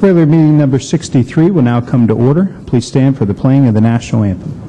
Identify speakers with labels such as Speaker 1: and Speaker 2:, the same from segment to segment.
Speaker 1: Regular meeting number 63 will now come to order. Please stand for the playing of the national anthem.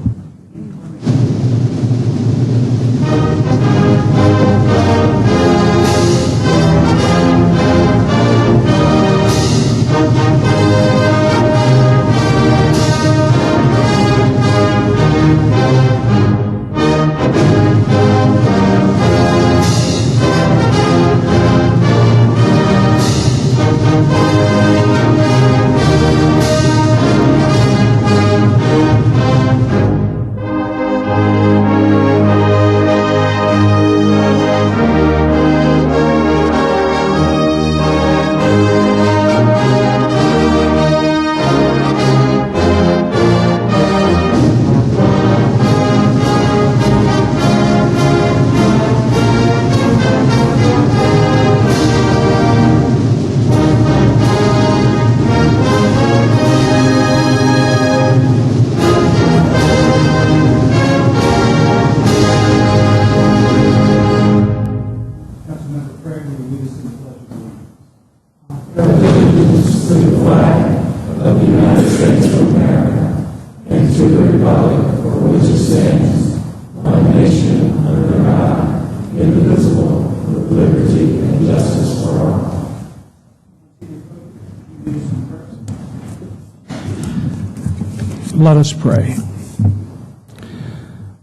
Speaker 2: Let us pray.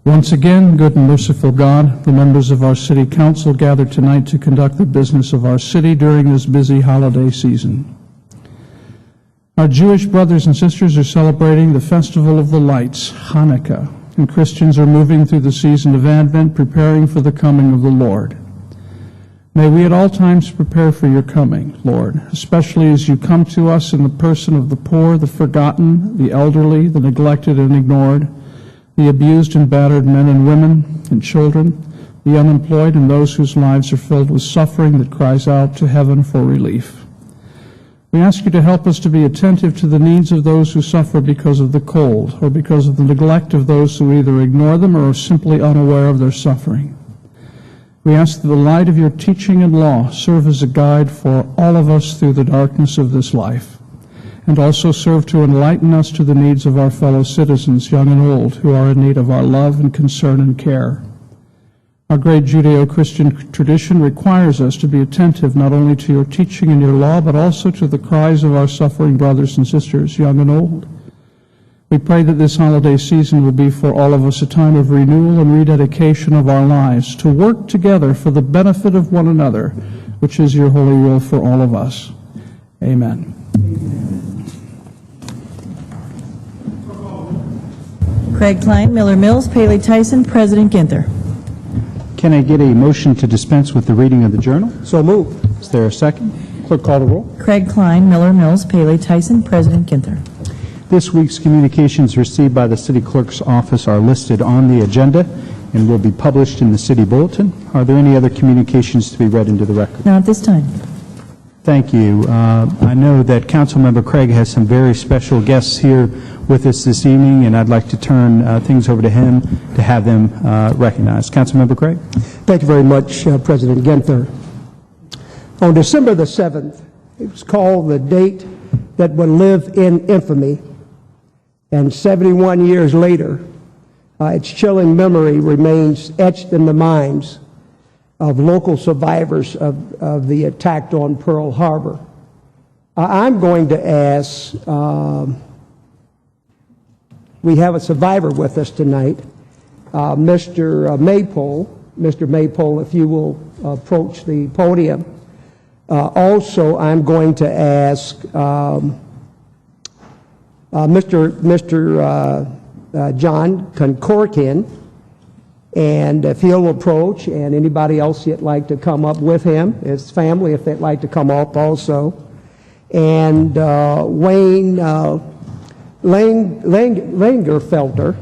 Speaker 2: Once again, good and merciful God, the members of our City Council gathered tonight to conduct the business of our city during this busy holiday season. Our Jewish brothers and sisters are celebrating the Festival of the Lights, Hanukkah, and Christians are moving through the season of Advent, preparing for the coming of the Lord. May we at all times prepare for your coming, Lord, especially as you come to us in the person of the poor, the forgotten, the elderly, the neglected and ignored, the abused and battered men and women and children, the unemployed, and those whose lives are filled with suffering that cries out to heaven for relief. We ask you to help us to be attentive to the needs of those who suffer because of the cold or because of the neglect of those who either ignore them or are simply unaware of their suffering. We ask that the light of your teaching and law serve as a guide for all of us through the darkness of this life, and also serve to enlighten us to the needs of our fellow citizens, young and old, who are in need of our love and concern and care. Our great Judeo-Christian tradition requires us to be attentive not only to your teaching and your law, but also to the cries of our suffering brothers and sisters, young and old. We pray that this holiday season will be for all of us a time of renewal and rededication of our lives, to work together for the benefit of one another, which is your holy will for all of us. Amen.
Speaker 3: Craig Klein, Miller Mills, Paley Tyson, President Ginther.
Speaker 1: Can I get a motion to dispense with the reading of the journal?
Speaker 4: So moved.
Speaker 1: Is there a second? Clerk, call the roll.
Speaker 3: Craig Klein, Miller Mills, Paley Tyson, President Ginther.
Speaker 1: This week's communications received by the City Clerk's office are listed on the agenda and will be published in the City Bulletin. Are there any other communications to be read into the record?
Speaker 3: Not at this time.
Speaker 1: Thank you. I know that Councilmember Craig has some very special guests here with us this evening, and I'd like to turn things over to him to have them recognized. Councilmember Craig.
Speaker 4: Thank you very much, President Ginther. On December the 7th, it was called the date that would live in infamy. And 71 years later, its chilling memory remains etched in the minds of local survivors of the attack on Pearl Harbor. I'm going to ask, we have a survivor with us tonight, Mr. Maypole. Mr. Maypole, if you will approach the podium. Also, I'm going to ask Mr. John Concorkin, and if he'll approach, and anybody else you'd like to come up with him, his family, if they'd like to come up also, and Wayne Langerfelter,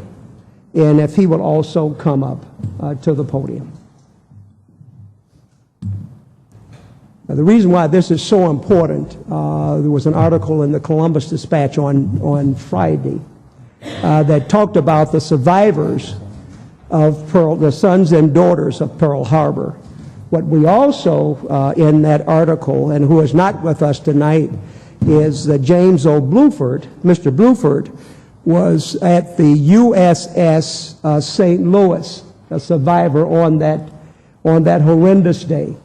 Speaker 4: and if he would also come up to the podium. Now, the reason why this is so important, there was an article in the Columbus Dispatch on Friday that talked about the survivors of the sons and daughters of Pearl Harbor. What we also, in that article, and who is not with us tonight, is that James O. Bluford, Mr. Bluford, was at the USS St. Louis, a survivor on that horrendous day.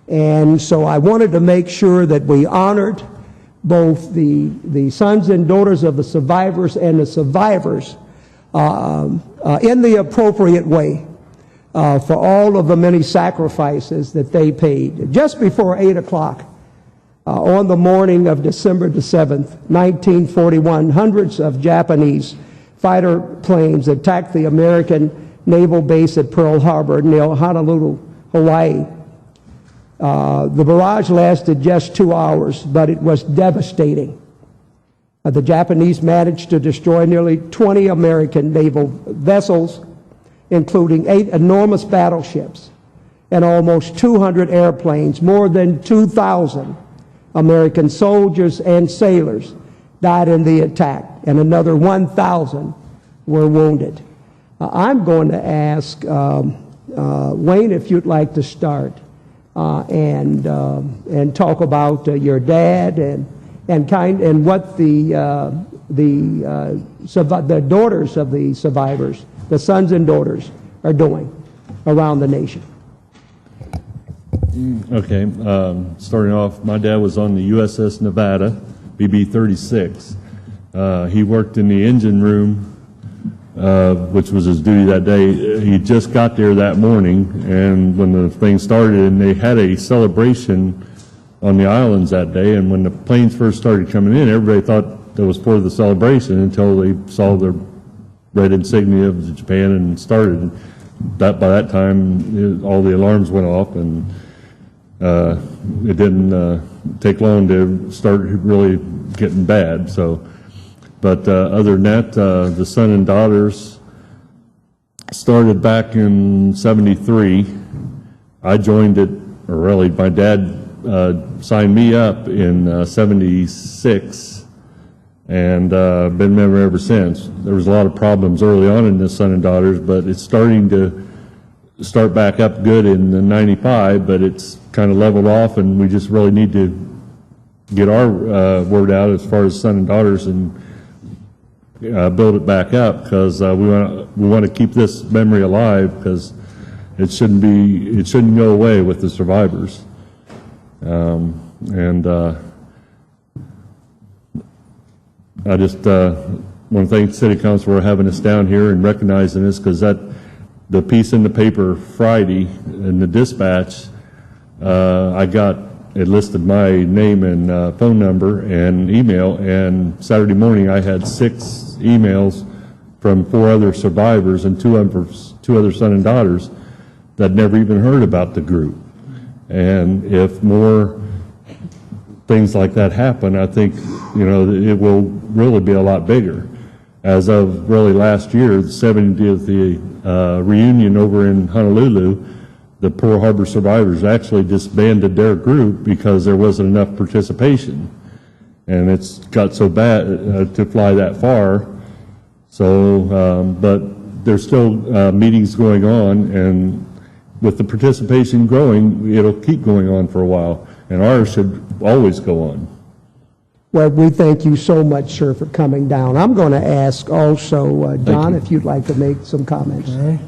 Speaker 4: And so I wanted to make sure that we honored both the sons and daughters of the survivors and the survivors in the appropriate way for all of the many sacrifices that they paid. Just before 8 o'clock on the morning of December the 7th, 1941, hundreds of Japanese fighter planes attacked the American naval base at Pearl Harbor near Honolulu, Hawaii. The barrage lasted just 2 hours, but it was devastating. The Japanese managed to destroy nearly 20 American naval vessels, including 8 enormous battleships and almost 200 airplanes. More than 2,000 American soldiers and sailors died in the attack, and another 1,000 were wounded. I'm going to ask Wayne if you'd like to start and talk about your dad and what the daughters of the survivors, the sons and daughters, are doing around the nation.
Speaker 5: Okay, starting off, my dad was on the USS Nevada, BB-36. He worked in the engine room, which was his duty that day. He just got there that morning, and when the thing started, and they had a celebration on the islands that day, and when the planes first started coming in, everybody thought that was part of the celebration until they saw the red insignia of Japan and started. By that time, all the alarms went off, and it didn't take long to start really getting bad. So, but other than that, the son and daughters started back in '73. I joined it, or really, my dad signed me up in '76, and been a member ever since. There was a lot of problems early on in the son and daughters, but it's starting to start back up good in '95, but it's kind of leveled off, and we just really need to get our word out as far as son and daughters and build it back up, because we want to keep this memory alive, because it shouldn't go away with the survivors. I just want to thank City Council for having us down here and recognizing us, because the piece in the paper Friday in the dispatch, it listed my name and phone number and email, and Saturday morning I had 6 emails from 4 other survivors and 2 other son and daughters that never even heard about the group. And if more things like that happen, I think, it will really be a lot bigger. As of really last year, the 70th reunion over in Honolulu, the Pearl Harbor survivors actually disbanded their group because there wasn't enough participation. And it's got so bad to fly that far. So, but there's still meetings going on, and with the participation growing, it'll keep going on for a while, and ours should always go on.
Speaker 4: Well, we thank you so much, sir, for coming down. I'm going to ask also, John, if you'd like to make some comments.
Speaker 6: Okay.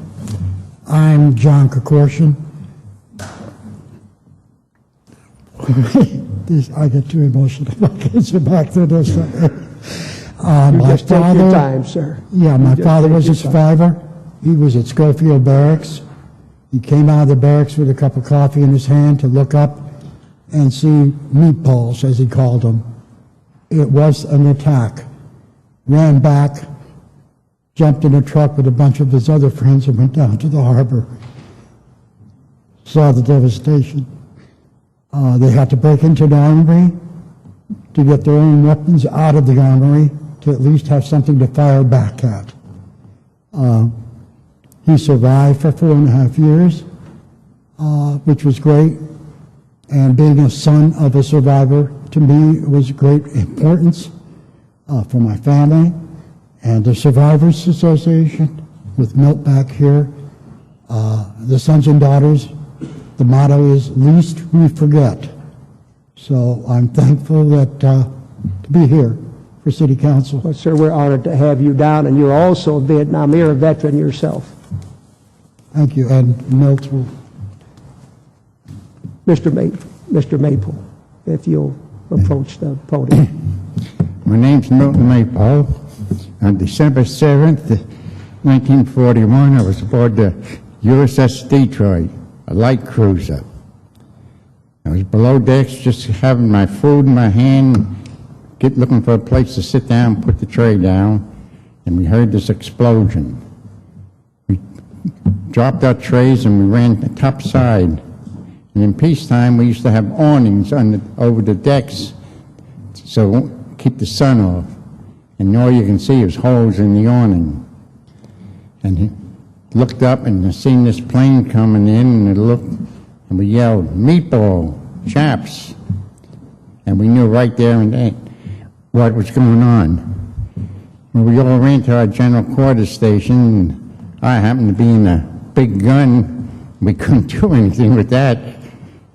Speaker 6: I'm John Kokorsian. I get too emotional. I can't get back to this.
Speaker 4: Just take your time, sir.
Speaker 6: Yeah, my father was a survivor. He was at Schofield Barracks. He came out of the barracks with a cup of coffee in his hand to look up and see meatballs, as he called them. It was an attack. Ran back, jumped in a truck with a bunch of his other friends and went down to the harbor. Saw the devastation. They had to break into the armory to get their own weapons out of the armory to at least have something to fire back at. He survived for 4.5 years, which was great. And being a son of a survivor, to me, was great importance for my family and the Survivors Association with Milt back here. The sons and daughters, the motto is, least we forget. So I'm thankful that to be here for City Council.
Speaker 4: Well, sir, we're honored to have you down, and you're also a Vietnam era veteran yourself.
Speaker 6: Thank you, and Milt will.
Speaker 4: Mr. Maple, if you'll approach the podium.
Speaker 7: My name's Milton Maypole. On December 7th, 1941, I was aboard the USS Detroit, a light cruiser. I was below decks just having my food in my hand, looking for a place to sit down, put the tray down, and we heard this explosion. We dropped our trays and we ran the top side. And in peacetime, we used to have awnings over the decks so keep the sun off. And all you can see is holes in the awning. And he looked up and I seen this plane coming in, and it looked, and we yelled, "Meatball, chaps!" And we knew right there and then what was going on. Well, we all ran to our general quarters station, and I happened to be in a big gun. We couldn't do anything with that,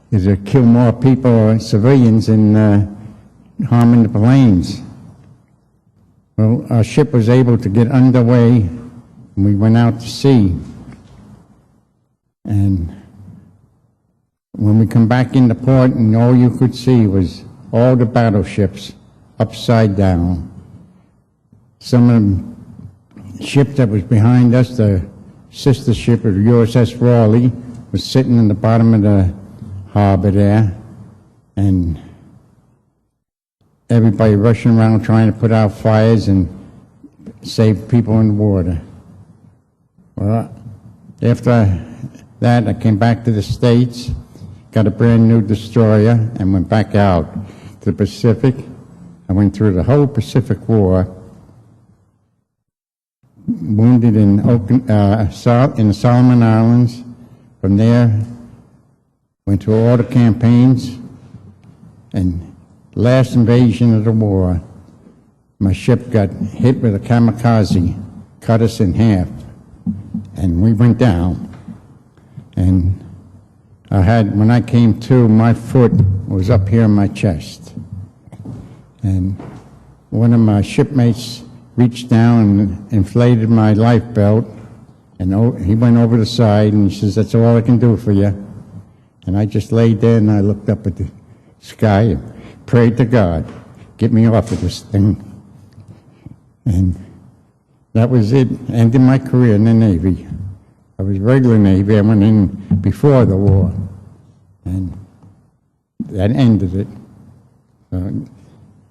Speaker 7: because it killed more people or civilians than harming the planes. Well, our ship was able to get underway, and we went out to sea. And when we come back into port, and all you could see was all the battleships upside down. Some of the ship that was behind us, the sister ship of the USS Raleigh, was sitting in the bottom of the harbor there, and everybody rushing around trying to put out fires and save people in the water. Well, after that, I came back to the States, got a brand new destroyer, and went back out to the Pacific. I went through the whole Pacific War, wounded in the Solomon Islands. From there, went to all the campaigns, and last invasion of the war, my ship got hit with a kamikaze, cut us in half, and we went down. And when I came to, my foot was up here in my chest. And one of my shipmates reached down and inflated my life belt, and he went over the side, and he says, "That's all I can do for you." And I just laid there, and I looked up at the sky and prayed to God, "Get me off of this thing." And that was it. Ended my career in the Navy. I was regular Navy. I went in before the war, and that ended it.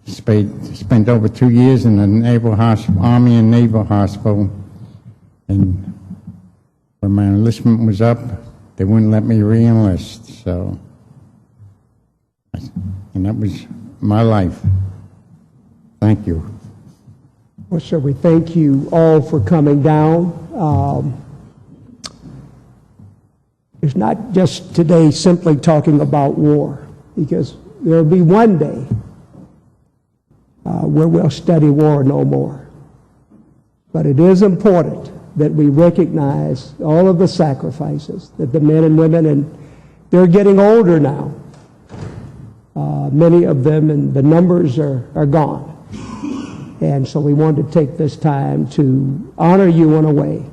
Speaker 7: Spent over 2 years in the Naval Army and Naval Hospital, and when my enlistment was up, they wouldn't let me re-enlist. So, and that was my life. Thank you.
Speaker 4: Well, sir, we thank you all for coming down. It's not just today simply talking about war, because there will be one day where we'll study war no more. But it is important that we recognize all of the sacrifices that the men and women, and they're getting older now, many of them, and the numbers are gone. And so we want to take this time to honor you in a way,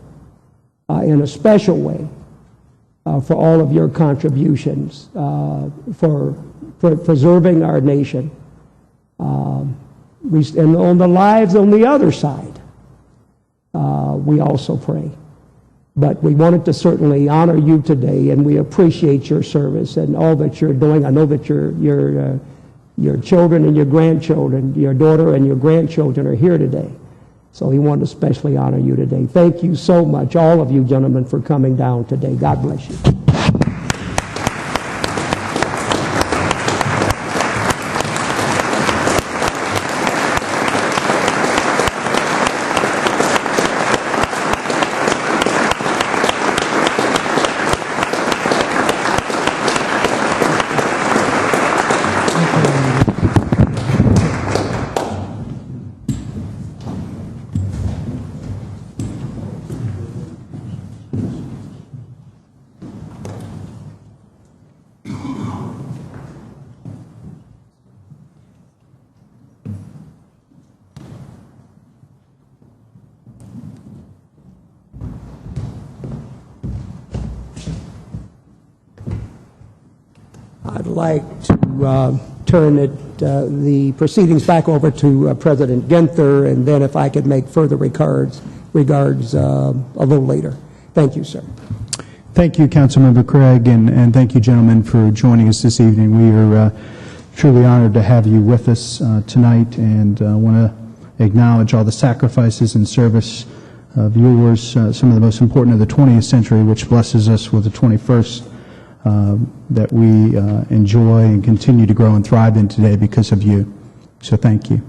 Speaker 4: in a special way, for all of your contributions, for preserving our nation. And on the lives on the other side, we also pray. But we wanted to certainly honor you today, and we appreciate your service and all that you're doing. I know that your children and your grandchildren, your daughter and your grandchildren are here today. So we want to especially honor you today. Thank you so much, all of you gentlemen, for coming down today. God bless you. I'd like to turn the proceedings back over to President Ginther, and then if I could make further regards a little later. Thank you, sir.
Speaker 1: Thank you, Councilmember Craig, and thank you, gentlemen, for joining us this evening. We are truly honored to have you with us tonight, and want to acknowledge all the sacrifices and service of yours, some of the most important of the 20th century, which blesses us with the 21st that we enjoy and continue to grow and thrive in today because of you. So thank you.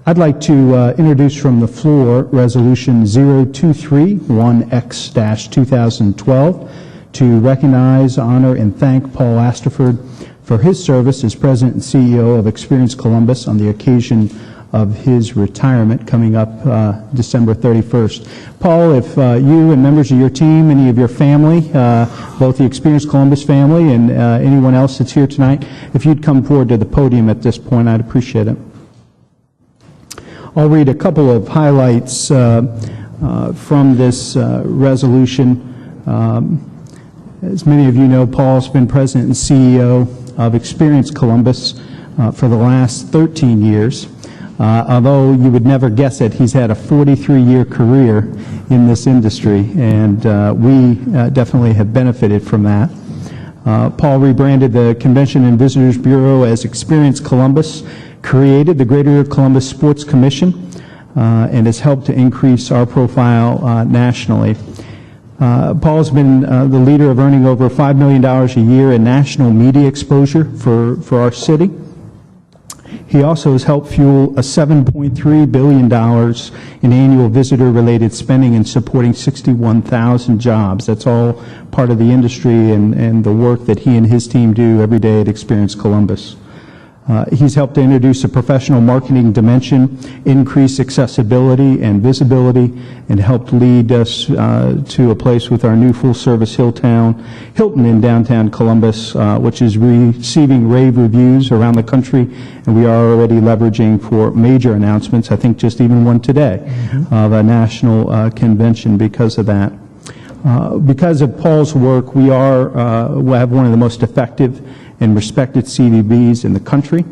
Speaker 1: I'd like to introduce from the floor Resolution 0231X-2012 to recognize, honor, and thank Paul Asterford for his service as President and CEO of Experience Columbus on the occasion of his retirement coming up December 31st. Paul, if you and members of your team, any of your family, both the Experience Columbus family and anyone else that's here tonight, if you'd come forward to the podium at this point, I'd appreciate it. I'll read a couple of highlights from this resolution. As many of you know, Paul's been President and CEO of Experience Columbus for the last 13 years. Although you would never guess it, he's had a 43-year career in this industry, and we definitely have benefited from that. Paul rebranded the Convention and Visitors Bureau as Experience Columbus, created the Greater Columbus Sports Commission, and has helped to increase our profile nationally. Paul's been the leader of earning over $5 million a year in national media exposure for our city. He also has helped fuel a $7.3 billion in annual visitor-related spending and supporting 61,000 jobs. That's all part of the industry and the work that he and his team do every day at Experience Columbus. He's helped to introduce a professional marketing dimension, increase accessibility and visibility, and helped lead us to a place with our new full-service Hilton in downtown Columbus, which is receiving rave reviews around the country, and we are already leveraging for major announcements, I think just even one today, of a national convention because of that. Because of Paul's work, we have one of the most effective and respected CVBs in the country,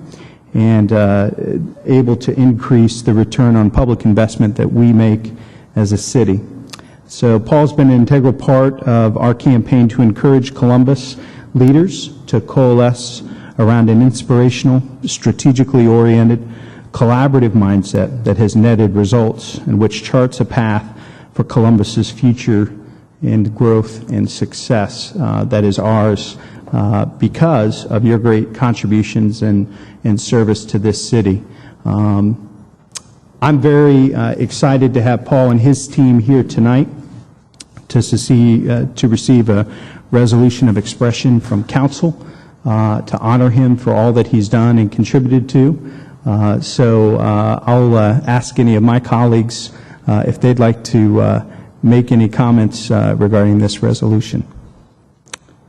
Speaker 1: and able to increase the return on public investment that we make as a city. So Paul's been an integral part of our campaign to encourage Columbus leaders to coalesce around an inspirational, strategically oriented, collaborative mindset that has netted results and which charts a path for Columbus's future and growth and success that is ours because of your great contributions and service to this city. I'm very excited to have Paul and his team here tonight to receive a resolution of expression from council to honor him for all that he's done and contributed to. So I'll ask any of my colleagues if they'd like to make any comments regarding this resolution.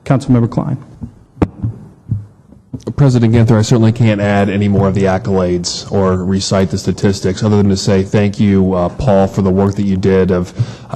Speaker 1: Councilmember Klein.
Speaker 8: President Ginther, I certainly can't add any more of the accolades or recite the statistics other than to say thank you, Paul, for the work that you did of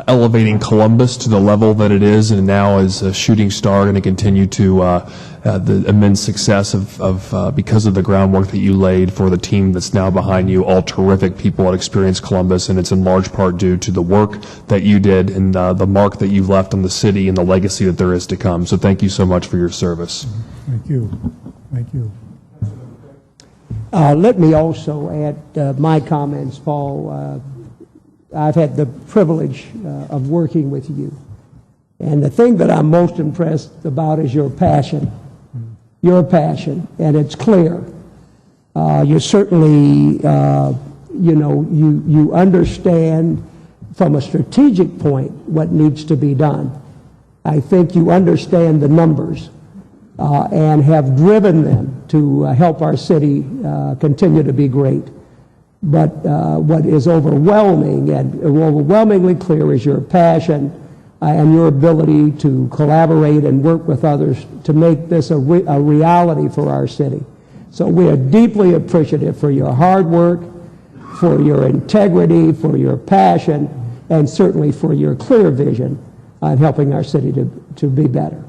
Speaker 8: elevating Columbus to the level that it is, and now as a shooting star going to continue to the immense success of because of the groundwork that you laid for the team that's now behind you, all terrific people at Experience Columbus, and it's in large part due to the work that you did and the mark that you've left on the city and the legacy that there is to come. So thank you so much for your service.
Speaker 6: Thank you. Thank you.
Speaker 4: Let me also add my comments, Paul. I've had the privilege of working with you. And the thing that I'm most impressed about is your passion. Your passion, and it's clear. You certainly, you understand from a strategic point what needs to be done. I think you understand the numbers and have driven them to help our city continue to be great. But what is overwhelming and overwhelmingly clear is your passion and your ability to collaborate and work with others to make this a reality for our city. So we are deeply appreciative for your hard work, for your integrity, for your passion, and certainly for your clear vision on helping our city to be better.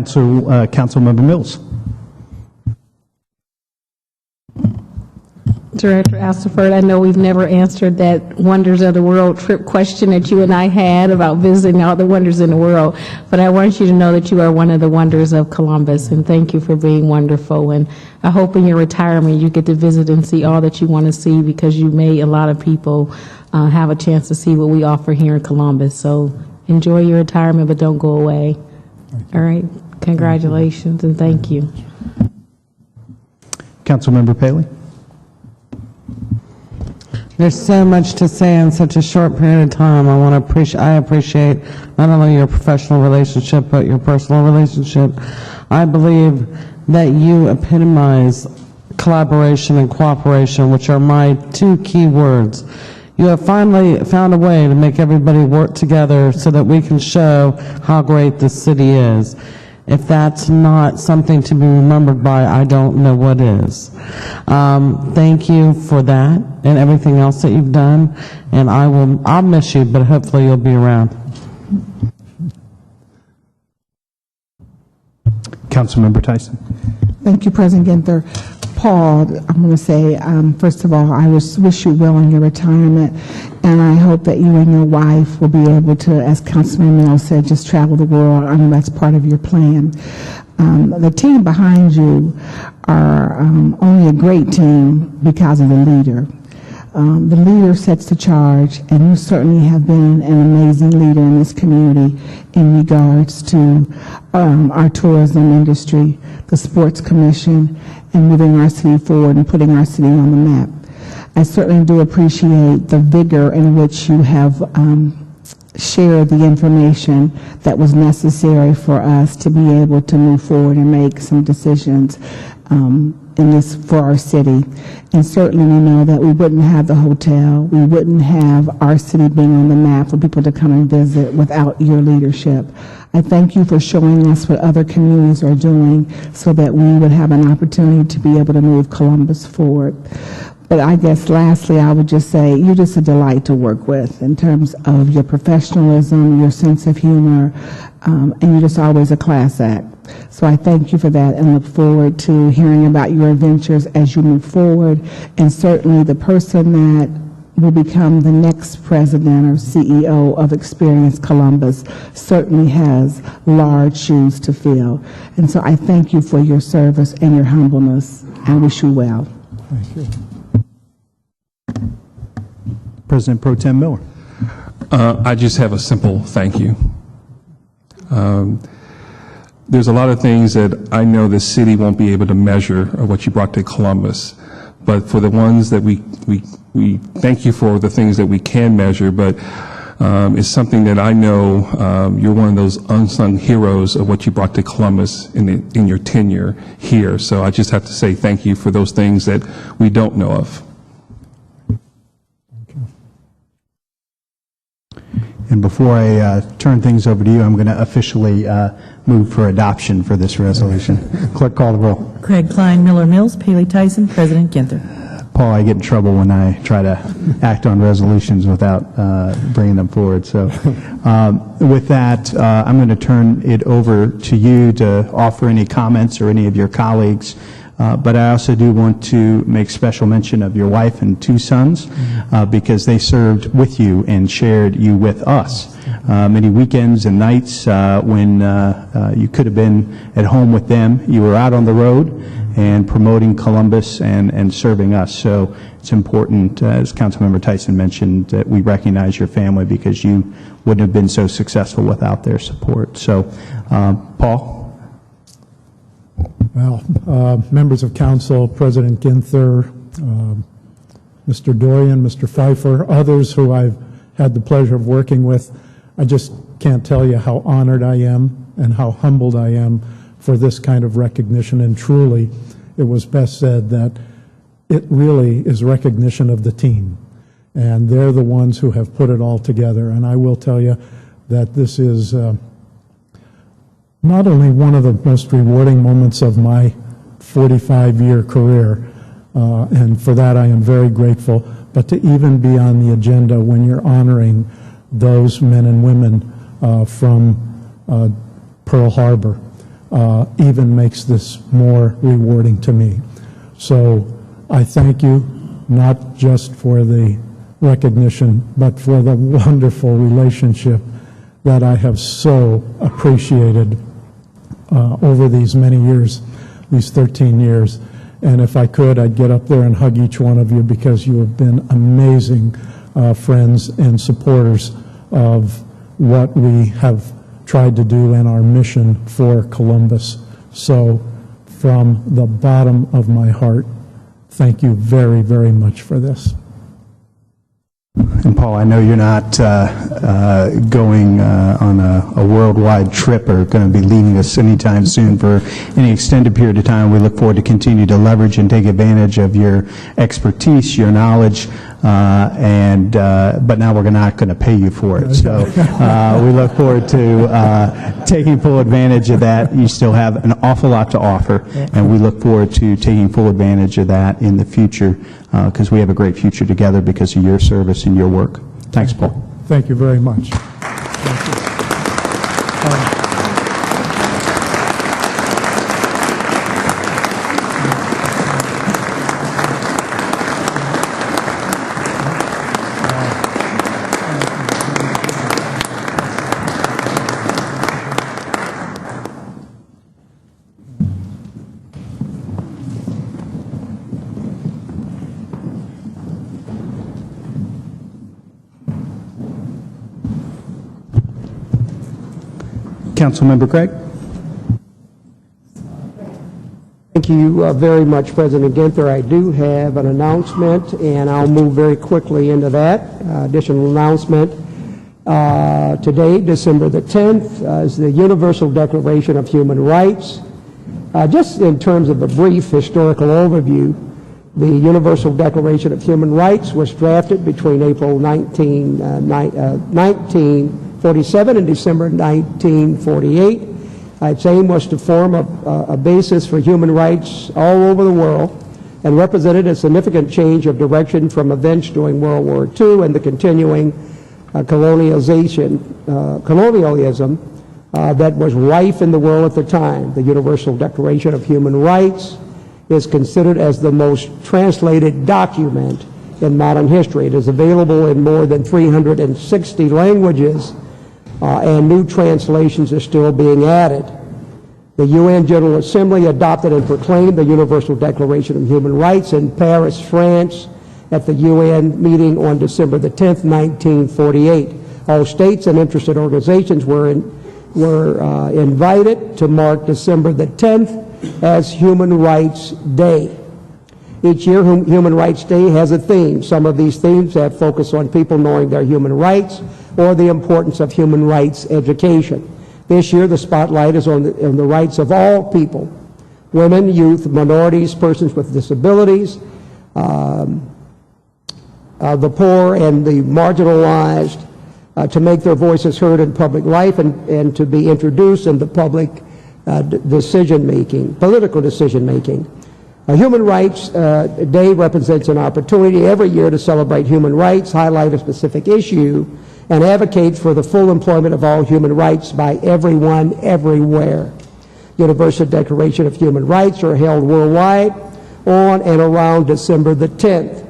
Speaker 1: Councilmember Mills.
Speaker 9: Director Alsterford, I know we've never answered that Wonders of the World trip question that you and I had about visiting all the wonders in the world, but I want you to know that you are one of the wonders of Columbus, and thank you for being wonderful. And I hope in your retirement you get to visit and see all that you want to see, because you made a lot of people have a chance to see what we offer here in Columbus. So enjoy your retirement, but don't go away. All right? Congratulations, and thank you.
Speaker 1: Councilmember Paley.
Speaker 10: There's so much to say in such a short period of time. I appreciate not only your professional relationship, but your personal relationship. I believe that you epitomize collaboration and cooperation, which are my two key words. You have finally found a way to make everybody work together so that we can show how great this city is. If that's not something to be remembered by, I don't know what is. Thank you for that and everything else that you've done. And I'll miss you, but hopefully you'll be around.
Speaker 1: Councilmember Tyson.
Speaker 11: Thank you, President Ginther. Paul, I'm going to say, first of all, I wish you well in your retirement, and I hope that you and your wife will be able to, as Councilman Mills said, just travel the world. I know that's part of your plan. The team behind you are only a great team because of the leader. The leader sets the charge, and you certainly have been an amazing leader in this community in regards to our tourism industry, the Sports Commission, and moving our city forward and putting our city on the map. I certainly do appreciate the vigor in which you have shared the information that was necessary for us to be able to move forward and make some decisions in this for our city. And certainly we know that we wouldn't have the hotel, we wouldn't have our city being on the map for people to come and visit without your leadership. I thank you for showing us what other communities are doing so that we would have an opportunity to be able to move Columbus forward. But I guess lastly, I would just say you're just a delight to work with in terms of your professionalism, your sense of humor, and you're just always a class act. So I thank you for that and look forward to hearing about your adventures as you move forward. And certainly the person that will become the next president or CEO of Experience Columbus certainly has large shoes to fill. And so I thank you for your service and your humbleness. I wish you well.
Speaker 2: Thank you.
Speaker 1: President Pro Tem Miller.
Speaker 12: I just have a simple thank you. There's a lot of things that I know the city won't be able to measure of what you brought to Columbus, but for the ones that we thank you for the things that we can measure, but it's something that I know you're one of those unsung heroes of what you brought to Columbus in your tenure here. So I just have to say thank you for those things that we don't know of.
Speaker 1: And before I turn things over to you, I'm going to officially move for adoption for this resolution. Clerk, call the roll.
Speaker 3: Craig Klein, Miller Mills, Paley Tyson, President Ginther.
Speaker 1: Paul, I get in trouble when I try to act on resolutions without bringing them forward. So with that, I'm going to turn it over to you to offer any comments or any of your colleagues. But I also do want to make special mention of your wife and two sons because they served with you and shared you with us. Many weekends and nights when you could have been at home with them, you were out on the road and promoting Columbus and serving us. So it's important, as Councilmember Tyson mentioned, that we recognize your family because you wouldn't have been so successful without their support. So, Paul?
Speaker 2: Well, members of council, President Ginther, Mr. Dorian, Mr. Pfeiffer, others who I've had the pleasure of working with, I just can't tell you how honored I am and how humbled I am for this kind of recognition. And truly, it was best said that it really is recognition of the team. And they're the ones who have put it all together. And I will tell you that this is not only one of the most rewarding moments of my 45-year career, and for that I am very grateful, but to even be on the agenda when you're honoring those men and women from Pearl Harbor. even makes this more rewarding to me. So I thank you, not just for the recognition, but for the wonderful relationship that I have so appreciated over these many years, these 13 years. And if I could, I'd get up there and hug each one of you, because you have been amazing friends and supporters of what we have tried to do in our mission for Columbus. So from the bottom of my heart, thank you very, very much for this.
Speaker 1: And Paul, I know you're not going on a worldwide trip or going to be leaving us anytime soon for any extended period of time. We look forward to continue to leverage and take advantage of your expertise, your knowledge, but now we're not going to pay you for it. So we look forward to taking full advantage of that. You still have an awful lot to offer, and we look forward to taking full advantage of that in the future, because we have a great future together because of your service and your work. Thanks, Paul.
Speaker 2: Thank you very much.
Speaker 1: Councilmember Craig?
Speaker 4: Thank you very much, President Ginther. I do have an announcement, and I'll move very quickly into that. Additional announcement. Today, December the 10th, is the Universal Declaration of Human Rights. Just in terms of a brief historical overview, the Universal Declaration of Human Rights was drafted between April 1947 and December 1948. Its aim was to form a basis for human rights all over the world, and represented a significant change of direction from events during World War II and the continuing colonialism that was rife in the world at the time. The Universal Declaration of Human Rights is considered as the most translated document in modern history. It is available in more than 360 languages, and new translations are still being added. The UN General Assembly adopted and proclaimed the Universal Declaration of Human Rights in Paris, France, at the UN meeting on December the 10th, 1948. All states and interested organizations were invited to mark December the 10th as Human Rights Day. Each year, Human Rights Day has a theme. Some of these themes have focused on people knowing their human rights or the importance of human rights education. This year, the spotlight is on the rights of all people: women, youth, minorities, persons with disabilities, the poor and the marginalized, to make their voices heard in public life and to be introduced in the public decision-making, political decision-making. Human Rights Day represents an opportunity every year to celebrate human rights, highlight a specific issue, and advocate for the full employment of all human rights by everyone, everywhere. Universal Declaration of Human Rights are held worldwide on and around December the 10th.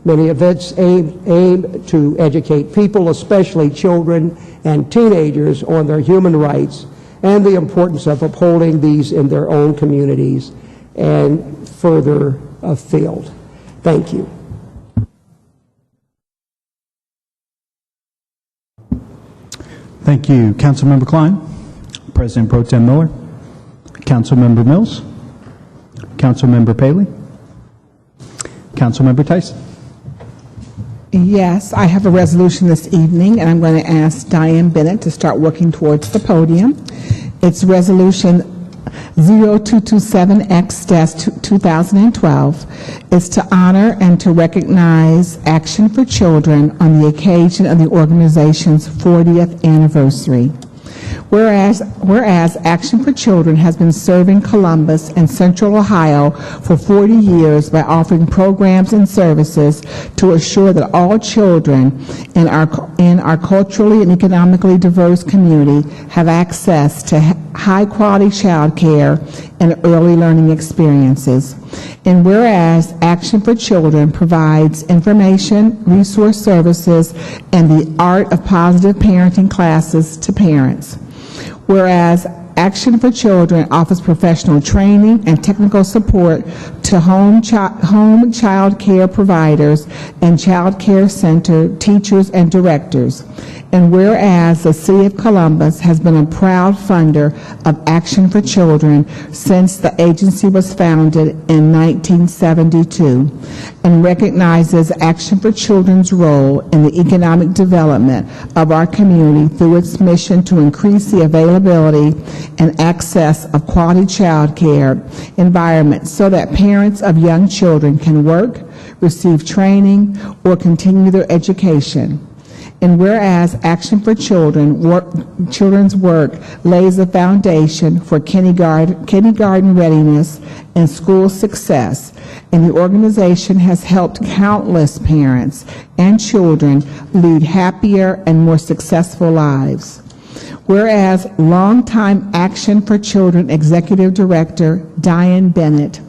Speaker 4: Many events aim to educate people, especially children and teenagers, on their human rights and the importance of upholding these in their own communities and further afield. Thank you.
Speaker 1: Thank you. Councilmember Klein, President Pro Tem Miller, Councilmember Mills, Councilmember Paley, Councilmember Tyson.
Speaker 11: Yes, I have a resolution this evening, and I'm going to ask Diane Bennett to start working towards the podium. It's Resolution 0227X-2012. It's to honor and to recognize Action for Children on the occasion of the organization's 40th anniversary. Whereas Action for Children has been serving Columbus and Central Ohio for 40 years by offering programs and services to assure that all children in our culturally and economically diverse community have access to high-quality child care and early learning experiences. And whereas Action for Children provides information, resource services, and the art of positive parenting classes to parents. Whereas Action for Children offers professional training and technical support to home child care providers and child care center teachers and directors. And whereas the City of Columbus has been a proud funder of Action for Children since the agency was founded in 1972, and recognizes Action for Children's role in the economic development of our community through its mission to increase the availability and access of quality child care environments so that parents of young children can work, receive training, or continue their education. And whereas Action for Children's work lays the foundation for kindergarten readiness and school success, and the organization has helped countless parents and children lead happier and more successful lives. Whereas longtime Action for Children Executive Director Diane Bennett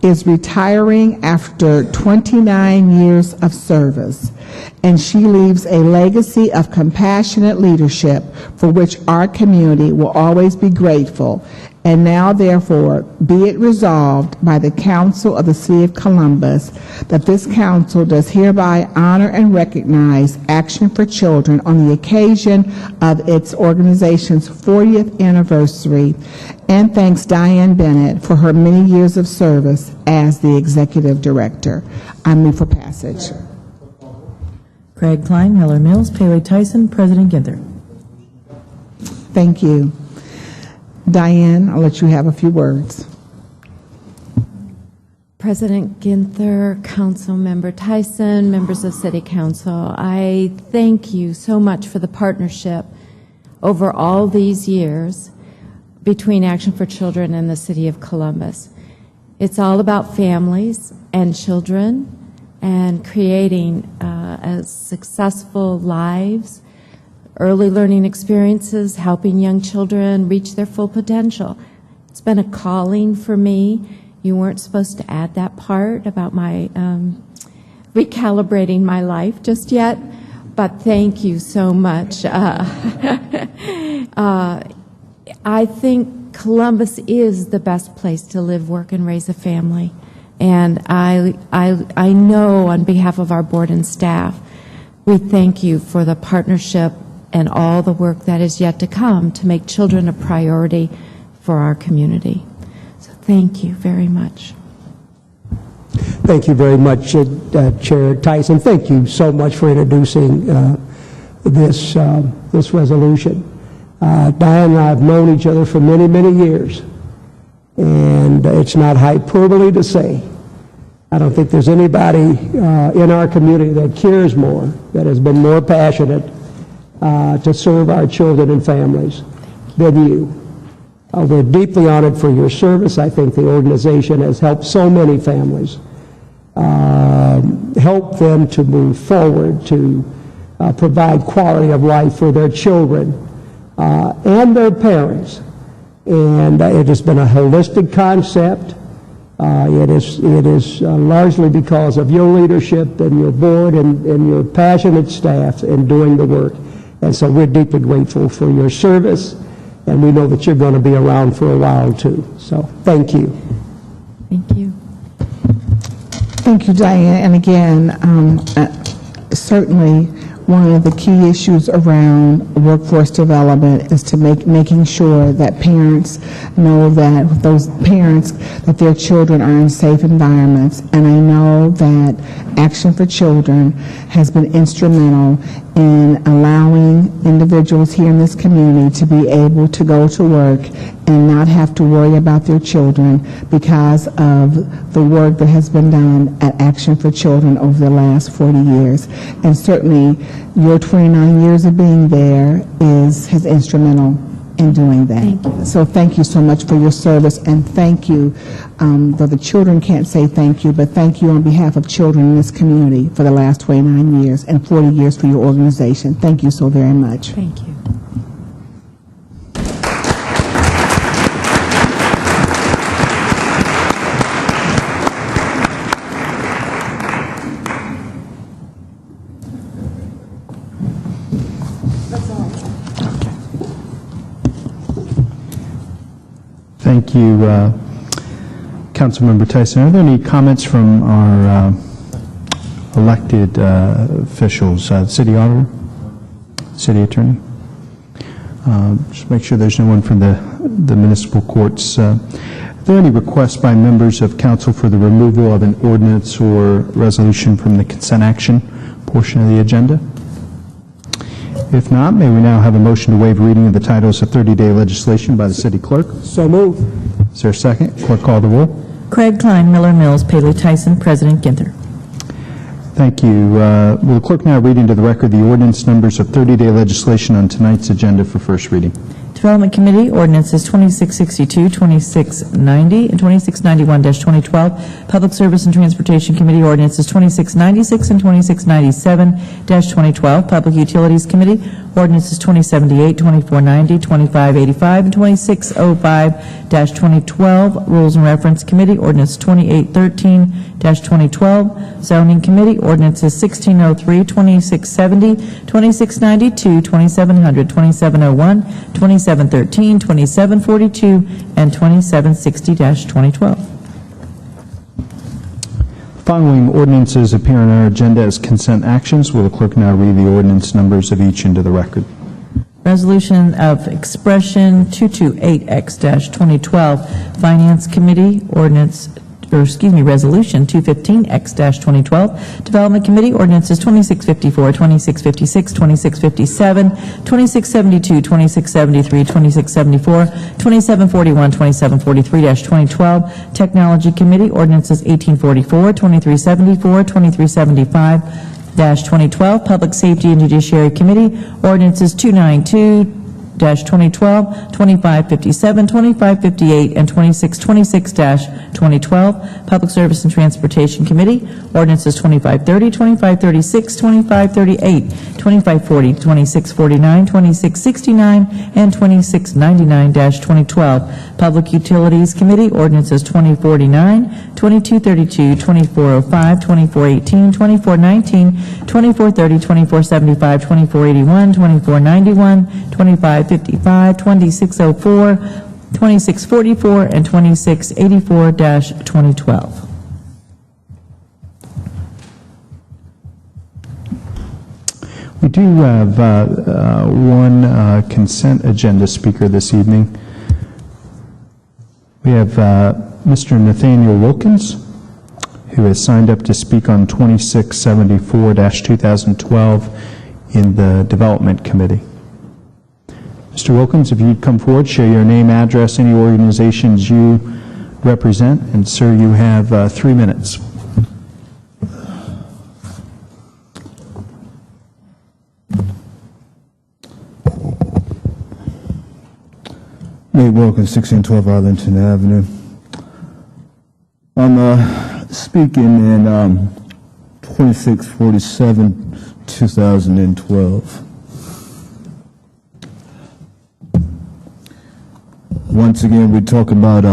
Speaker 11: is retiring after 29 years of service, and she leaves a legacy of compassionate leadership for which our community will always be grateful. And now, therefore, be it resolved by the Council of the City of Columbus that this council does hereby honor and recognize Action for Children on the occasion of its organization's 40th anniversary, and thanks Diane Bennett for her many years of service as the Executive Director. I move for passage.
Speaker 3: Craig Klein, Miller Mills, Paley Tyson, President Ginther.
Speaker 11: Thank you. Diane, I'll let you have a few words.
Speaker 13: President Ginther, Councilmember Tyson, members of City Council, I thank you so much for the partnership over all these years between Action for Children and the City of Columbus. It's all about families and children and creating successful lives, early learning experiences, helping young children reach their full potential. It's been a calling for me. You weren't supposed to add that part about my recalibrating my life just yet, but thank you so much. I think Columbus is the best place to live, work, and raise a family. And I know on behalf of our board and staff, we thank you for the partnership and all the work that is yet to come to make children a priority for our community. So thank you very much.
Speaker 4: Thank you very much, Chair Tyson. Thank you so much for introducing this resolution. Diane and I have known each other for many, many years, and it's not hyperbole to say I don't think there's anybody in our community that cares more, that has been more passionate to serve our children and families than you. We're deeply honored for your service. I think the organization has helped so many families, help them to move forward, to provide quality of life for their children and their parents. And it has been a holistic concept. It is largely because of your leadership and your board and your passionate staff in doing the work. And so we're deeply grateful for your service, and we know that you're going to be around for a while too. So thank you.
Speaker 13: Thank you.
Speaker 11: Thank you, Diane. And again, certainly one of the key issues around workforce development is to making sure that parents know that that their children are in safe environments. And I know that Action for Children has been instrumental in allowing individuals here in this community to be able to go to work and not have to worry about their children because of the work that has been done at Action for Children over the last 40 years. And certainly your 29 years of being there is instrumental in doing that.
Speaker 13: Thank you.
Speaker 11: So thank you so much for your service, and thank you, though the children can't say thank you, but thank you on behalf of children in this community for the last 29 years and 40 years for your organization. Thank you so very much.
Speaker 13: Thank you.
Speaker 1: Thank you, Councilmember Tyson. Are there any comments from our elected officials, city auditor, city attorney? Just make sure there's no one from the municipal courts. Are there any requests by members of council for the removal of an ordinance or resolution from the consent action portion of the agenda? If not, may we now have a motion to waive reading of the titles of 30-day legislation by the city clerk?
Speaker 4: So moved.
Speaker 1: Is there a second? Clerk, call the roll.
Speaker 3: Craig Klein, Miller Mills, Paley Tyson, President Ginther.
Speaker 1: Thank you. Will the clerk now read into the record the ordinance numbers of 30-day legislation on tonight's agenda for first reading?
Speaker 3: Development Committee, ordinances 2662, 2690, and 2691-2012. Public Service and Transportation Committee, ordinances 2696 and 2697-2012. Public Utilities Committee, ordinances 2078, 2490, 2585, and 2605-2012. Rules and Reference Committee, ordinance 2813-2012. Zoning Committee, ordinances 1603, 2670, 2692, 2700, 2701, 2713, 2742, and 2760-2012.
Speaker 1: Following ordinances appear on our agenda as consent actions. Will the clerk now read the ordinance numbers of each into the record?
Speaker 3: Resolution of Expression 228X-2012, Finance Committee, Resolution 215X-2012, Development Committee, ordinances 2654, 2656, 2657, 2672, 2673, 2674, 2741, 2743-2012, Technology Committee, ordinances 1844, 2374, 2375-2012, Public Safety and Judiciary Committee, ordinances 292-2012, 2557, 2558, and 2626-2012, Public Service and Transportation Committee, ordinances 2530, 2536, 2538, 2540, 2649, 2669, and 2699-2012, Public Utilities Committee, ordinances 2049, 2232, 2405, 2418, 2419, 2430, 2475, 2481, 2491, 2555, 2604, 2644, and 2684-2012.
Speaker 1: We do have one consent agenda speaker this evening. We have Mr. Nathaniel Wilkins, who has signed up to speak on 2674-2012 in the Development Committee. Mr. Wilkins, if you'd come forward, share your name, address, any organizations you represent, and sir, you have 3 minutes.
Speaker 14: Nate Wilkins, 1612 Arlington Avenue. I'm speaking in 2647, 2012. Once again, we talk about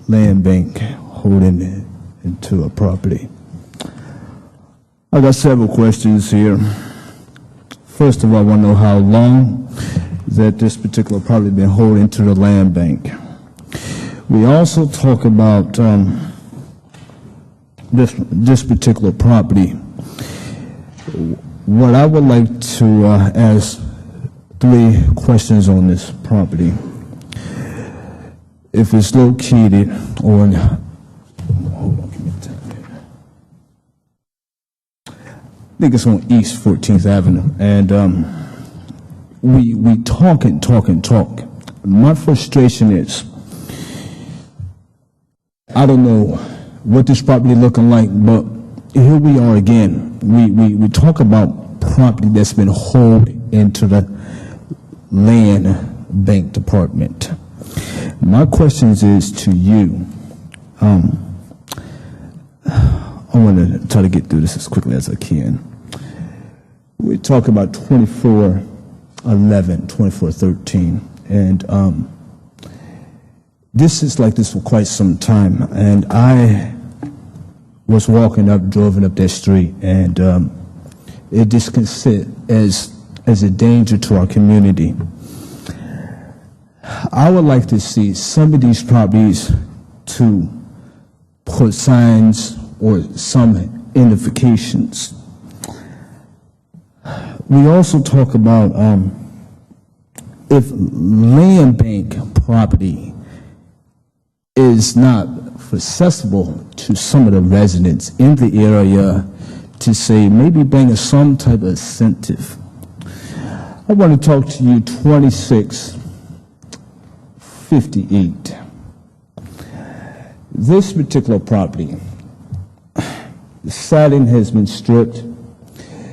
Speaker 14: land bank holding it into a property. I got several questions here. First of all, I want to know how long that this particular property been holding to the land bank. We also talk about this particular property. What I would like to ask 3 questions on this property. If it's located on, hold on, give me time here. I think it's on East 14th Avenue, and we talk and talk and talk. My frustration is, I don't know what this property looking like, but here we are again. We talk about property that's been held into the Land Bank Department. My questions is to you. I want to try to get through this as quickly as I can. We talk about 2411, 2413, and this is like this for quite some time. And I was driving up that street, and it just can sit as a danger to our community. I would like to see some of these properties to put signs or some identifications. We also talk about if land bank property is not accessible to some of the residents in the area, to say maybe bring some type of incentive. I want to talk to you 2658. This particular property, the siding has been stripped,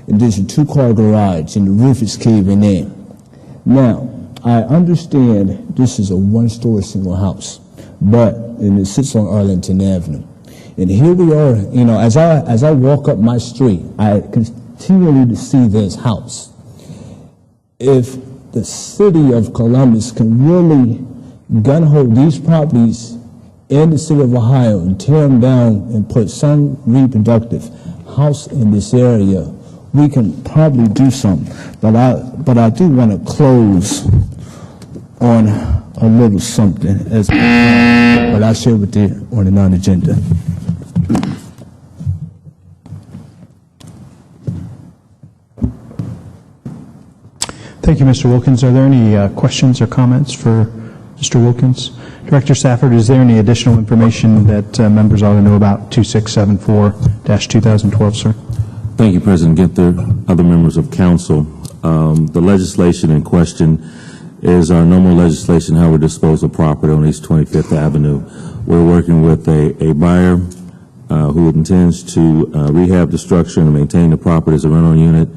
Speaker 14: and there's a two-car garage, and the roof is caving in. Now, I understand this is a one-story single house, and it sits on Arlington Avenue. And here we are, you know, as I walk up my street, I continually see this house. If the city of Columbus can really gun-hold these properties in the city of Ohio and tear them down and put some reproductive house in this area, we can probably do something. But I do want to close on a little something, but I'll share with you on the non-agenda.
Speaker 1: Thank you, Mr. Wilkins. Are there any questions or comments for Mr. Wilkins? Director Safford, is there any additional information that members ought to know about 2674-2012, sir?
Speaker 15: Thank you, President Ginther, other members of council. The legislation in question is our normal legislation, how we dispose of property on East 25th Avenue. We're working with a buyer who intends to rehab the structure and maintain the property as a rental unit.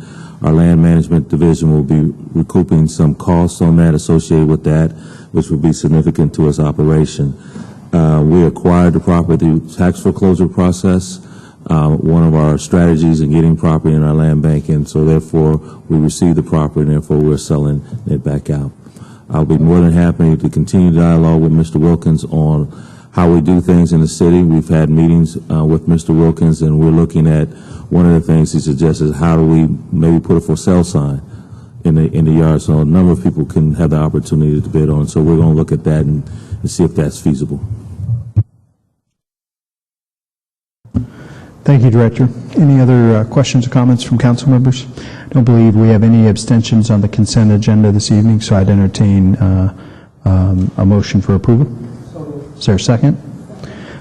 Speaker 15: Our land management division will be recouping some costs on that associated with that, which will be significant to its operation. We acquired the property through tax foreclosure process, one of our strategies in getting property in our land bank, and so therefore we received the property and therefore we're selling it back out. I'll be more than happy to continue dialogue with Mr. Wilkins on how we do things in the city. We've had meetings with Mr. Wilkins, and we're looking at one of the things he suggests is how do we maybe put a for sale sign in the yard so a number of people can have the opportunity to bid on. So we're going to look at that and see if that's feasible.
Speaker 1: Thank you, Director. Any other questions or comments from council members? I don't believe we have any abstentions on the consent agenda this evening, so I'd entertain a motion for approval. Is there a second?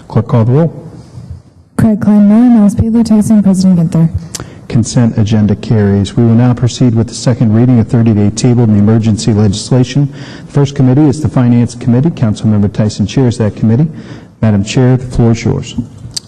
Speaker 1: Clerk, call the roll.
Speaker 16: Craig Klein, Miller, Miles Paley, Tyson, President Ginther.
Speaker 1: Consent agenda carries. We will now proceed with the second reading of 30-day tabled and emergency legislation. The first committee is the Finance Committee. Councilmember Tyson chairs that committee. Madam Chair, the floor is yours.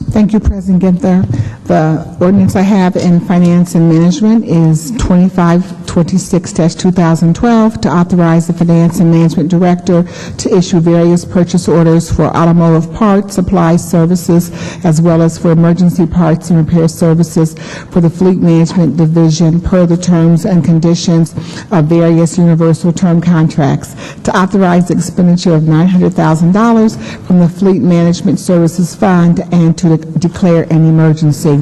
Speaker 11: Thank you, President Ginther. The ordinance I have in Finance and Management is 2526-2012 to authorize the Finance and Management Director to issue various purchase orders for automotive parts, supplies, services, as well as for emergency parts and repair services for the Fleet Management Division per the terms and conditions of various universal term contracts, to authorize the expenditure of $900,000 from the Fleet Management Services Fund and to declare an emergency.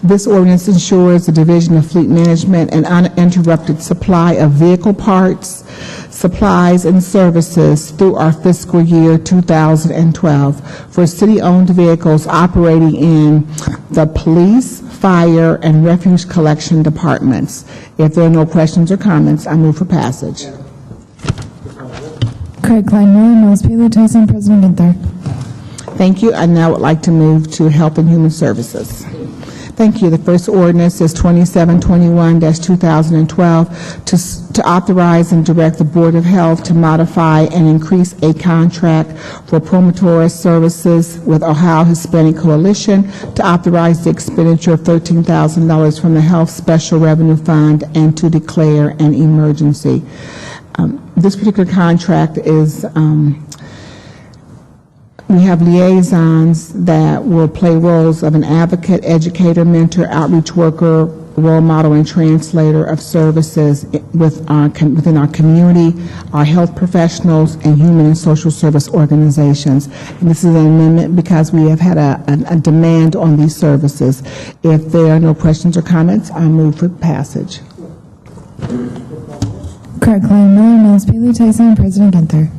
Speaker 11: This ordinance ensures the Division of Fleet Management an uninterrupted supply of vehicle parts, supplies, and services through our fiscal year 2012 for city-owned vehicles operating in the police, fire, and refuse collection departments. If there are no questions or comments, I move for passage.
Speaker 16: Craig Klein, Miller, Miles Paley, Tyson, President Ginther.
Speaker 11: Thank you. I now would like to move to Health and Human Services. Thank you. The first ordinance is 2721-2012 to authorize and direct the Board of Health to modify and increase a contract for promotory services with Ohio Hispanic Coalition, to authorize the expenditure of $13,000 from the Health Special Revenue Fund, and to declare an emergency. This particular contract is, we have liaisons that will play roles of an advocate, educator, mentor, outreach worker, role model, and translator of services within our community, our health professionals, and human and social service organizations. And this is an amendment because we have had a demand on these services. If there are no questions or comments, I move for passage.
Speaker 16: Craig Klein, Miller, Mills, Bailey, Tyson, and President Ginther.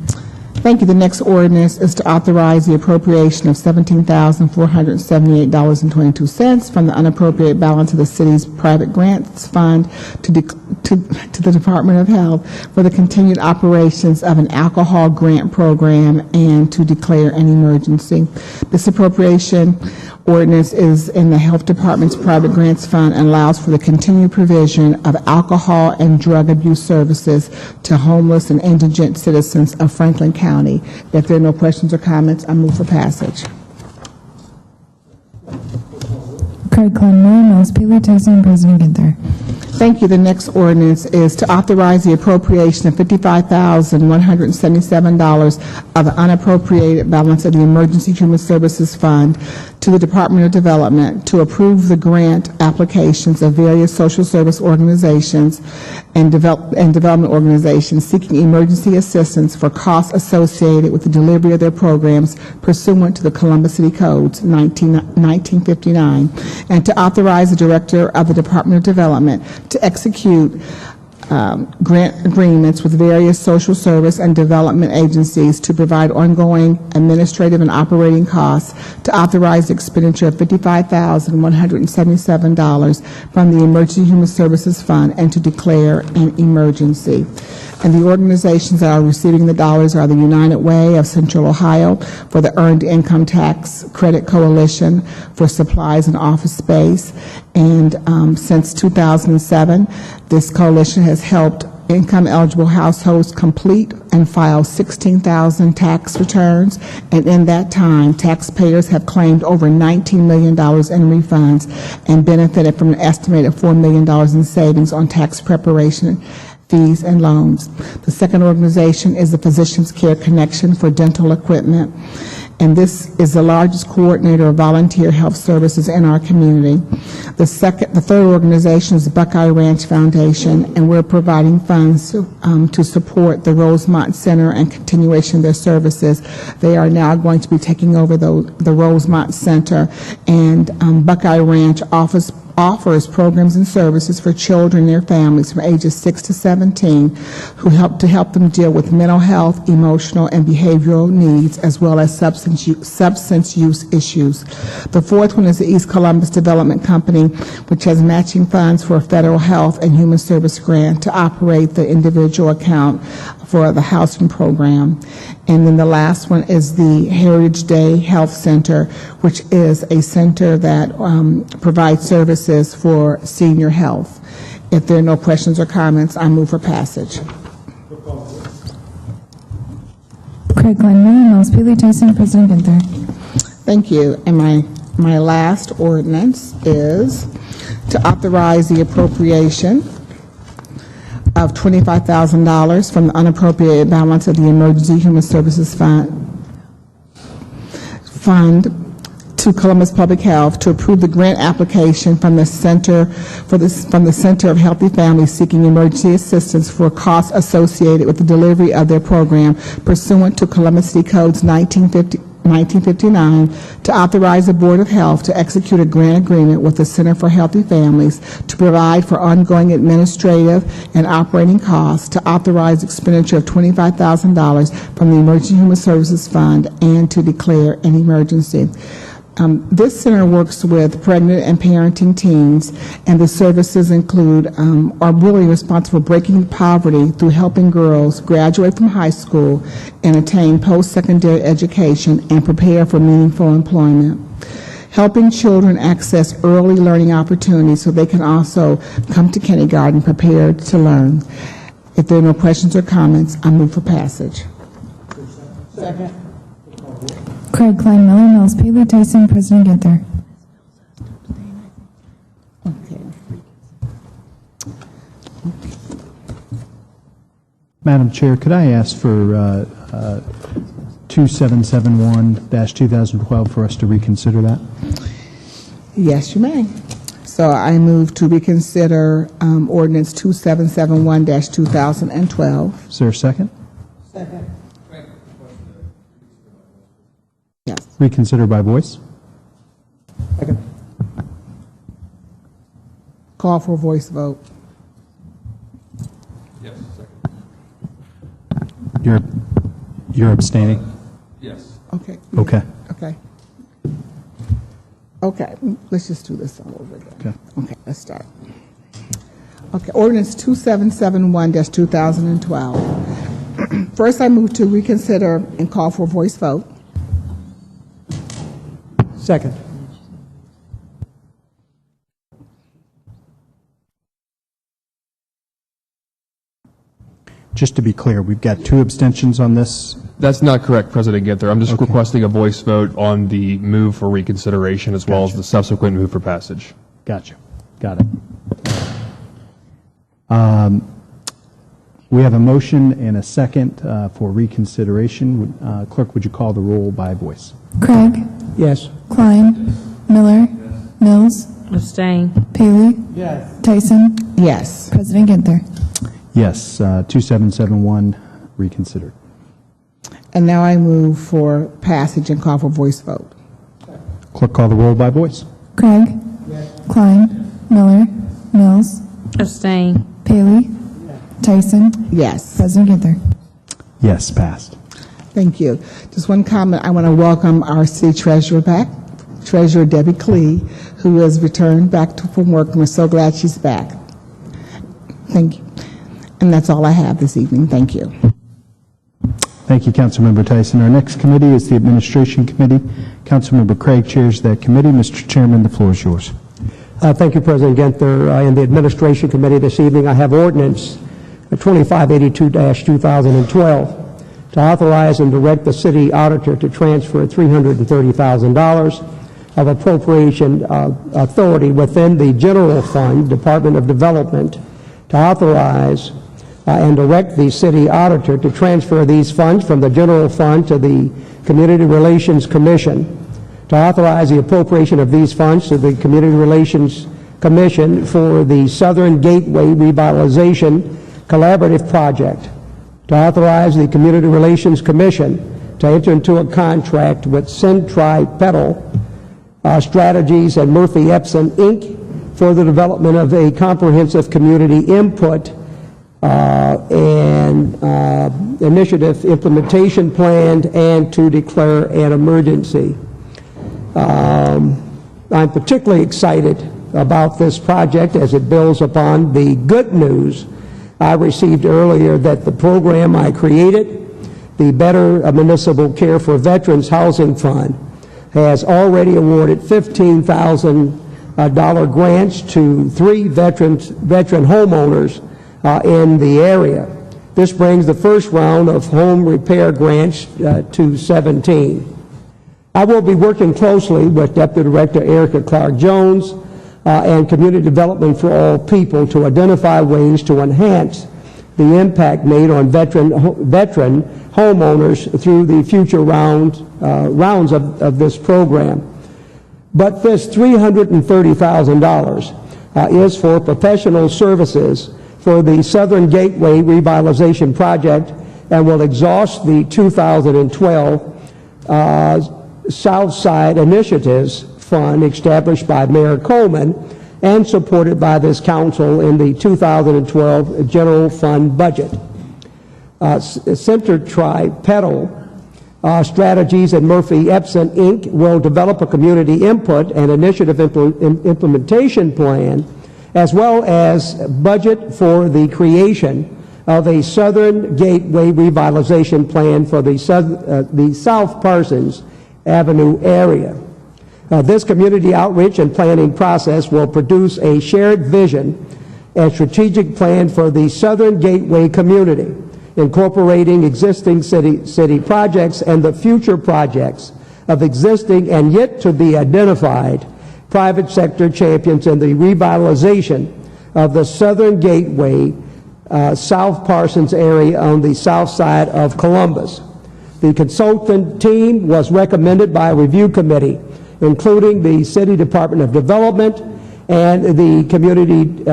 Speaker 11: Thank you. The next ordinance is to authorize the appropriation of $17,478.22 from the unappropriated balance of the city's private grants fund to the Department of Health for the continued operations of an alcohol grant program and to declare an emergency. This appropriation ordinance is in the Health Department's private grants fund and allows for the continued provision of alcohol and drug abuse services to homeless and indigent citizens of Franklin County. If there are no questions or comments, I move for passage.
Speaker 16: Craig Klein, Miller, Mills, Bailey, Tyson, and President Ginther.
Speaker 11: Thank you. The next ordinance is to authorize the appropriation of $55,177 of the unappropriated balance of the Emergency Human Services Fund to the Department of Development to approve the grant applications of various social service organizations and development organizations seeking emergency assistance for costs associated with the delivery of their programs pursuant to the Columbus City Codes 1959, and to authorize the Director of the Department of Development to execute grant agreements with various social service and development agencies to provide ongoing administrative and operating costs, to authorize the expenditure of $55,177 from the Emergency Human Services Fund and to declare an emergency. And the organizations that are receiving the dollars are the United Way of Central Ohio for the Earned Income Tax Credit Coalition for supplies and office space. And since 2007, this coalition has helped income-eligible households complete and file 16,000 tax returns. And in that time, taxpayers have claimed over $19 million in refunds and benefited from an estimated $4 million in savings on tax preparation, fees, and loans. The second organization is the Physicians Care Connection for dental equipment, and this is the largest coordinator of volunteer health services in our community. The third organization is the Buckeye Ranch Foundation, and we're providing funds to support the Rosemont Center and continuation of their services. They are now going to be taking over the Rosemont Center, and Buckeye Ranch offers programs and services for children and their families from ages 6 to 17 who help them deal with mental health, emotional, and behavioral needs, as well as substance use issues. The fourth one is the East Columbus Development Company, which has matching funds for a federal health and human service grant to operate the individual account for the housing program. And then the last one is the Heritage Day Health Center, which is a center that provides services for senior health. If there are no questions or comments, I move for passage.
Speaker 16: Craig Klein, Miller, Mills, Bailey, Tyson, and President Ginther.
Speaker 11: Thank you. And my last ordinance is to authorize the appropriation of $25,000 from the unappropriated balance of the Emergency Human Services Fund to Columbus Public Health to approve the grant application from the Center of Healthy Families seeking emergency assistance for costs associated with the delivery of their program pursuant to Columbus City Codes 1959, to authorize the Board of Health to execute a grant agreement with the Center for Healthy Families to provide for ongoing administrative and operating costs, to authorize expenditure of $25,000 from the Emergency Human Services Fund, and to declare an emergency. This center works with pregnant and parenting teens, and the services are really responsible for breaking poverty through helping girls graduate from high school and attain post-secondary education and prepare for meaningful employment. Helping children access early learning opportunities so they can also come to kindergarten prepared to learn. If there are no questions or comments, I move for passage. Second.
Speaker 16: Craig Klein, Miller, Mills, Bailey, Tyson, President Ginther.
Speaker 11: Okay.
Speaker 1: Madam Chair, could I ask for 2771-2012 for us to reconsider that?
Speaker 11: Yes, you may. So I move to reconsider ordinance 2771-2012.
Speaker 1: Is there a second?
Speaker 11: Second. Yes.
Speaker 1: Reconsider by voice?
Speaker 11: Call for a voice vote.
Speaker 1: You're abstaining?
Speaker 8: Yes.
Speaker 11: Okay.
Speaker 1: Okay.
Speaker 11: Okay. Okay, let's just do this all over again.
Speaker 1: Okay.
Speaker 11: Okay, let's start. Okay, ordinance 2771-2012. First, I move to reconsider and call for a voice vote.
Speaker 4: Second.
Speaker 1: Just to be clear, we've got 2 abstentions on this.
Speaker 8: That's not correct, President Ginther. I'm just requesting a voice vote on the move for reconsideration as well as the subsequent move for passage.
Speaker 1: Gotcha. Got it. We have a motion and a second for reconsideration. Clerk, would you call the roll by voice?
Speaker 16: Craig.
Speaker 4: Yes.
Speaker 16: Klein. Miller. Mills.
Speaker 9: Abstain.
Speaker 16: Paley.
Speaker 10: Yes.
Speaker 16: Tyson.
Speaker 11: Yes.
Speaker 16: President Ginther.
Speaker 1: Yes, 2771 reconsidered.
Speaker 11: And now I move for passage and call for voice vote.
Speaker 1: Clerk, call the roll by voice.
Speaker 16: Craig. Klein. Miller. Mills.
Speaker 9: Abstain.
Speaker 16: Paley. Tyson.
Speaker 11: Yes.
Speaker 16: President Ginther.
Speaker 1: Yes, passed.
Speaker 11: Thank you. Just one comment. I want to welcome our city treasurer back, Treasurer Debbie Klee, who has returned back from work, and we're so glad she's back. Thank you. And that's all I have this evening. Thank you.
Speaker 1: Thank you, Councilmember Tyson. Our next committee is the Administration Committee. Councilmember Craig chairs that committee. Mr. Chairman, the floor is yours.
Speaker 4: Thank you, President Ginther. In the Administration Committee this evening, I have ordinance 2582-2012 to authorize and direct the city auditor to transfer $330,000 of appropriation authority within the general fund, Department of Development, to authorize and direct the city auditor to transfer these funds from the general fund to the Community Relations Commission, to authorize the appropriation of these funds to the Community Relations Commission for the Southern Gateway Revitalization Collaborative Project, to authorize the Community Relations Commission to enter into a contract with Centripetal Strategies and Murphy Epson, Inc. for the development of a comprehensive community input and initiative implementation plan, and to declare an emergency. I'm particularly excited about this project as it builds upon the good news I received earlier that the program I created, the Better Municipal Care for Veterans Housing Fund, has already awarded $15,000 grants to 3 veteran homeowners in the area. This brings the first round of home repair grants to 17. I will be working closely with Deputy Director Erica Clark-Jones and Community Development for All People to identify ways to enhance the impact made on veteran homeowners through the future rounds of this program. But this $330,000 is for professional services for the Southern Gateway Revitalization Project and will exhaust the 2012 Southside Initiatives Fund established by Mayor Coleman and supported by this council in the 2012 general fund budget. Centripetal Strategies and Murphy Epson, Inc. will develop a community input and initiative implementation plan, as well as budget for the creation of a Southern Gateway Revitalization Plan for the South Parsons Avenue area. This community outreach and planning process will produce a shared vision and strategic plan for the Southern Gateway community, incorporating existing city projects and the future projects of existing and yet to be identified private sector champions in the revitalization of the Southern Gateway South Parsons area on the south side of Columbus. The consultant team was recommended by a review committee, including the City Department of Development and the Community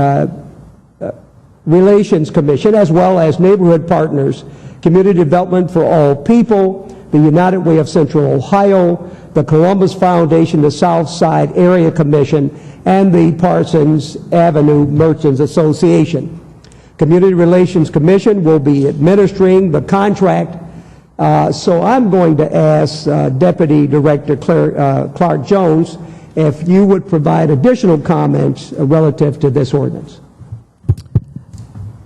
Speaker 4: Relations Commission, as well as neighborhood partners, Community Development for All People, the United Way of Central Ohio, the Columbus Foundation, the South Side Area Commission, and the Parsons Avenue Merchants Association. Community Relations Commission will be administering the contract, so I'm going to ask Deputy Director Clark Jones if you would provide additional comments relative to this ordinance.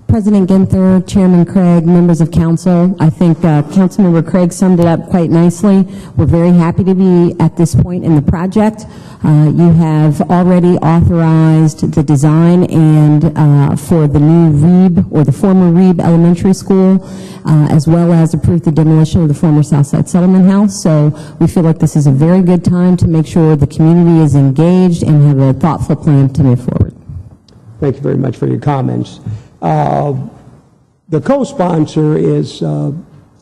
Speaker 17: President Ginther, Chairman Craig, members of council, I think Councilmember Craig summed it up quite nicely. We're very happy to be at this point in the project. You have already authorized the design and for the new Reeb, or the former Reeb Elementary School, as well as approved the demolition of the former Southside Settlement House. So we feel like this is a very good time to make sure the community is engaged and have a thoughtful plan to move forward.
Speaker 4: Thank you very much for your comments. The co-sponsor is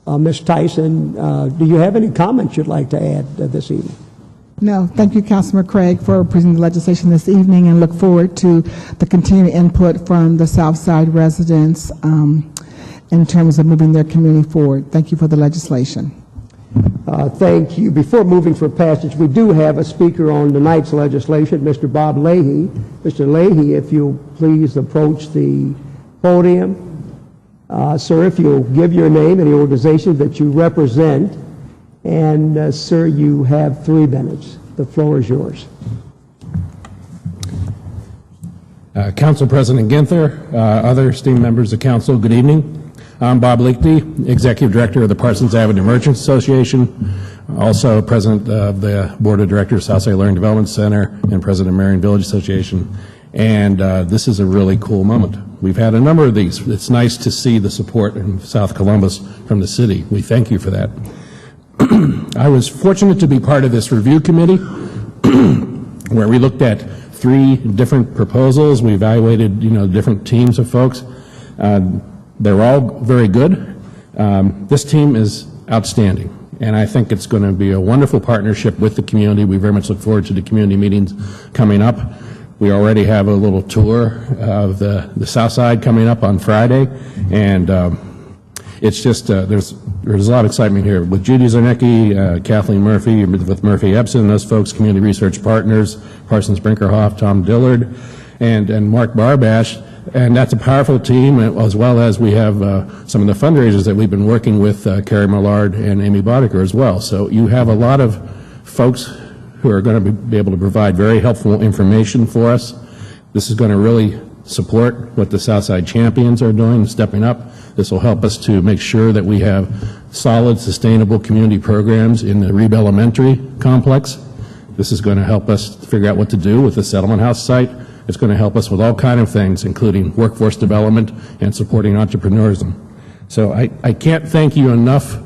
Speaker 4: Ms. Tyson. Do you have any comments you'd like to add this evening?
Speaker 11: No, thank you, Councilman Craig, for presenting the legislation this evening, and look forward to the continued input from the Southside residents in terms of moving their community forward. Thank you for the legislation.
Speaker 4: Thank you. Before moving for passage, we do have a speaker on tonight's legislation, Mr. Bob Leahy. Mr. Leahy, if you'll please approach the podium. Sir, if you'll give your name and the organization that you represent. And, sir, you have 3 minutes. The floor is yours.
Speaker 18: Council President Ginther, other esteemed members of council, good evening. I'm Bob Leahy, Executive Director of the Parsons Avenue Merchants Association, also President of the Board of Directors of Southside Learning Development Center, and President of Marion Village Association. And this is a really cool moment. We've had a number of these. It's nice to see the support in South Columbus from the city. We thank you for that. I was fortunate to be part of this review committee where we looked at 3 different proposals. We evaluated, different teams of folks. They're all very good. This team is outstanding, and I think it's going to be a wonderful partnership with the community. We very much look forward to the community meetings coming up. We already have a little tour of the South Side coming up on Friday, and it's just, there's a lot of excitement here with Judy Zarnicki, Kathleen Murphy, with Murphy Epson, those folks, Community Research Partners, Parsons Brinkerhoff, Tom Dillard, and Mark Barbash. And that's a powerful team, as well as we have some of the fundraisers that we've been working with, Carrie Millard and Amy Boddicker as well. So you have a lot of folks who are going to be able to provide very helpful information for us. This is going to really support what the Southside Champions are doing, stepping up. This will help us to make sure that we have solid, sustainable community programs in the Reeb Elementary complex. This is going to help us figure out what to do with the Settlement House site. It's going to help us with all kinds of things, including workforce development and supporting entrepreneurism. So I can't thank you enough.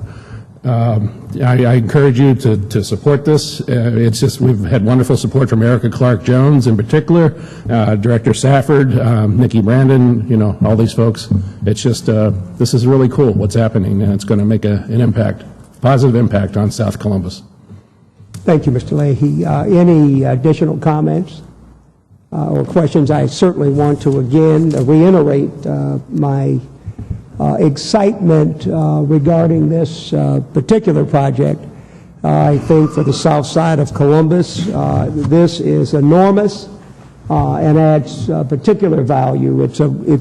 Speaker 18: I encourage you to support this. It's just, we've had wonderful support from Erica Clark Jones in particular, Director Safford, Nikki Brandon, all these folks. It's just, this is really cool what's happening, and it's going to make an impact, positive impact on South Columbus.
Speaker 4: Thank you, Mr. Leahy. Any additional comments or questions? I certainly want to again reiterate my excitement regarding this particular project. I think for the south side of Columbus, this is enormous and adds particular value. It's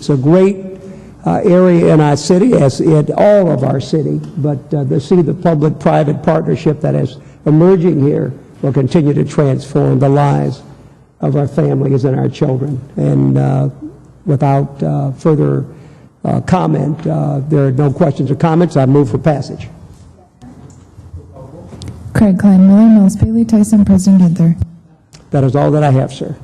Speaker 4: a great area in our city, as in all of our city, but to see the public-private partnership that is emerging here will continue to transform the lives of our families and our children. And without further comment, there are no questions or comments. I move for passage.
Speaker 16: Craig Klein Miller, Mills Paley Tyson, President Ginther.
Speaker 4: That is all that I have, sir.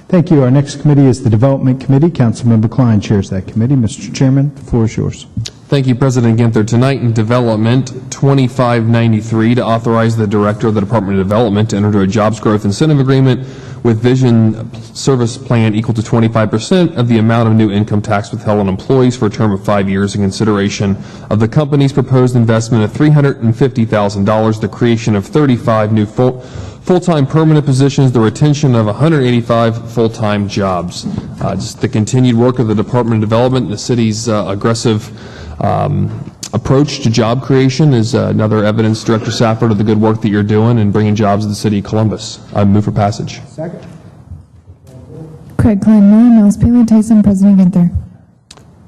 Speaker 1: Thank you. Our next committee is the Development Committee. Councilmember Klein chairs that committee. Mr. Chairman, the floor is yours.
Speaker 8: Thank you, President Ginther. Tonight in Development 2593 to authorize the Director of the Department of Development to enter into a jobs growth incentive agreement with Vision Service Plan equal to 25% of the amount of new income tax withheld on employees for a term of 5 years in consideration of the company's proposed investment of $350,000, the creation of 35 new full-time permanent positions, the retention of 185 full-time jobs. Just the continued work of the Department of Development and the city's aggressive approach to job creation is another evidence, Director Safford, of the good work that you're doing in bringing jobs to the city of Columbus. I move for passage.
Speaker 4: Second.
Speaker 16: Craig Klein, Miller, Mills, Paley, Tyson, President Ginther.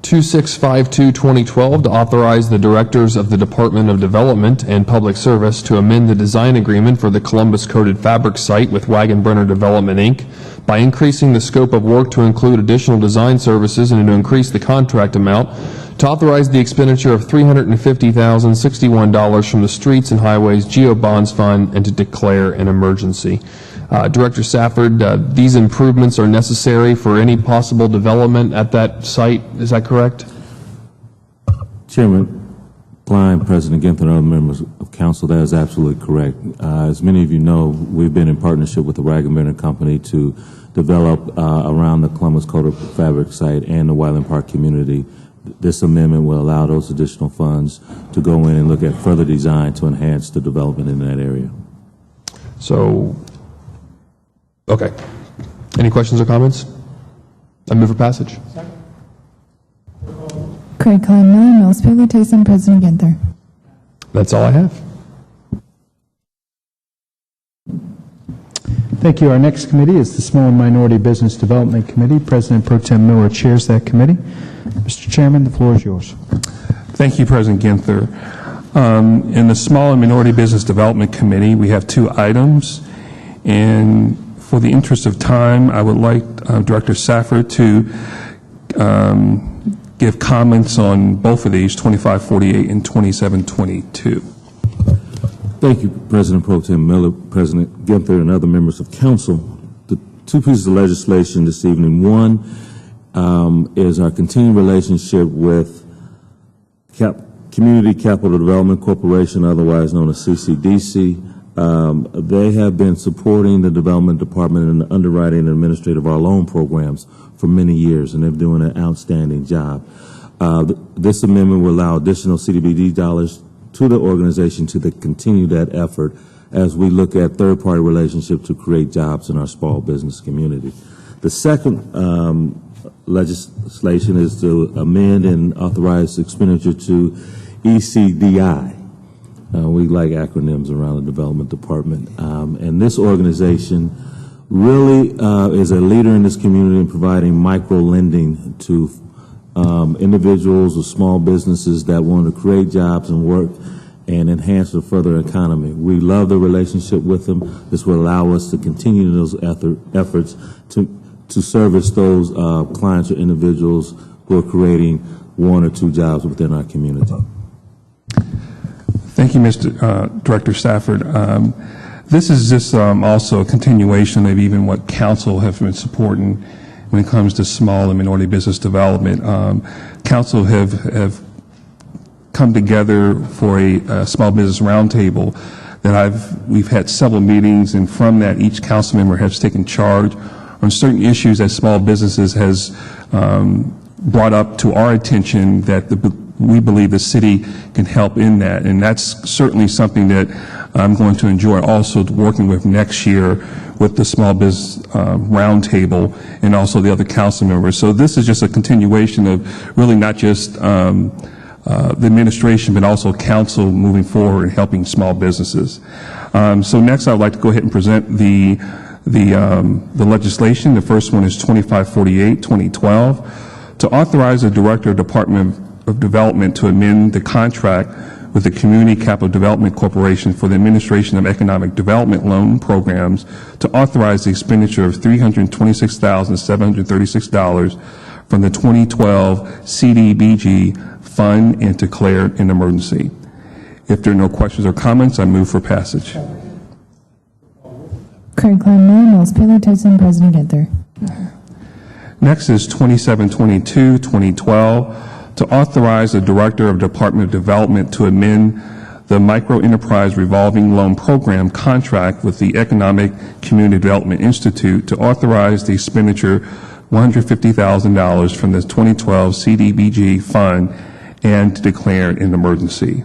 Speaker 8: 2652-2012 to authorize the directors of the Department of Development and Public Service to amend the design agreement for the Columbus Coated Fabric site with Wagon Burner Development, Inc. by increasing the scope of work to include additional design services and to increase the contract amount, to authorize the expenditure of $350,061 from the Streets and Highways Geo Bonds Fund, and to declare an emergency. Director Safford, these improvements are necessary for any possible development at that site. Is that correct?
Speaker 15: Chairman Klein, President Ginther, and other members of council, that is absolutely correct. As many of you know, we've been in partnership with the Wagon Burner Company to develop around the Columbus Coated Fabric site and the Wyland Park community. This amendment will allow those additional funds to go in and look at further design to enhance the development in that area.
Speaker 8: So, okay. Any questions or comments? I move for passage.
Speaker 16: Craig Klein, Miller, Mills, Paley, Tyson, President Ginther.
Speaker 8: That's all I have.
Speaker 1: Thank you. Our next committee is the Small and Minority Business Development Committee. President Pro Tem Miller chairs that committee. Mr. Chairman, the floor is yours.
Speaker 12: Thank you, President Ginther. In the Small and Minority Business Development Committee, we have 2 items, and for the interest of time, I would like Director Safford to give comments on both of these, 2548 and 2722.
Speaker 15: Thank you, President Pro Tem Miller, President Ginther, and other members of council. The 2 pieces of legislation this evening. One is our continuing relationship with Community Capital Development Corporation, otherwise known as CCDC. They have been supporting the Development Department in the underwriting and administrative of our loan programs for many years, and they're doing an outstanding job. This amendment will allow additional CDBG dollars to the organization to continue that effort as we look at third-party relationships to create jobs in our small business community. The second legislation is to amend and authorize expenditure to ECDI. We like acronyms around the Development Department. And this organization really is a leader in this community in providing micro-lending to individuals or small businesses that want to create jobs and work and enhance the further economy. We love the relationship with them. This will allow us to continue those efforts to service those clients or individuals who are creating 1 or 2 jobs within our community.
Speaker 12: Thank you, Mr. Director Safford. This is just also a continuation of even what council have been supporting when it comes to small and minority business development. Council have come together for a small business roundtable that we've had several meetings, and from that each council member has taken charge on certain issues that small businesses has brought up to our attention that we believe the city can help in that. And that's certainly something that I'm going to enjoy also working with next year with the small business roundtable and also the other council members. So this is just a continuation of really not just the administration, but also council moving forward and helping small businesses. So next, I would like to go ahead and present the legislation. The first one is 2548, 2012, to authorize the Director of Department of Development to amend the contract with the Community Capital Development Corporation for the administration of economic development loan programs to authorize the expenditure of $326,736 from the 2012 CDBG fund and declare an emergency. If there are no questions or comments, I move for passage.
Speaker 16: Craig Klein, Miller, Mills, Paley, Tyson, President Ginther.
Speaker 12: Next is 2722, 2012, to authorize the Director of Department of Development to amend the Microenterprise Revolving Loan Program contract with the Economic Community Development Institute to authorize the expenditure $150,000 from the 2012 CDBG fund and to declare an emergency.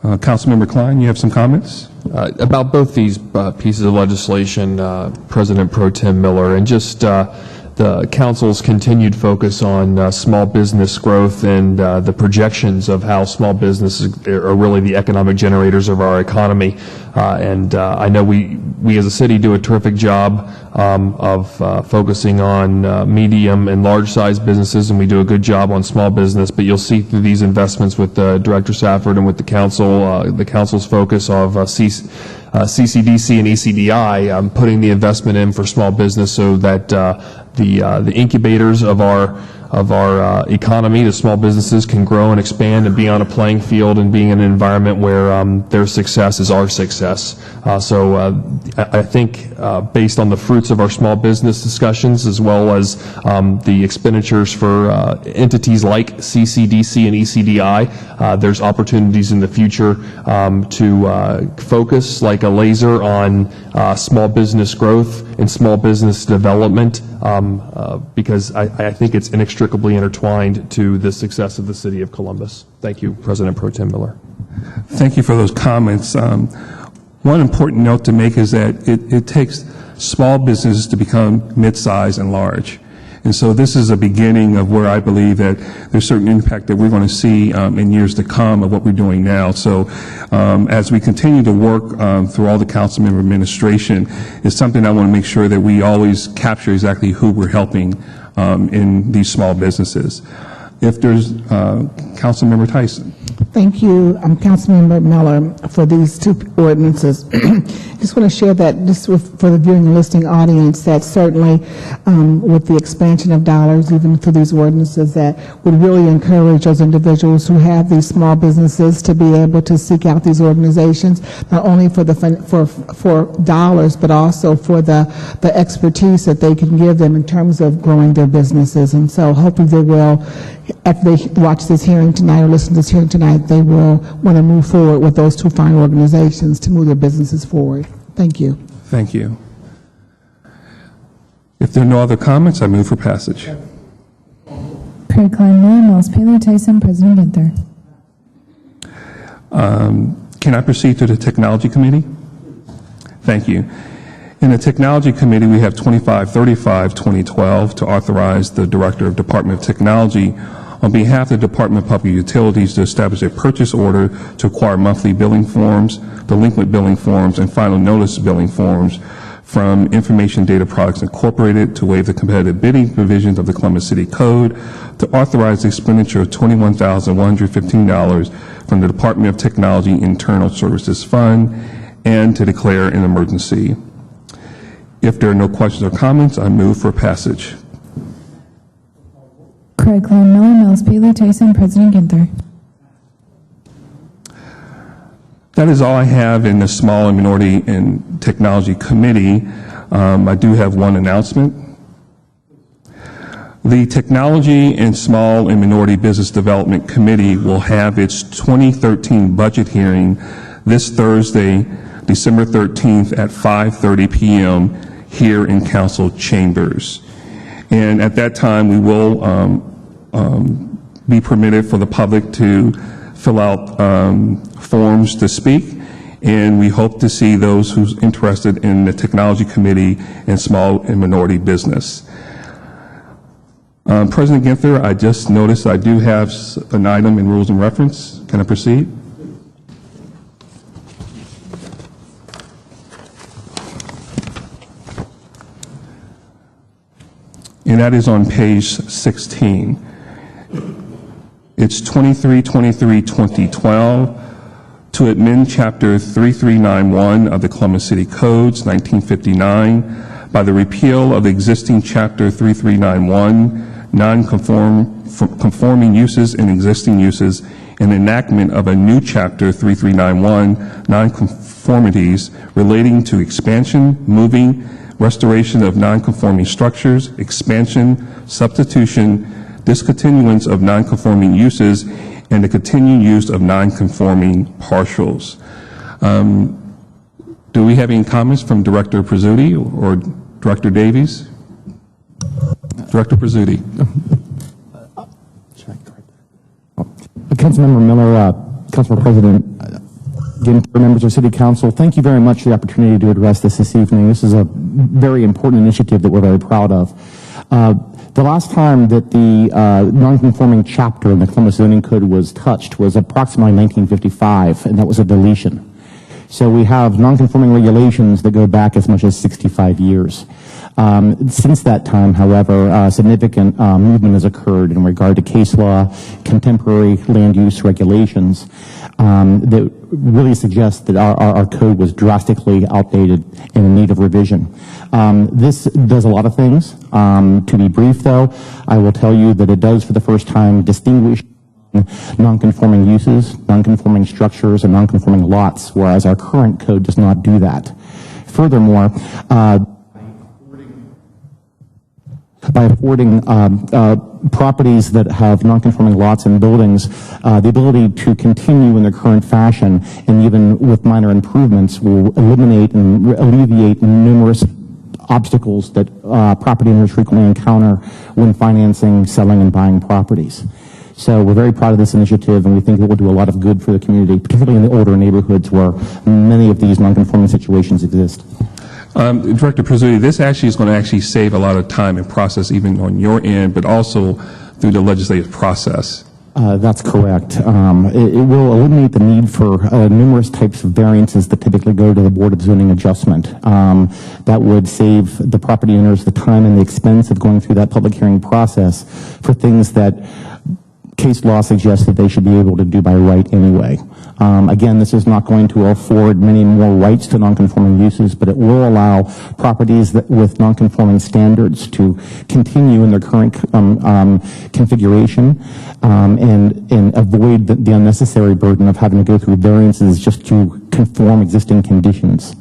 Speaker 12: Councilmember Klein, you have some comments?
Speaker 8: About both these pieces of legislation, President Pro Tem Miller, and just the council's continued focus on small business growth and the projections of how small businesses are really the economic generators of our economy. And I know we as a city do a terrific job of focusing on medium and large-sized businesses, and we do a good job on small business. But you'll see through these investments with Director Safford and with the council's focus of CCDC and ECDI, putting the investment in for small business so that the incubators of our economy, the small businesses, can grow and expand and be on a playing field and being in an environment where their success is our success. So I think based on the fruits of our small business discussions, as well as the expenditures for entities like CCDC and ECDI, there's opportunities in the future to focus like a laser on small business growth and small business development, because I think it's inextricably intertwined to the success of the city of Columbus. Thank you, President Pro Tem Miller.
Speaker 12: Thank you for those comments. One important note to make is that it takes small businesses to become mid-size and large. And so this is a beginning of where I believe that there's certain impact that we're going to see in years to come of what we're doing now. So as we continue to work through all the council member administration, it's something I want to make sure that we always capture exactly who we're helping in these small businesses. If there's Councilmember Tyson.
Speaker 11: Thank you, Councilmember Miller, for these two ordinances. Just want to share that just for the viewing and listening audience, that certainly with the expansion of dollars, even through these ordinances, that would really encourage those individuals who have these small businesses to be able to seek out these organizations, not only for for dollars, but also for the expertise that they can give them in terms of growing their businesses. And so hopefully they will, after they watch this hearing tonight or listen to this hearing tonight, they will want to move forward with those two fine organizations to move their businesses forward. Thank you.
Speaker 12: Thank you. If there are no other comments, I move for passage.
Speaker 16: Craig Klein, Miller, Mills, Paley, Tyson, President Ginther.
Speaker 12: Can I proceed to the Technology Committee? Thank you. In the Technology Committee, we have 2535-2012 to authorize the Director of Department of Technology on behalf of the Department of Public Utilities to establish a purchase order to acquire monthly billing forms, delinquent billing forms, and final notice billing forms from Information Data Products Incorporated, to waive the competitive bidding provisions of the Columbus City Code, to authorize the expenditure of $21,115 from the Department of Technology Internal Services Fund, and to declare an emergency. If there are no questions or comments, I move for passage.
Speaker 16: Craig Klein, Miller, Mills, Paley, Tyson, President Ginther.
Speaker 12: That is all I have in the Small and Minority and Technology Committee. I do have one announcement. The Technology and Small and Minority Business Development Committee will have its 2013 budget hearing this Thursday, December 13th at 5:30 p.m. here in council chambers. And at that time, we will be permitted for the public to fill out forms to speak, and we hope to see those who's interested in the Technology Committee and Small and Minority Business. President Ginther, I just noticed I do have an item in Rules and Reference. Can I proceed? And that is on page 16. It's 2323-2012 to amend Chapter 3391 of the Columbus City Codes, 1959, by the repeal of the existing Chapter 3391, non-conforming uses and existing uses, and enactment of a new Chapter 3391, nonconformities relating to expansion, moving, restoration of non-conforming structures, expansion, substitution, discontinuance of nonconforming uses, and the continued use of nonconforming partials. Do we have any comments from Director Pizzuti or Director Davies? Director Pizzuti.
Speaker 19: Councilmember Miller, Council President, Ginther, members of City Council, thank you very much for the opportunity to address this evening. This is a very important initiative that we're very proud of. The last time that the nonconforming chapter in the Columbus Zoning Code was touched was approximately 1955, and that was a deletion. So we have nonconforming regulations that go back as much as 65 years. Since that time, however, significant movement has occurred in regard to case law, contemporary land use regulations that really suggest that our code was drastically outdated and in need of revision. This does a lot of things. To be brief, though, I will tell you that it does, for the first time, distinguish nonconforming uses, nonconforming structures, and nonconforming lots, whereas our current code does not do that. Furthermore, by affording properties that have nonconforming lots and buildings the ability to continue in their current fashion, and even with minor improvements, will eliminate and alleviate numerous obstacles that property owners frequently encounter when financing, selling, and buying properties. So we're very proud of this initiative, and we think it will do a lot of good for the community, particularly in the older neighborhoods where many of these nonconforming situations exist.
Speaker 12: Director Pizzuti, this actually is going to actually save a lot of time and process even on your end, but also through the legislative process.
Speaker 19: That's correct. It will eliminate the need for numerous types of variances that typically go to the Board of Zoning Adjustment. That would save the property owners the time and the expense of going through that public hearing process for things that case law suggests that they should be able to do by right anyway. Again, this is not going to afford many more rights to nonconforming uses, but it will allow properties that, with nonconforming standards, to continue in their current configuration and avoid the unnecessary burden of having to go through variances just to conform existing conditions.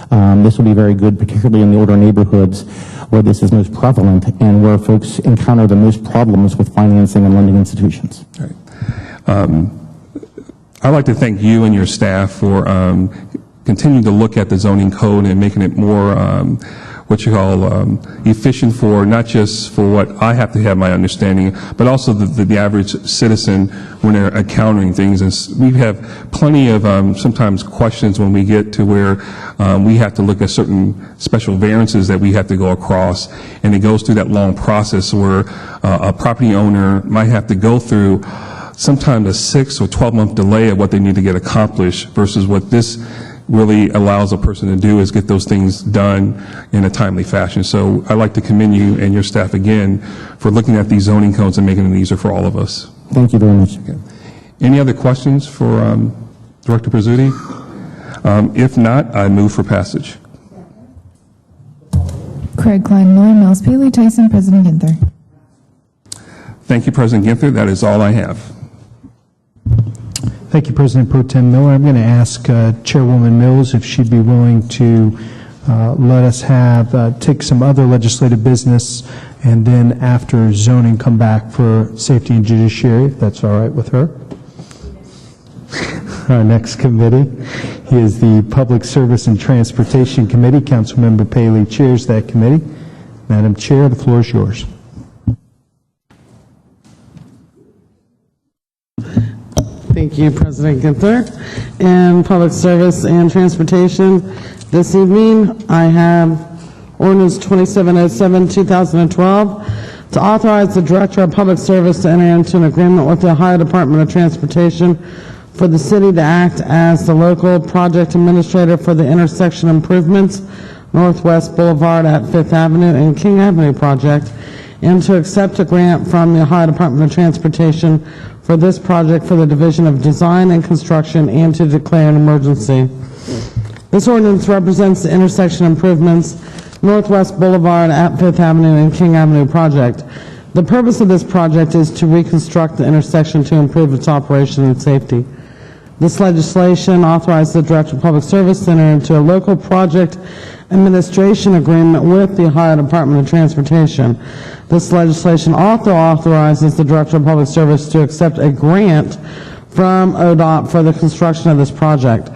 Speaker 19: This will be very good, particularly in the older neighborhoods where this is most prevalent and where folks encounter the most problems with financing and lending institutions.
Speaker 12: Right. I'd like to thank you and your staff for continuing to look at the zoning code and making it more efficient for not just for what I have to have my understanding, but also the average citizen when they're encountering things. And we have plenty of sometimes questions when we get to where we have to look at certain special variances that we have to go across, and it goes through that long process where a property owner might have to go through sometimes a 6 or 12-month delay of what they need to get accomplished versus what this really allows a person to do is get those things done in a timely fashion. So I'd like to commend you and your staff again for looking at these zoning codes and making it easier for all of us.
Speaker 19: Thank you very much.
Speaker 12: Okay. Any other questions for Director Pizzuti? If not, I move for passage.
Speaker 16: Craig Klein Miller, Mills Paley Tyson, President Ginther.
Speaker 12: Thank you, President Ginther. That is all I have.
Speaker 1: Thank you, President Pro Tem Miller. I'm going to ask Chairwoman Mills if she'd be willing to let us take some other legislative business, and then after zoning come back for safety and judiciary, if that's all right with her. Our next committee is the Public Service and Transportation Committee. Councilmember Paley chairs that committee. Madam Chair, the floor is yours.
Speaker 10: Thank you, President Ginther. In Public Service and Transportation, this evening, I have Ordinance 2707, 2012, to authorize the Director of Public Service to enter into an agreement with the Ohio Department of Transportation for the city to act as the local project administrator for the intersection improvements, Northwest Boulevard at 5th Avenue and King Avenue project, and to accept a grant from the Ohio Department of Transportation for this project for the Division of Design and Construction, and to declare an emergency. This ordinance represents the intersection improvements, Northwest Boulevard at 5th Avenue and King Avenue project. The purpose of this project is to reconstruct the intersection to improve its operation and safety. This legislation authorizes the Director of Public Service to enter into a local project administration agreement with the Ohio Department of Transportation. This legislation also authorizes the Director of Public Service to accept a grant from ODOT for the construction of this project.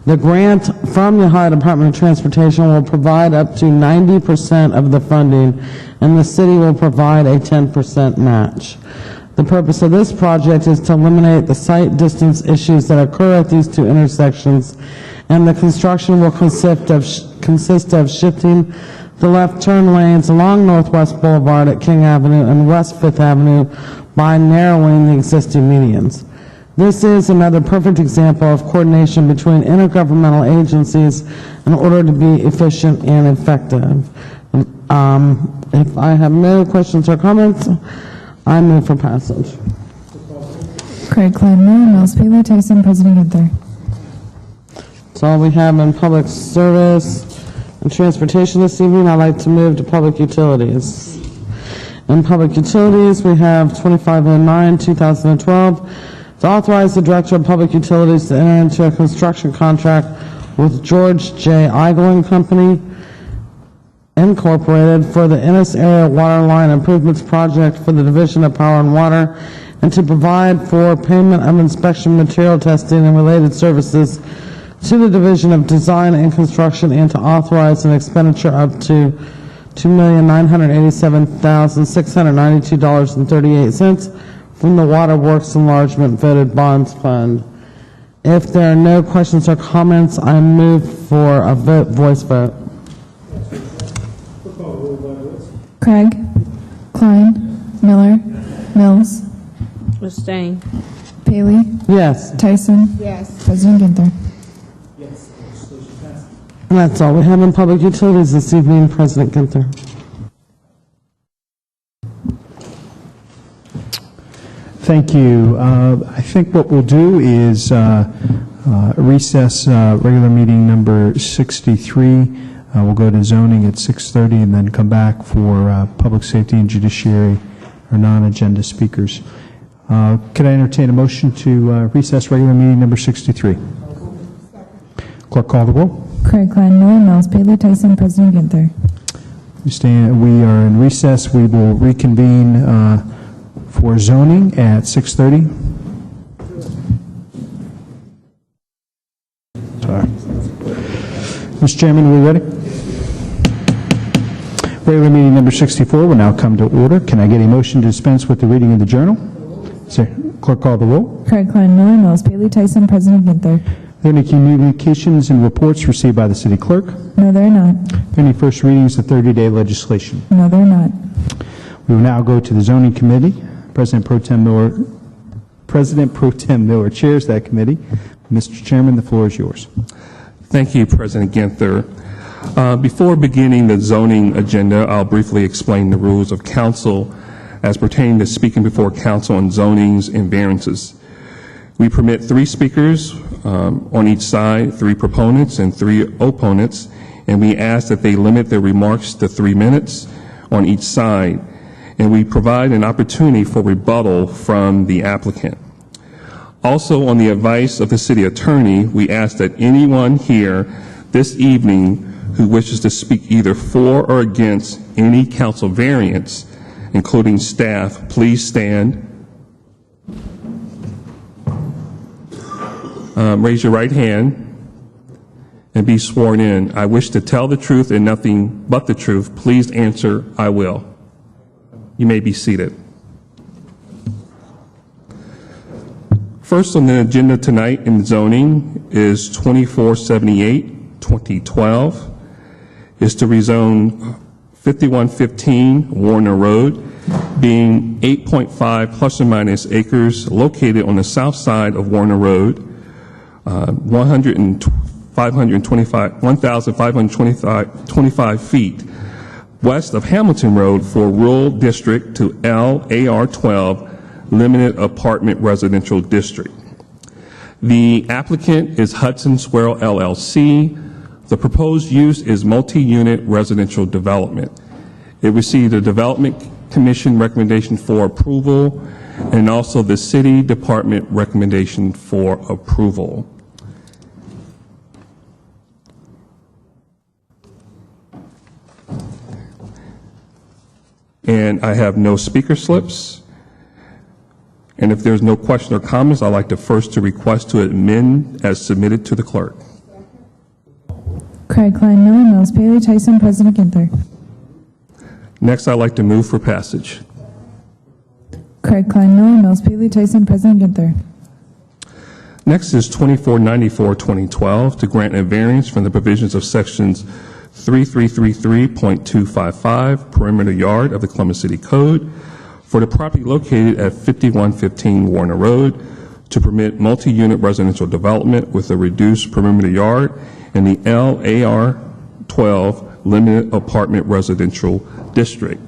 Speaker 10: The grant from the Ohio Department of Transportation will provide up to 90% of the funding, and the city will provide a 10% match. The purpose of this project is to eliminate the sight distance issues that occur at these two intersections, and the construction will consist of shifting the left turn lanes along Northwest Boulevard at King Avenue and West Fifth Avenue by narrowing the existing medians. This is another perfect example of coordination between intergovernmental agencies in order to be efficient and effective. If I have no questions or comments, I move for passage.
Speaker 16: Craig Klein Moore, Mills Paley Tyson, President Ginther.
Speaker 10: That's all we have in public service and transportation this evening. I'd like to move to public utilities. In public utilities, we have 2509, 2012, to authorize the Director of Public Utilities to enter into a construction contract with George J. Eigel & Company, Incorporated, for the Ennis Area Water Line Improvements Project for the Division of Power and Water, and to provide for payment of inspection, material testing, and related services to the Division of Design and Construction, and to authorize an expenditure up to $2,987,692.38 from the Water Works Enlargement Voted Bonds Fund. If there are no questions or comments, I move for a voice vote.
Speaker 16: Craig, Klein, Miller, Mills,
Speaker 9: Abstain.
Speaker 16: Paley,
Speaker 10: Yes.
Speaker 16: Tyson.
Speaker 11: Yes.
Speaker 16: President Ginther.
Speaker 10: And that's all we have in public utilities this evening, President Ginther.
Speaker 1: Thank you. I think what we'll do is recess regular meeting number 63. We'll go to zoning at 6:30 and then come back for public safety and judiciary, or non-agenda speakers. Could I entertain a motion to recess regular meeting number 63? Clerk, call the roll.
Speaker 16: Craig Klein Moore, Mills Paley Tyson, President Ginther.
Speaker 1: We are in recess. We will reconvene for zoning at 6:30. Sorry. Mr. Chairman, are we ready? Regular meeting number 64 will now come to order. Can I get a motion to dispense with the reading of the journal? Sir, clerk, call the roll.
Speaker 16: Craig Klein Moore, Mills Paley Tyson, President Ginther.
Speaker 1: Are there any communications and reports received by the city clerk?
Speaker 16: No, there are not.
Speaker 1: Are there any first readings of 30-day legislation?
Speaker 16: No, there are not.
Speaker 1: We will now go to the zoning committee. President Pro Tem Miller chairs that committee. Mr. Chairman, the floor is yours.
Speaker 12: Thank you, President Ginther. Before beginning the zoning agenda, I'll briefly explain the rules of council as pertaining to speaking before council on zonings and variances. We permit 3 speakers on each side, 3 proponents and 3 opponents, and we ask that they limit their remarks to 3 minutes on each side, and we provide an opportunity for rebuttal from the applicant. Also, on the advice of the city attorney, we ask that anyone here this evening who wishes to speak either for or against any council variance, including staff, please stand. Raise your right hand and be sworn in. I wish to tell the truth and nothing but the truth. Please answer, I will. You may be seated. First on the agenda tonight in zoning is 2478, 2012, is to rezone 5115 Warner Road, being 8.5 plus or minus acres located on the south side of Warner Road, 1,525 feet west of Hamilton Road for rural district to LAR 12 limited apartment residential district. The applicant is Hudson Swirl LLC. The proposed use is multi-unit residential development. It received a Development Commission recommendation for approval and also the city department recommendation for approval. And I have no speaker slips. And if there's no question or comments, I'd like to first to request to amend as submitted to the clerk.
Speaker 16: Craig Klein Miller, Mills Paley Tyson, President Ginther.
Speaker 12: Next, I'd like to move for passage.
Speaker 16: Craig Klein Miller, Mills Paley Tyson, President Ginther.
Speaker 12: Next is 2494-2012 to grant a variance from the provisions of sections 3333.255 perimeter yard of the Columbus City Code for the property located at 5115 Warner Road to permit multi-unit residential development with a reduced perimeter yard in the LAR 12 Limited Apartment Residential District.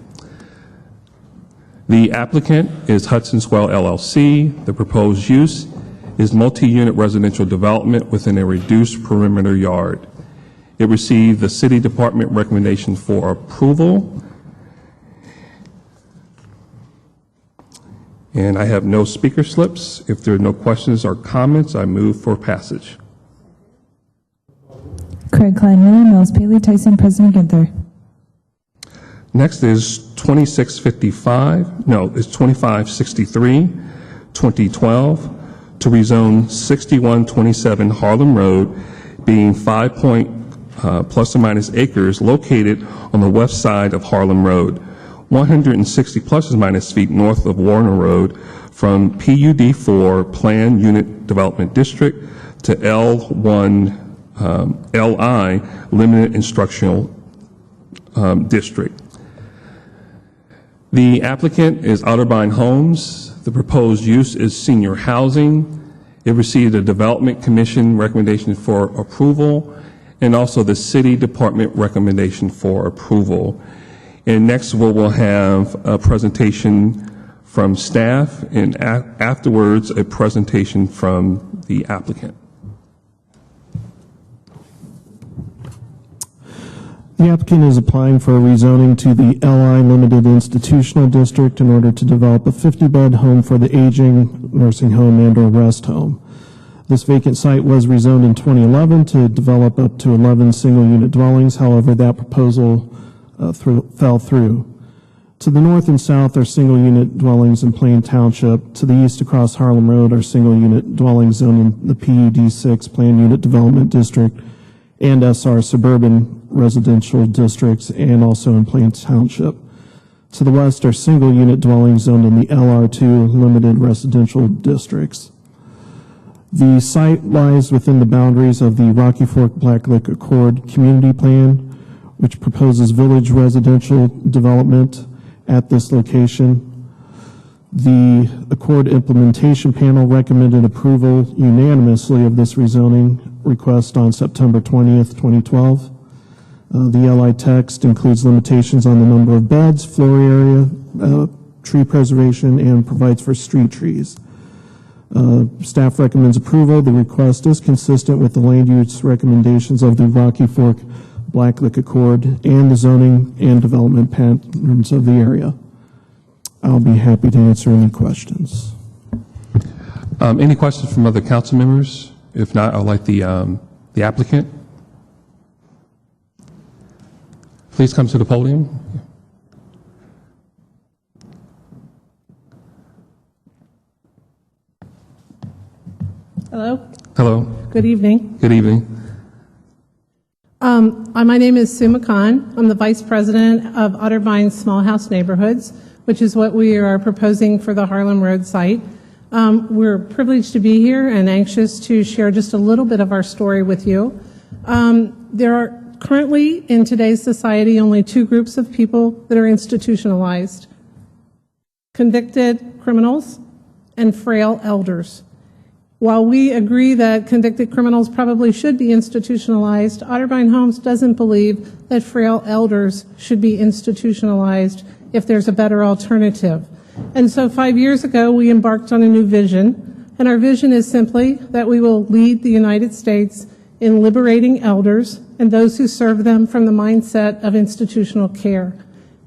Speaker 12: The applicant is Hudson's Well LLC. The proposed use is multi-unit residential development within a reduced perimeter yard. It received the City Department recommendation for approval. And I have no speaker slips. If there are no questions or comments, I move for passage.
Speaker 16: Craig Klein Miller, Mills Paley Tyson, President Ginther.
Speaker 12: Next is 2563, 2012, to rezone 6127 Harlem Road, being 5 plus or minus acres located on the west side of Harlem Road, 160 plus or minus feet north of Warner Road from PUD4 Planned Unit Development District to L1 LI Limited Instructional District. The applicant is Otterbein Homes. The proposed use is senior housing. It received a Development Commission recommendation for approval and also the City Department recommendation for approval. And next we'll have a presentation from staff and afterwards a presentation from the applicant.
Speaker 20: The applicant is applying for a rezoning to the LI Limited Institutional District in order to develop a 50-bed home for the aging, nursing home, and/or rest home. This vacant site was rezoned in 2011 to develop up to 11 single-unit dwellings. However, that proposal fell through. To the north and south are single-unit dwellings in Plain Township. To the east across Harlem Road are single-unit dwellings zoned in the PUD6 Planned Unit Development District and SR Suburban Residential Districts, and also in Plain Township. To the west are single-unit dwellings zoned in the LR2 Limited Residential Districts. The site lies within the boundaries of the Rocky Fork Black Lick Accord Community Plan, which proposes village residential development at this location. The Accord Implementation Panel recommended approval unanimously of this rezoning request on September 20th, 2012. The LI text includes limitations on the number of beds, floor area, tree preservation, and provides for street trees. Staff recommends approval. The request is consistent with the land use recommendations of the Rocky Fork Black Lick Accord and the zoning and development patterns of the area. I'll be happy to answer any questions.
Speaker 12: Any questions from other council members? If not, I'd like the applicant. Please come to the podium.
Speaker 21: Hello.
Speaker 12: Hello.
Speaker 21: Good evening.
Speaker 12: Good evening.
Speaker 21: My name is Sue McCon. I'm the Vice President of Otterbein Small House Neighborhoods, which is what we are proposing for the Harlem Road site. We're privileged to be here and anxious to share just a little bit of our story with you. There are currently in today's society only two groups of people that are institutionalized: convicted criminals and frail elders. While we agree that convicted criminals probably should be institutionalized, Otterbein Homes doesn't believe that frail elders should be institutionalized if there's a better alternative. And so 5 years ago, we embarked on a new vision, and our vision is simply that we will lead the United States in liberating elders and those who serve them from the mindset of institutional care.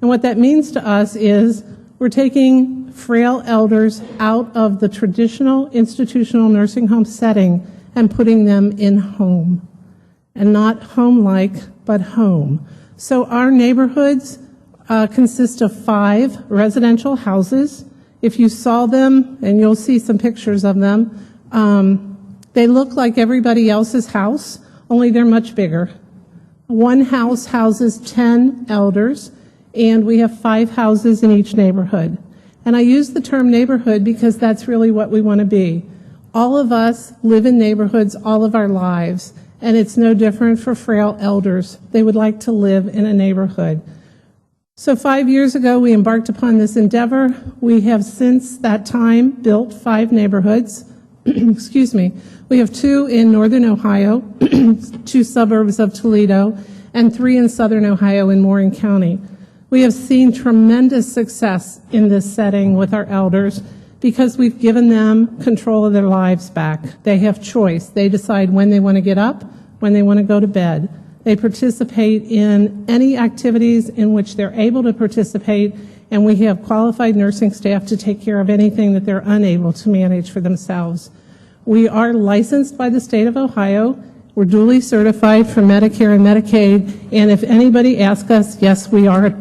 Speaker 21: And what that means to us is we're taking frail elders out of the traditional institutional nursing home setting and putting them in home. And not home-like, but home. So our neighborhoods consist of 5 residential houses. If you saw them, and you'll see some pictures of them, they look like everybody else's house, only they're much bigger. One house houses 10 elders, and we have 5 houses in each neighborhood. And I use the term neighborhood because that's really what we want to be. All of us live in neighborhoods all of our lives, and it's no different for frail elders. They would like to live in a neighborhood. So 5 years ago, we embarked upon this endeavor. We have since that time built 5 neighborhoods. Excuse me. We have 2 in northern Ohio, 2 suburbs of Toledo, and 3 in southern Ohio in Warren County. We have seen tremendous success in this setting with our elders because we've given them control of their lives back. They have choice. They decide when they want to get up, when they want to go to bed. They participate in any activities in which they're able to participate, and we have qualified nursing staff to take care of anything that they're unable to manage for themselves. We are licensed by the state of Ohio. We're duly certified for Medicare and Medicaid, and if anybody asks us, yes, we are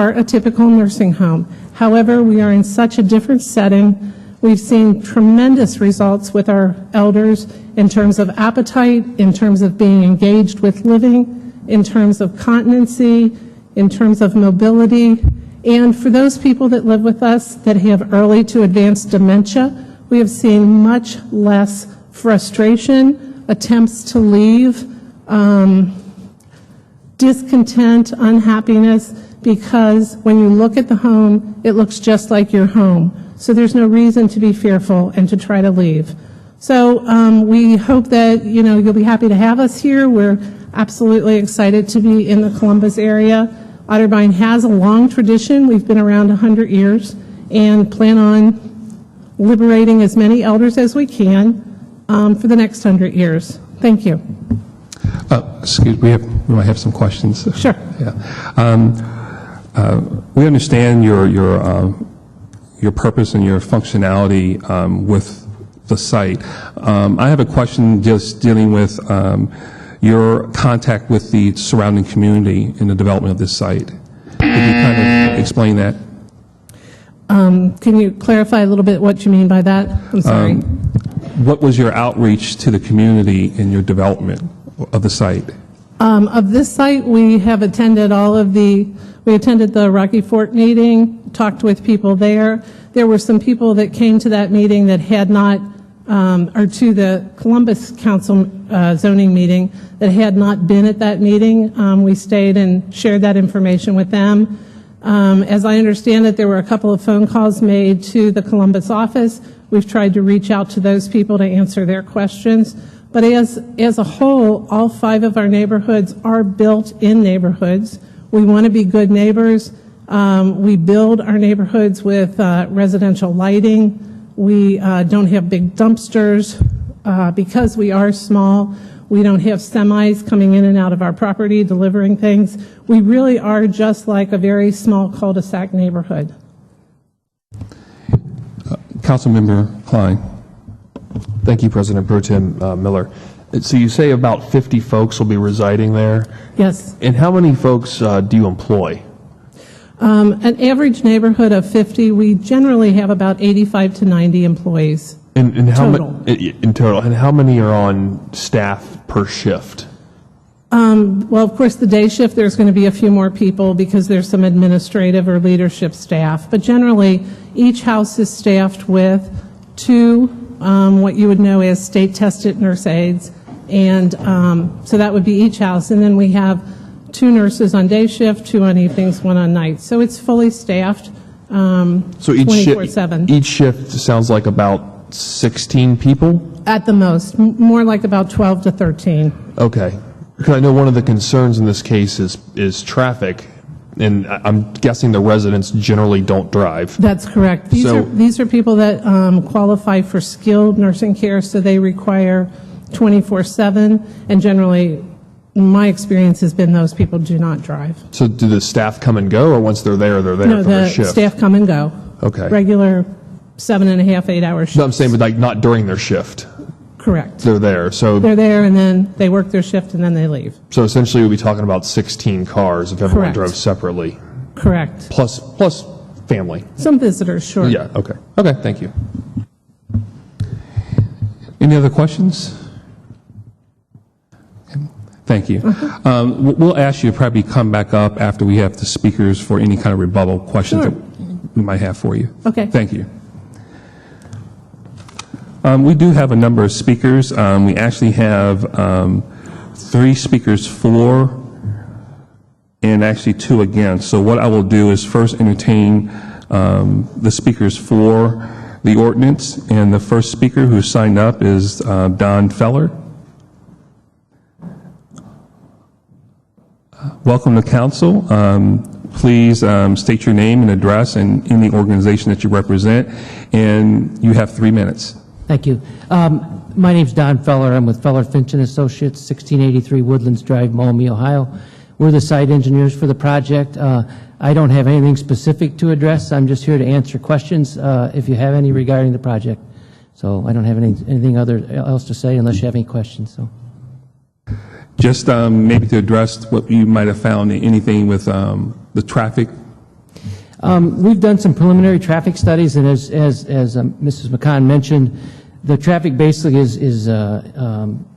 Speaker 21: a typical nursing home. However, we are in such a different setting. We've seen tremendous results with our elders in terms of appetite, in terms of being engaged with living, in terms of continency, in terms of mobility. And for those people that live with us that have early to advanced dementia, we have seen much less frustration, attempts to leave, discontent, unhappiness, because when you look at the home, it looks just like your home. So there's no reason to be fearful and to try to leave. So we hope that, you'll be happy to have us here. We're absolutely excited to be in the Columbus area. Otterbein has a long tradition. We've been around 100 years and plan on liberating as many elders as we can for the next 100 years. Thank you.
Speaker 12: Excuse me, we might have some questions.
Speaker 21: Sure.
Speaker 12: Yeah. We understand your purpose and your functionality with the site. I have a question just dealing with your contact with the surrounding community in the development of this site. Could you kind of explain that?
Speaker 21: Can you clarify a little bit what you mean by that? I'm sorry.
Speaker 12: What was your outreach to the community in your development of the site?
Speaker 21: Of this site, we have attended we attended the Rocky Fork meeting, talked with people there. There were some people that came to that meeting that had not, or to the Columbus Council zoning meeting that had not been at that meeting. We stayed and shared that information with them. As I understand it, there were a couple of phone calls made to the Columbus office. We've tried to reach out to those people to answer their questions. But as a whole, all 5 of our neighborhoods are built-in neighborhoods. We want to be good neighbors. We build our neighborhoods with residential lighting. We don't have big dumpsters because we are small. We don't have semis coming in and out of our property delivering things. We really are just like a very small cul-de-sac neighborhood.
Speaker 12: Councilmember Klein.
Speaker 8: Thank you, President Pro Tem Miller. So you say about 50 folks will be residing there?
Speaker 21: Yes.
Speaker 8: And how many folks do you employ?
Speaker 21: An average neighborhood of 50, we generally have about 85 to 90 employees.
Speaker 8: And how
Speaker 21: total.
Speaker 8: In total. And how many are on staff per shift?
Speaker 21: Well, of course, the day shift, there's going to be a few more people because there's some administrative or leadership staff. But generally, each house is staffed with 2 what you would know as state-tested nurse aides. And so that would be each house. And then we have 2 nurses on day shift, 2 on evenings, 1 on nights. So it's fully staffed
Speaker 8: So
Speaker 21: 24/7.
Speaker 8: each shift sounds like about 16 people?
Speaker 21: At the most, more like about 12 to 13.
Speaker 8: Okay. Because I know one of the concerns in this case is traffic, and I'm guessing the residents generally don't drive.
Speaker 21: That's correct. These are people that qualify for skilled nursing care, so they require 24/7, and generally, my experience has been those people do not drive.
Speaker 8: So do the staff come and go, or once they're there
Speaker 21: No,
Speaker 8: for the
Speaker 21: the
Speaker 8: shift?
Speaker 21: staff come and go.
Speaker 8: Okay.
Speaker 21: Regular 7.5, 8-hour shifts.
Speaker 8: No, I'm saying, but like not during their shift.
Speaker 21: Correct.
Speaker 8: They're there. So
Speaker 21: They're there, and then they work their shift, and then they leave.
Speaker 8: So essentially, we'll be talking about 16 cars if everyone
Speaker 21: Correct.
Speaker 8: drove separately.
Speaker 21: Correct.
Speaker 8: Plus family.
Speaker 21: Some visitors, sure.
Speaker 8: Yeah, okay. Okay, thank you.
Speaker 12: Any other questions? Thank you. We'll ask you to probably come back up after we have the speakers for any kind of rebuttal questions
Speaker 21: Sure.
Speaker 12: that we might have for you.
Speaker 21: Okay.
Speaker 12: Thank you. We do have a number of speakers. We actually have 3 speakers for and actually 2 against. So what I will do is first entertain the speakers for the ordinance, and the first speaker who signed up is Don Feller. Welcome to council. Please state your name and address and any organization that you represent, and you have 3 minutes.
Speaker 5: Thank you. My name's Don Feller. I'm with Feller Finch and Associates, 1683 Woodlands Drive, Maumee, Ohio. We're the site engineers for the project. I don't have anything specific to address. I'm just here to answer questions if you have any regarding the project. So I don't have anything else to say unless you have any questions. So.
Speaker 12: Just maybe to address what you might have found, anything with the traffic.
Speaker 5: We've done some preliminary traffic studies, and as Mrs. McCann mentioned, the traffic basically is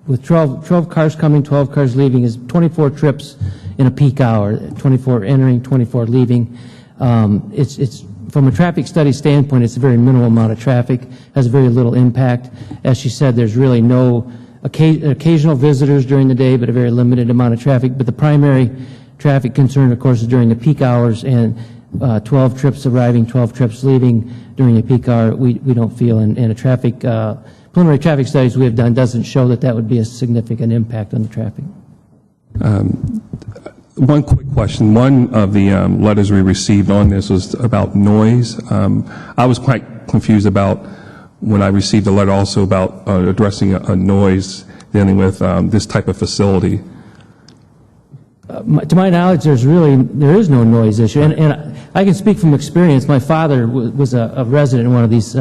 Speaker 5: with 12 cars coming, 12 cars leaving, is 24 trips in a peak hour, 24 entering, 24 leaving. It's from a traffic study standpoint, it's a very minimal amount of traffic, has very little impact. As she said, there's really no occasional visitors during the day, but a very limited amount of traffic. But the primary traffic concern, of course, is during the peak hours, and 12 trips arriving, 12 trips leaving during a peak hour, we don't feel, and a preliminary traffic studies we have done doesn't show that would be a significant impact on the traffic.
Speaker 12: One quick question. One of the letters we received on this was about noise. I was quite confused about when I received a letter also about addressing a noise dealing with this type of facility.
Speaker 5: To my knowledge, there is no noise issue, and I can speak from experience. My father was a resident in one of these,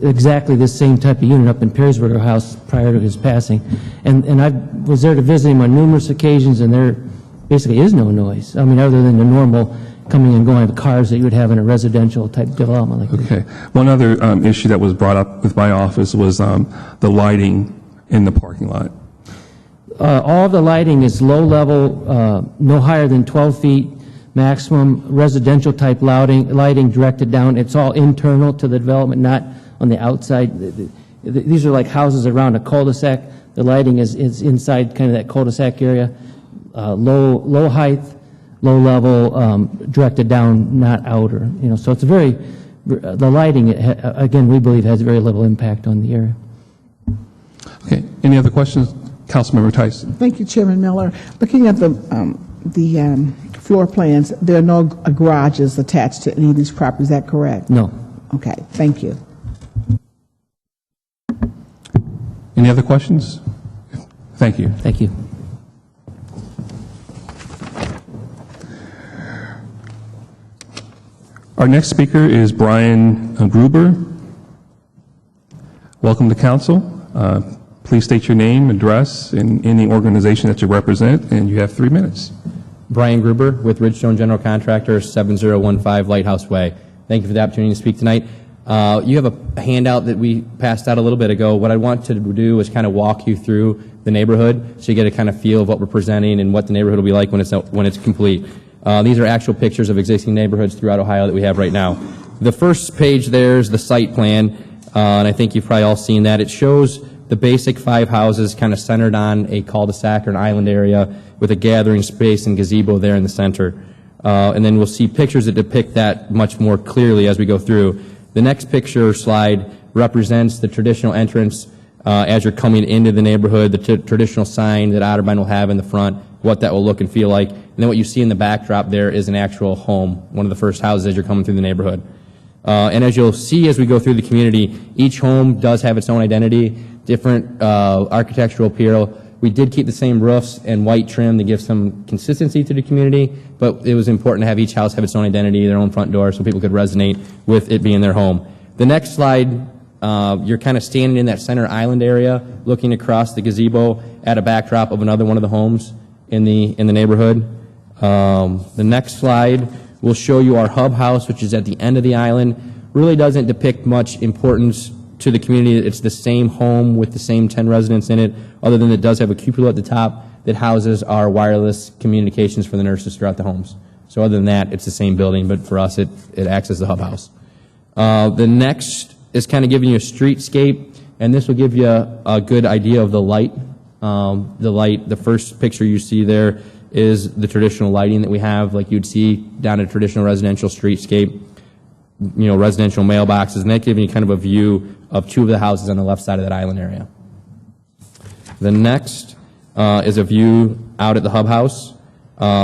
Speaker 5: exactly this same type of unit up in Perrysburg House prior to his passing, and I was there to visit him on numerous occasions, and there basically is no noise. I mean, other than the normal coming and going of cars that you would have in a residential type development like this.
Speaker 12: Okay. One other issue that was brought up with my office was the lighting in the parking lot.
Speaker 5: All of the lighting is low level, no higher than 12 feet maximum, residential type lighting directed down. It's all internal to the development, not on the outside. These are like houses around a cul-de-sac. The lighting is inside kind of that cul-de-sac area. Low height, low level, directed down, not outer. So it's the lighting, again, we believe has very little impact on the area.
Speaker 12: Okay. Any other questions? Councilmember Tyson.
Speaker 11: Thank you, Chairman Miller. Looking at the floor plans, there are no garages attached to any of these properties. Is that correct?
Speaker 5: No.
Speaker 11: Okay, thank you.
Speaker 12: Any other questions? Thank you.
Speaker 5: Thank you.
Speaker 12: Our next speaker is Brian Gruber. Welcome to council. Please state your name, address, and any organization that you represent, and you have 3 minutes.
Speaker 22: Brian Gruber with Ridgestone General Contractor, 7015 Lighthouse Way. Thank you for the opportunity to speak tonight. You have a handout that we passed out a little bit ago. What I want to do is kind of walk you through the neighborhood so you get a kind of feel of what we're presenting and what the neighborhood will be like when it's complete. These are actual pictures of existing neighborhoods throughout Ohio that we have right now. The first page there is the site plan, and I think you've probably all seen that. It shows the basic 5 houses kind of centered on a cul-de-sac or an island area with a gathering space and gazebo there in the center. And then we'll see pictures that depict that much more clearly as we go through. The next picture slide represents the traditional entrance as you're coming into the neighborhood, the traditional sign that Otterbein will have in the front, what that will look and feel like. And then what you see in the backdrop there is an actual home, one of the first houses as you're coming through the neighborhood. And as you'll see as we go through the community, each home does have its own identity, different architectural appeal, We did keep the same roofs and white trim to give some consistency to the community, but it was important to have each house have its own identity, their own front door, so people could resonate with it being their home. The next slide, you're kind of standing in that center island area, looking across the gazebo at a backdrop of another one of the homes in the neighborhood. The next slide will show you our hub house, which is at the end of the island. Really doesn't depict much importance to the community. It's the same home with the same 10 residents in it, other than it does have a cupola at the top that houses our wireless communications for the nurses throughout the homes. So other than that, it's the same building, but for us, it acts as the hub house. The next is kind of giving you a streetscape, and this will give you a good idea of the light. The first picture you see there is the traditional lighting that we have, like you'd see down a traditional residential streetscape, residential mailboxes, and that gives you kind of a view of two of the houses on the left side of that island area. The next is a view out at the hub house,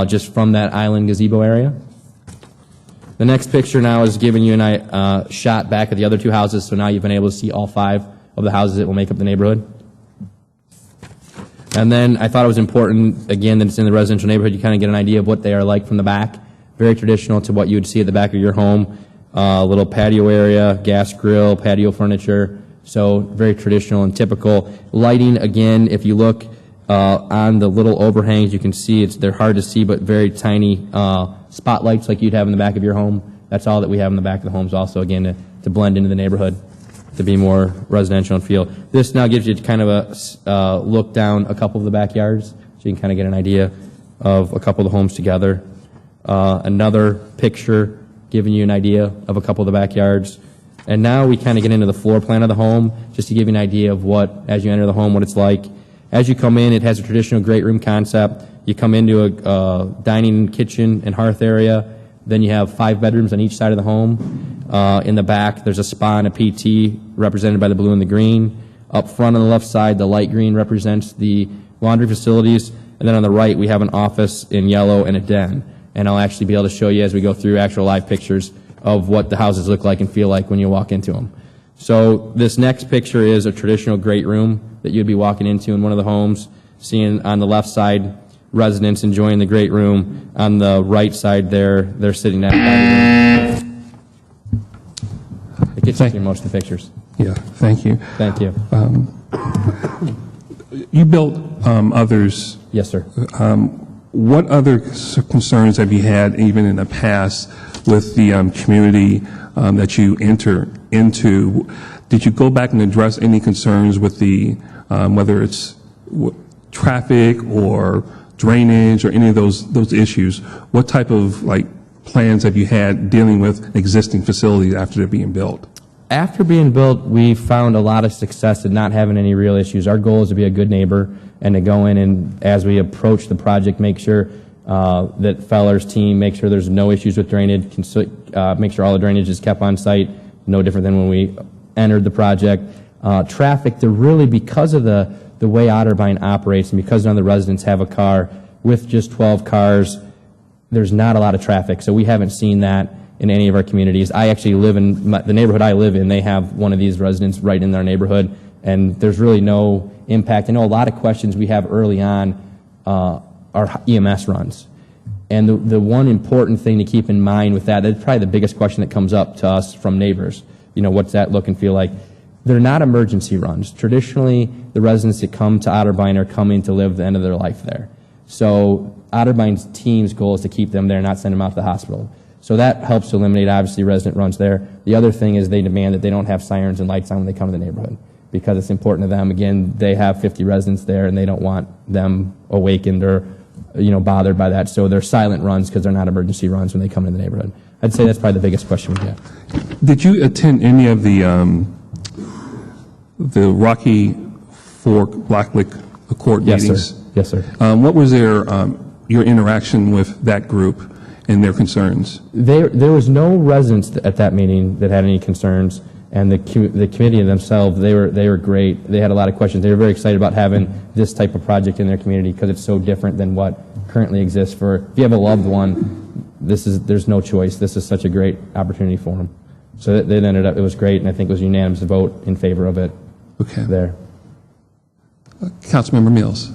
Speaker 22: just from that island gazebo area. The next picture now is giving you a shot back at the other two houses, so now you've been able to see all 5 of the houses that will make up the neighborhood. And then I thought it was important, again, that it's in the residential neighborhood. You kind of get an idea of what they are like from the back. Very traditional to what you would see at the back of your home. Little patio area, gas grill, patio furniture. So very traditional and typical. Lighting, again, if you look on the little overhangs, you can see they're hard to see, but very tiny spotlights like you'd have in the back of your home. That's all that we have in the back of the homes also, again, to blend into the neighborhood, to be more residential and feel. This now gives you kind of a look down a couple of the backyards, so you can kind of get an idea of a couple of the homes together. Another picture giving you an idea of a couple of the backyards. And now we kind of get into the floor plan of the home, just to give you an idea of what, as you enter the home, what it's like. As you come in, it has a traditional great room concept. You come into a dining, kitchen, and hearth area. Then you have 5 bedrooms on each side of the home. In the back, there's a spa and a PT represented by the blue and the green. Up front on the left side, the light green represents the laundry facilities. And then on the right, we have an office in yellow and a den. And I'll actually be able to show you as we go through actual live pictures of what the houses look like and feel like when you walk into them. So this next picture is a traditional great room that you'd be walking into in one of the homes, seeing on the left side residents enjoying the great room. On the right side there, they're sitting at the dining room. It gets you through most of the pictures.
Speaker 12: Yeah, thank you.
Speaker 22: Thank you.
Speaker 12: You built others.
Speaker 22: Yes, sir.
Speaker 12: What other concerns have you had, even in the past, with the community that you enter into? Did you go back and address any concerns with the, whether it's traffic or drainage or any of those issues? What type of plans have you had dealing with existing facilities after they're being built?
Speaker 22: After being built, we found a lot of success in not having any real issues. Our goal is to be a good neighbor and to go in and, as we approach the project, make sure that Feller's team make sure there's no issues with drainage, make sure all the drainage is kept on site, no different than when we entered the project. Traffic, they're really, because of the way Otterbein operates and because none of the residents have a car, with just 12 cars, there's not a lot of traffic. So we haven't seen that in any of our communities. I actually live in the neighborhood I live in. They have one of these residents right in their neighborhood, and there's really no impact. I know a lot of questions we have early on are EMS runs. And the one important thing to keep in mind with that's probably the biggest question that comes up to us from neighbors. What's that look and feel like? They're not emergency runs. Traditionally, the residents that come to Otterbein are coming to live the end of their life there. So Otterbein's team's goal is to keep them there, not send them out to the hospital. So that helps to eliminate, obviously, resident runs there. The other thing is they demand that they don't have sirens and lights on when they come to the neighborhood, because it's important to them. Again, they have 50 residents there, and they don't want them awakened or bothered by that. So they're silent runs because they're not emergency runs when they come into the neighborhood. I'd say that's probably the biggest question we get.
Speaker 12: Did you attend any of the Rocky Fork Blacklick Accord meetings?
Speaker 22: Yes, sir.
Speaker 12: What was your interaction with that group and their concerns?
Speaker 22: There was no residents at that meeting that had any concerns, and the committee themselves, they were great. They had a lot of questions. They were very excited about having this type of project in their community because it's so different than what currently exists. If you have a loved one, there's no choice. This is such a great opportunity for them. So it was great, and I think it was a unanimous vote in favor of it.
Speaker 12: Okay.
Speaker 22: There.
Speaker 12: Councilmember Mills.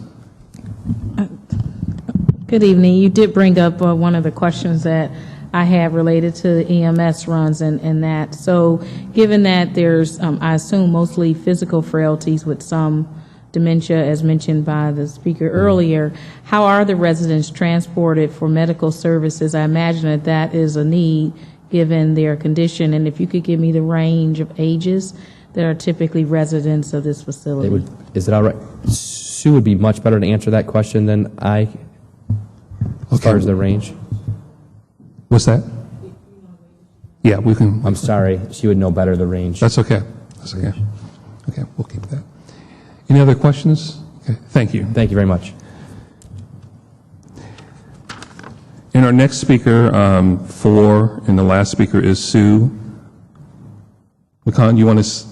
Speaker 9: Good evening. You did bring up one of the questions that I have related to the EMS runs and that. So given that there's, I assume, mostly physical frailties with some dementia, as mentioned by the speaker earlier, how are the residents transported for medical services? I imagine that that is a need given their condition. And if you could give me the range of ages that are typically residents of this facility.
Speaker 22: Is it all right? Sue would be much better to answer that question than I, as far as the range.
Speaker 12: What's that? Yeah, we can.
Speaker 22: I'm sorry. She would know better the range.
Speaker 12: That's okay. That's okay. Okay, we'll keep that. Any other questions? Okay, thank you.
Speaker 22: Thank you very much.
Speaker 12: And our next speaker, and the last speaker is Sue McCann. You want to?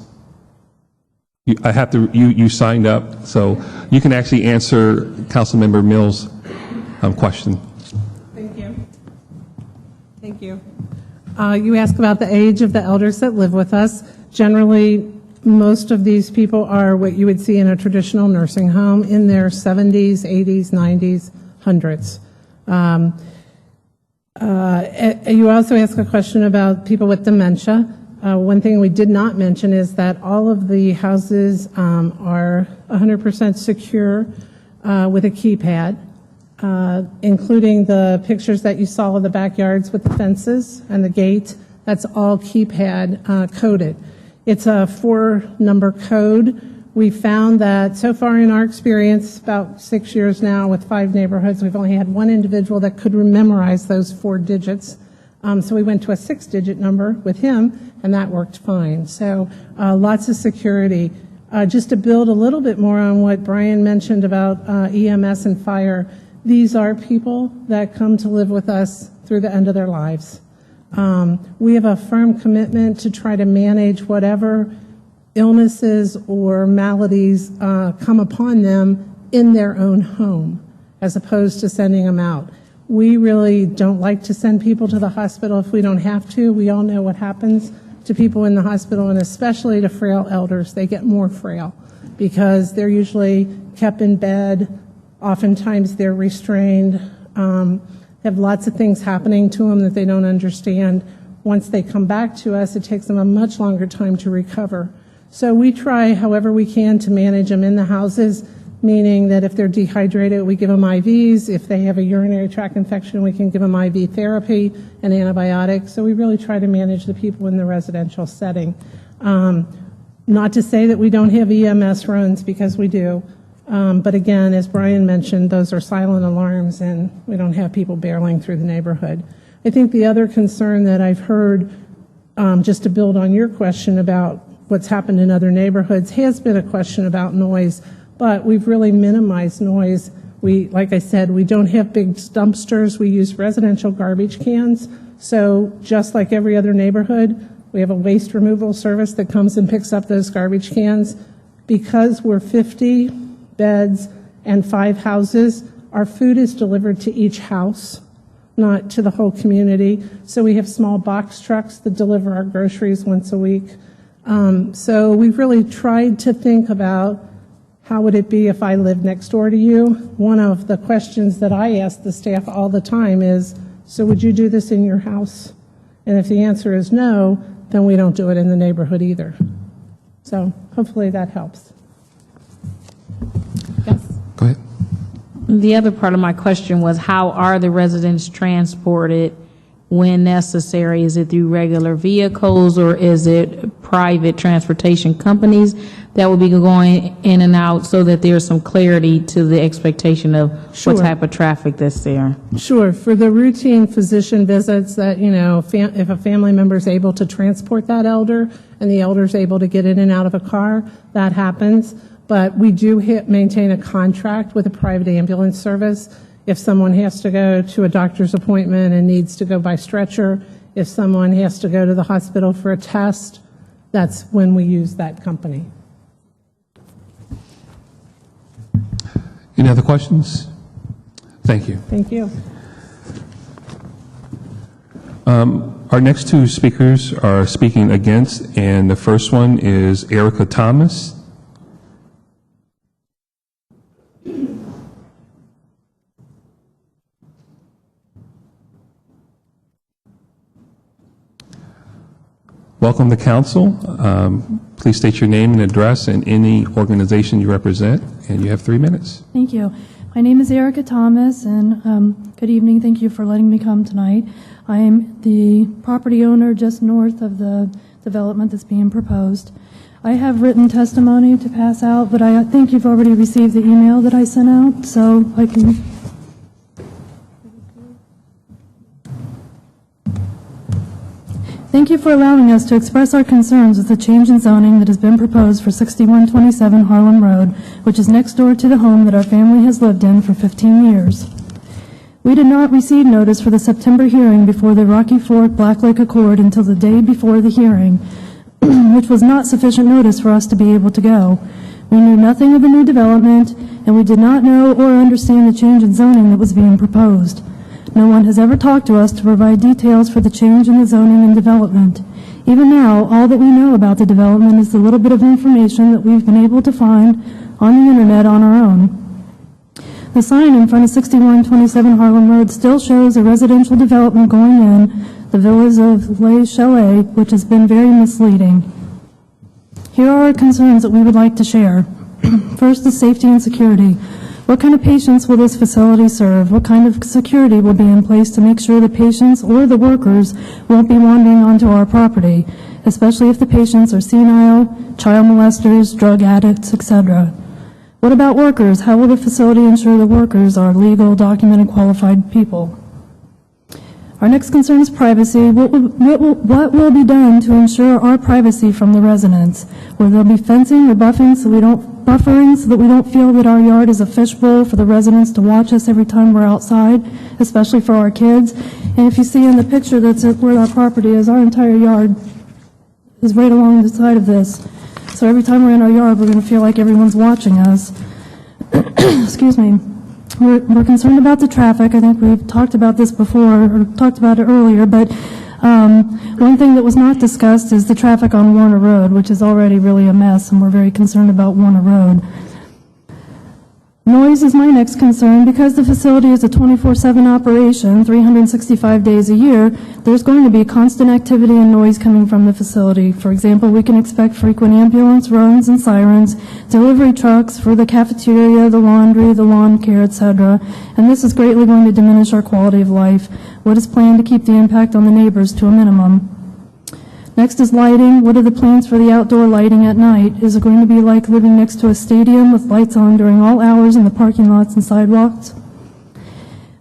Speaker 12: I have to. You signed up, so you can actually answer Councilmember Mills' question.
Speaker 21: Thank you. Thank you. You asked about the age of the elders that live with us. Generally, most of these people are what you would see in a traditional nursing home in their 70s, 80s, 90s, 100s. You also asked a question about people with dementia. One thing we did not mention is that all of the houses are 100% secure with a keypad, including the pictures that you saw of the backyards with the fences and the gate. That's all keypad coded. It's a 4-number code. We found that so far in our experience, about 6 years now with 5 neighborhoods, we've only had one individual that could memorize those 4 digits. So we went to a 6-digit number with him, and that worked fine. So lots of security. Just to build a little bit more on what Brian mentioned about EMS and fire, these are people that come to live with us through the end of their lives. We have a firm commitment to try to manage whatever illnesses or maladies come upon them in their own home, as opposed to sending them out. We really don't like to send people to the hospital if we don't have to. We all know what happens to people in the hospital, and especially to frail elders. They get more frail because they're usually kept in bed. Oftentimes they're restrained. Have lots of things happening to them that they don't understand. Once they come back to us, it takes them a much longer time to recover. So we try however we can to manage them in the houses, meaning that if they're dehydrated, we give them IVs. If they have a urinary tract infection, we can give them IV therapy and antibiotics. So we really try to manage the people in the residential setting. Not to say that we don't have EMS runs, because we do. But again, as Brian mentioned, those are silent alarms, and we don't have people barreling through the neighborhood. I think the other concern that I've heard, just to build on your question about what's happened in other neighborhoods, has been a question about noise. But we've really minimized noise. Like I said, we don't have big dumpsters. We use residential garbage cans. So just like every other neighborhood, we have a waste removal service that comes and picks up those garbage cans. Because we're 50 beds and 5 houses, our food is delivered to each house, not to the whole community. So we have small box trucks that deliver our groceries once a week. So we've really tried to think about, how would it be if I lived next door to you? One of the questions that I ask the staff all the time is, so would you do this in your house? And if the answer is no, then we don't do it in the neighborhood either. So hopefully that helps. Yes?
Speaker 12: Go ahead.
Speaker 9: The other part of my question was, how are the residents transported when necessary? Is it through regular vehicles, or is it private transportation companies that will be going in and out, so that there's some clarity to the expectation of
Speaker 21: Sure.
Speaker 9: what type of traffic that's there?
Speaker 21: Sure. For the routine physician visits that, if a family member is able to transport that elder and the elder is able to get in and out of a car, that happens. But we do maintain a contract with a private ambulance service. If someone has to go to a doctor's appointment and needs to go by stretcher, if someone has to go to the hospital for a test, that's when we use that company.
Speaker 12: Any other questions? Thank you.
Speaker 21: Thank you.
Speaker 12: Our next 2 speakers are speaking against, and the first one is Erica Thomas. welcome to council. Please state your name and address and any organization you represent, and you have 3 minutes.
Speaker 6: Thank you. My name is Erica Thomas, and good evening. Thank you for letting me come tonight. I am the property owner just north of the development that's being proposed. I have written testimony to pass out, but I think you've already received the email that I sent out, so I can... Thank you for allowing us to express our concerns with the change in zoning that has been proposed for 6127 Harlem Road, which is next door to the home that our family has lived in for 15 years. We did not receive notice for the September hearing before the Rocky Fork Black Lake Accord until the day before the hearing, which was not sufficient notice for us to be able to go. We knew nothing of the new development, and we did not know or understand the change in zoning that was being proposed. No one has ever talked to us to provide details for the change in the zoning and development. Even now, all that we know about the development is the little bit of information that we've been able to find on the internet on our own. The sign in front of 6127 Harlem Road still shows a residential development going in, the Villas of Les Chalets, which has been very misleading. Here are our concerns that we would like to share. First is safety and security. What kind of patients will this facility serve? What kind of security will be in place to make sure the patients or the workers won't be wandering onto our property, especially if the patients are senile, child molesters, drug addicts, etc.? What about workers? How will the facility ensure the workers are legal, documented, qualified people? Our next concern is privacy. What will be done to ensure our privacy from the residents? Will there be fencing or buffering so that we don't feel that our yard is a fishbowl for the residents to watch us every time we're outside, especially for our kids? And if you see in the picture that's where our property is, our entire yard is right along the side of this. So every time we're in our yard, we're going to feel like everyone's watching us. Excuse me. We're concerned about the traffic. I think we've talked about this before, or talked about it earlier, but one thing that was not discussed is the traffic on Warner Road, which is already really a mess, and we're very concerned about Warner Road. Noise is my next concern. Because the facility is a 24/7 operation, 365 days a year, there's going to be constant activity and noise coming from the facility. For example, we can expect frequent ambulance runs and sirens, delivery trucks for the cafeteria, the laundry, the lawn care, etc. And this is greatly going to diminish our quality of life. What is planned to keep the impact on the neighbors to a minimum? Next is lighting. What are the plans for the outdoor lighting at night? Is it going to be like living next to a stadium with lights on during all hours in the parking lots and sidewalks?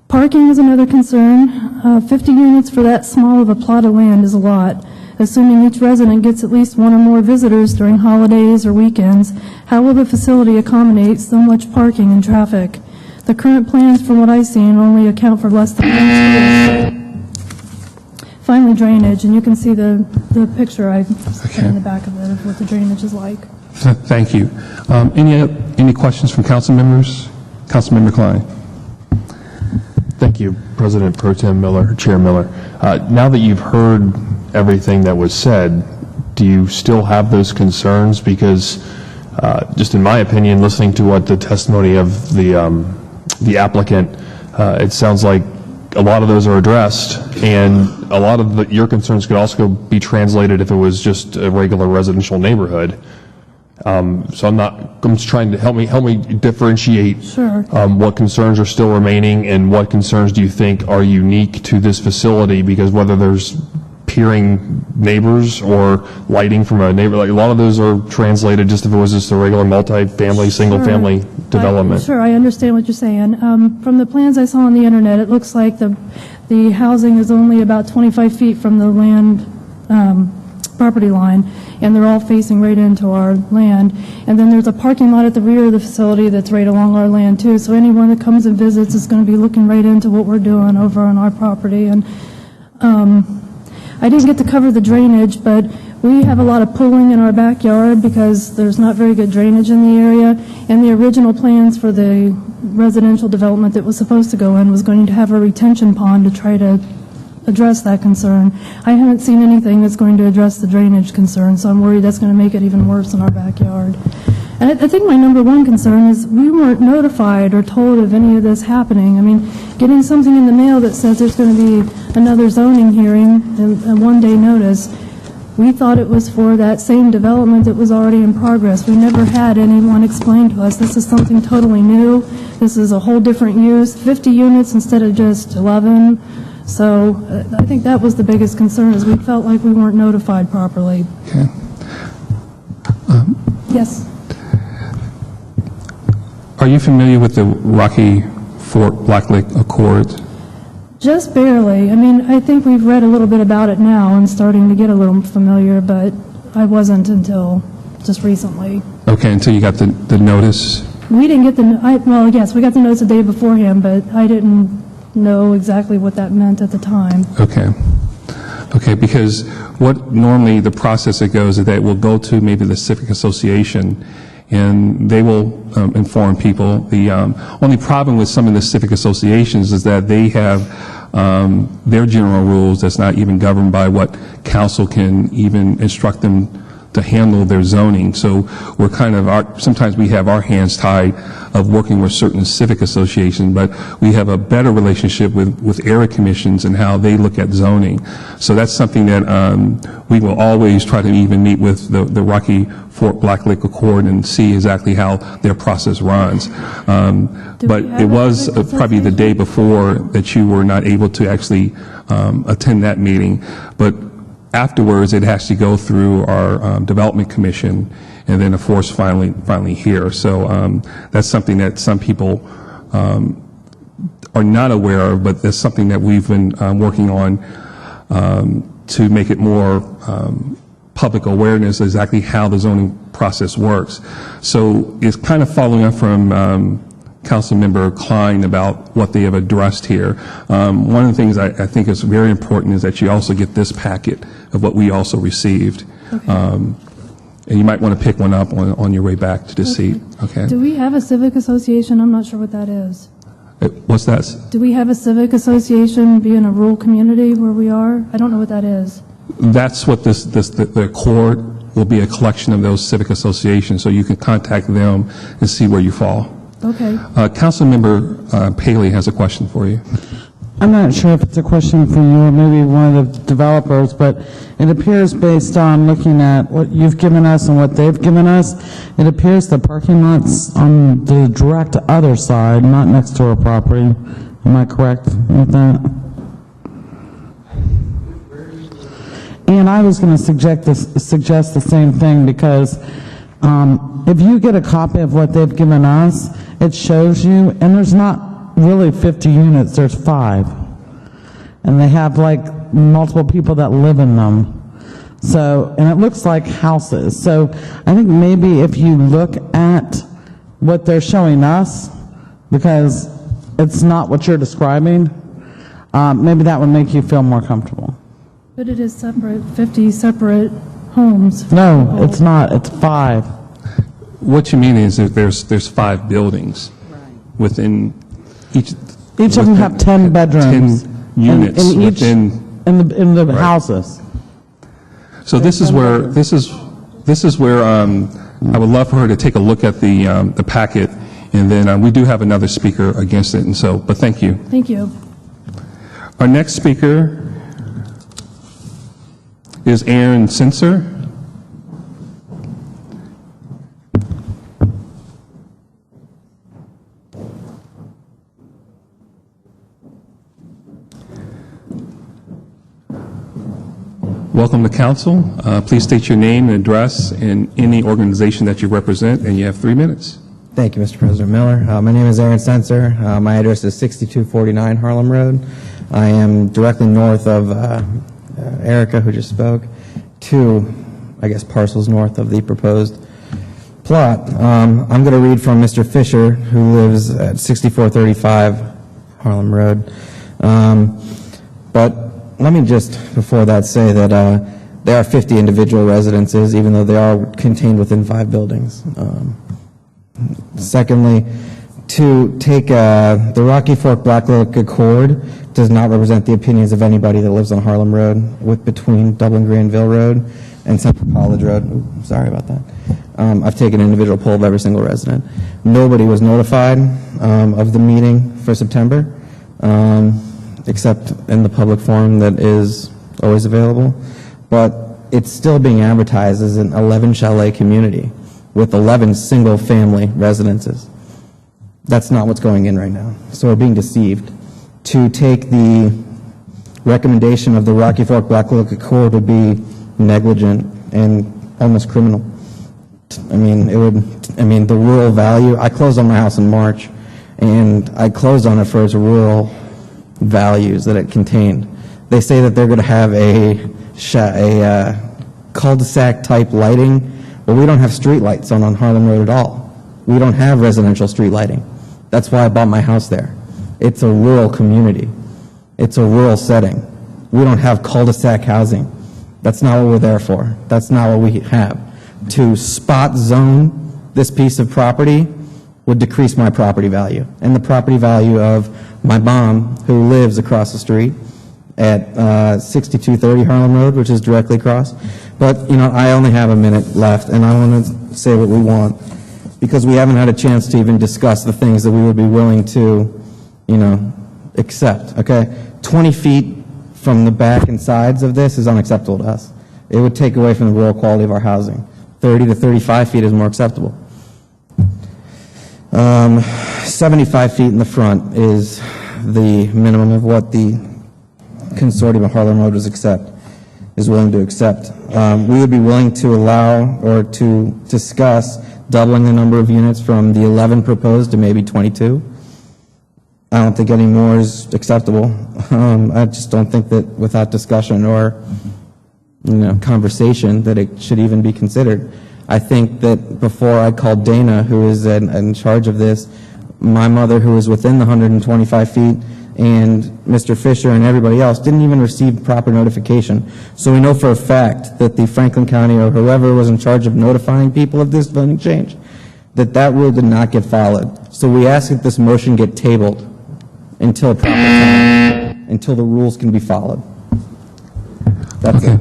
Speaker 6: Parking is another concern. 50 units for that small of a plot of land is a lot. Assuming each resident gets at least one or more visitors during holidays or weekends, how will the facility accommodate so much parking and traffic? The current plans, from what I've seen, only account for less than 1 space. Finally, drainage, and you can see the picture I put in the back of it of what the drainage is like.
Speaker 12: Thank you. Any questions from council members? Councilmember Klein.
Speaker 8: Thank you, President Pro Tem Miller, Chair Miller. Now that you've heard everything that was said, do you still have those concerns? Because just in my opinion, listening to what the testimony of the applicant, it sounds like a lot of those are addressed, and a lot of your concerns could also be translated if it was just a regular residential neighborhood. So I'm just trying to help me differentiate
Speaker 6: Sure.
Speaker 8: What concerns are still remaining and what concerns do you think are unique to this facility, because whether there's peering neighbors or lighting from a neighbor, like a lot of those are translated just if it was just a regular multi-family, single-family development.
Speaker 6: Sure, I understand what you're saying. From the plans I saw on the internet, it looks like the housing is only about 25 feet from the land property line, and they're all facing right into our land. And then there's a parking lot at the rear of the facility that's right along our land too, so anyone that comes and visits is going to be looking right into what we're doing over on our property. And I didn't get to cover the drainage, but we have a lot of pooling in our backyard because there's not very good drainage in the area, and the original plans for the residential development that was supposed to go in was going to have a retention pond to try to address that concern. I haven't seen anything that's going to address the drainage concern, so I'm worried that's going to make it even worse in our backyard. And I think my number one concern is we weren't notified or told of any of this happening. I mean, getting something in the mail that says there's going to be another zoning hearing and one day notice, We thought it was for that same development that was already in progress. We never had anyone explain to us, this is something totally new, this is a whole different use, 50 units instead of just 11. So I think that was the biggest concern, is we felt like we weren't notified properly.
Speaker 12: Okay.
Speaker 6: Yes.
Speaker 12: Are you familiar with the Rocky Fork Black Lake Accord?
Speaker 6: Just barely. I mean, I think we've read a little bit about it now and starting to get a little familiar, but I wasn't until just recently.
Speaker 12: Okay, until you got the notice?
Speaker 6: We didn't get well, yes, we got the notice the day beforehand, but I didn't know exactly what that meant at the time.
Speaker 12: Okay. Okay, because what normally the process that goes is that it will go to maybe the Civic Association, and they will inform people. The only problem with some of the civic associations is that they have their general rules that's not even governed by what council can even instruct them to handle their zoning. So we're kind of, sometimes we have our hands tied of working with certain civic associations, but we have a better relationship with area commissions and how they look at zoning. So that's something that we will always try to even meet with the Rocky Fork Black Lake Accord and see exactly how their process runs. But it was probably the day before that you were not able to actually attend that meeting. But afterwards, it has to go through our development commission, and then of course finally here. So that's something that some people are not aware of, but that's something that we've been working on to make it more public awareness exactly how the zoning process works. So it's kind of following up from Councilmember Klein about what they have addressed here. One of the things I think is very important is that you also get this packet of what we also received.
Speaker 6: Okay.
Speaker 12: And you might want to pick one up on your way back to the seat. Okay.
Speaker 6: Do we have a civic association? I'm not sure what that is.
Speaker 12: What's that?
Speaker 6: Do we have a civic association being a rural community where we are? I don't know what that is.
Speaker 12: That's what the Accord will be, a collection of those civic associations, so you can contact them and see where you fall.
Speaker 6: Okay.
Speaker 12: Councilmember Paley has a question for you.
Speaker 10: I'm not sure if it's a question for you or maybe one of the developers, but it appears based on looking at what you've given us and what they've given us, it appears the parking lot's on the direct other side, not next to our property. Am I correct with that? And I was going to suggest the same thing, because if you get a copy of what they've given us, it shows you, and there's not really 50 units, there's 5. And they have like multiple people that live in them. So, and it looks like houses. So I think maybe if you look at what they're showing us, because it's not what you're describing, maybe that would make you feel more comfortable.
Speaker 6: But it is separate, 50 separate homes.
Speaker 10: No, it's not. It's 5.
Speaker 12: What you mean is that there's 5 buildings within each
Speaker 10: of them have 10 bedrooms.
Speaker 12: 10 units
Speaker 10: in each,
Speaker 12: within
Speaker 10: in the
Speaker 12: right.
Speaker 10: houses.
Speaker 12: So this is where I would love for her to take a look at the packet, and then we do have another speaker against it, and so, but thank you.
Speaker 6: Thank you.
Speaker 12: Our next speaker is Aaron Sensor. Welcome to council. Please state your name and address and any organization that you represent, and you have 3 minutes.
Speaker 2: Thank you, Mr. President Miller. My name is Aaron Sensor. My address is 6249 Harlem Road. I am directly north of Erica, who just spoke, 2, I guess, parcels north of the proposed plot. I'm going to read from Mr. Fisher, who lives at 6435 Harlem Road. But let me just, before that, say that there are 50 individual residences, even though they are contained within 5 buildings. Secondly, to take the Rocky Fork Black Lake Accord does not represent the opinions of anybody that lives on Harlem Road between Dublin Granville Road and Central College Road. Ooh, sorry about that. I've taken an individual poll of every single resident. Nobody was notified of the meeting for September, except in the public forum that is always available. But it's still being advertised as an 11 chalet community with 11 single-family residences. That's not what's going in right now. So we're being deceived. To take the recommendation of the Rocky Fork Black Lake Accord would be negligent and almost criminal. I mean, the rural value, I closed on my house in March, and I closed on it for its rural values that it contained. They say that they're going to have a cul-de-sac type lighting. Well, we don't have street lights on Harlem Road at all. We don't have residential street lighting. That's why I bought my house there. It's a rural community. It's a rural setting. We don't have cul-de-sac housing. That's not what we're there for. That's not what we have. To spot zone this piece of property would decrease my property value and the property value of my mom, who lives across the street at 6230 Harlem Road, which is directly across. But, you know, I only have a minute left, and I want to say what we want, because we haven't had a chance to even discuss the things that we would be willing to, you know, accept, okay? 20 feet from the back and sides of this is unacceptable to us. It would take away from the rural quality of our housing. 30 to 35 feet is more acceptable. 75 feet in the front is the minimum of what the consortium of Harlem Road is willing to accept. We would be willing to allow or to discuss doubling the number of units from the 11 proposed to maybe 22. I don't think any more is acceptable. I just don't think that without discussion or, you know, conversation that it should even be considered. I think that before I called Dana, who is in charge of this, my mother, who was within the 125 feet, and Mr. Fisher and everybody else didn't even receive proper notification. So we know for a fact that the Franklin County or whoever was in charge of notifying people of this zoning change, that rule did not get followed. So we ask that this motion get tabled until proper time, until the rules can be followed. That's it.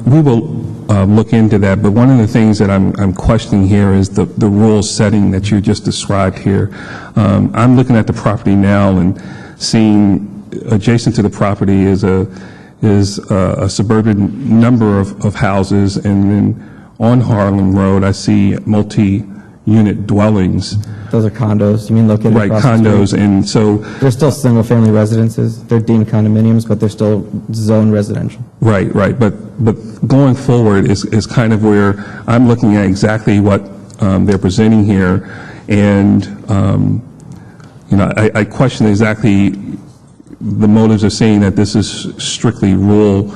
Speaker 12: We will look into that, but one of the things that I'm questioning here is the rural setting that you just described here. I'm looking at the property now and seeing adjacent to the property is a suburban number of houses, and then on Harlem Road I see multi-unit dwellings.
Speaker 2: Those are condos. You mean located
Speaker 12: right,
Speaker 2: across
Speaker 12: condos,
Speaker 2: the street?
Speaker 12: and so
Speaker 2: they're still single-family residences. They're deemed condominiums, but they're still zone residential.
Speaker 12: right. But going forward is kind of where I'm looking at exactly what they're presenting here, and you know, I question exactly the motives of saying that this is strictly rural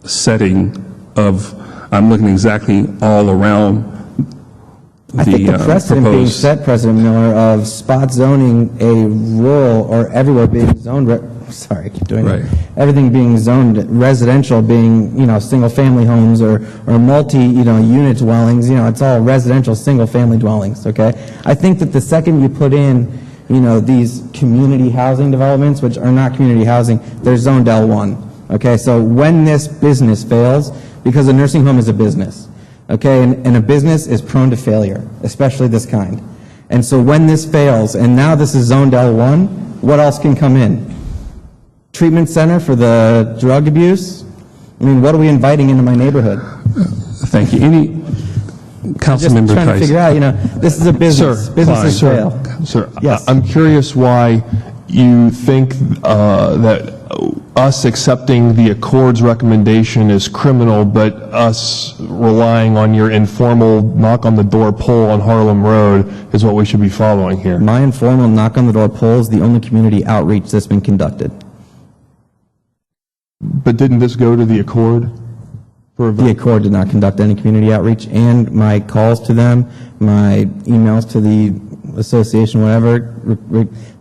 Speaker 12: setting of. I'm looking exactly all around.
Speaker 2: I think the precedent being set, President Miller, of spot zoning a rural or everywhere being zoned, sorry, I keep doing
Speaker 12: right.
Speaker 2: that. Everything being zoned residential, being, you know, single-family homes or multi, you know, unit dwellings, you know, it's all residential single-family dwellings, okay? I think that the second you put in, you know, these community housing developments, which are not community housing, they're zoned L1, okay? So when this business fails, because a nursing home is a business, okay, and a business is prone to failure, especially this kind. And so when this fails, and now this is zoned L1, what else can come in? Treatment center for the drug abuse? I mean, what are we inviting into my neighborhood?
Speaker 12: Thank you. Any council
Speaker 2: Just
Speaker 12: member?
Speaker 2: trying to figure out, you know, this is a business.
Speaker 8: Sir,
Speaker 2: Businesses
Speaker 8: Klein.
Speaker 2: fail.
Speaker 8: Sir,
Speaker 2: Yes.
Speaker 8: I'm curious why you think that us accepting the Accord's recommendation is criminal, but us relying on your informal knock-on-the-door poll on Harlem Road is what we should be following here.
Speaker 2: My informal knock-on-the-door poll is the only community outreach that's been conducted.
Speaker 8: But didn't this go to the Accord?
Speaker 2: The Accord did not conduct any community outreach, and my calls to them, my emails to the association, whatever,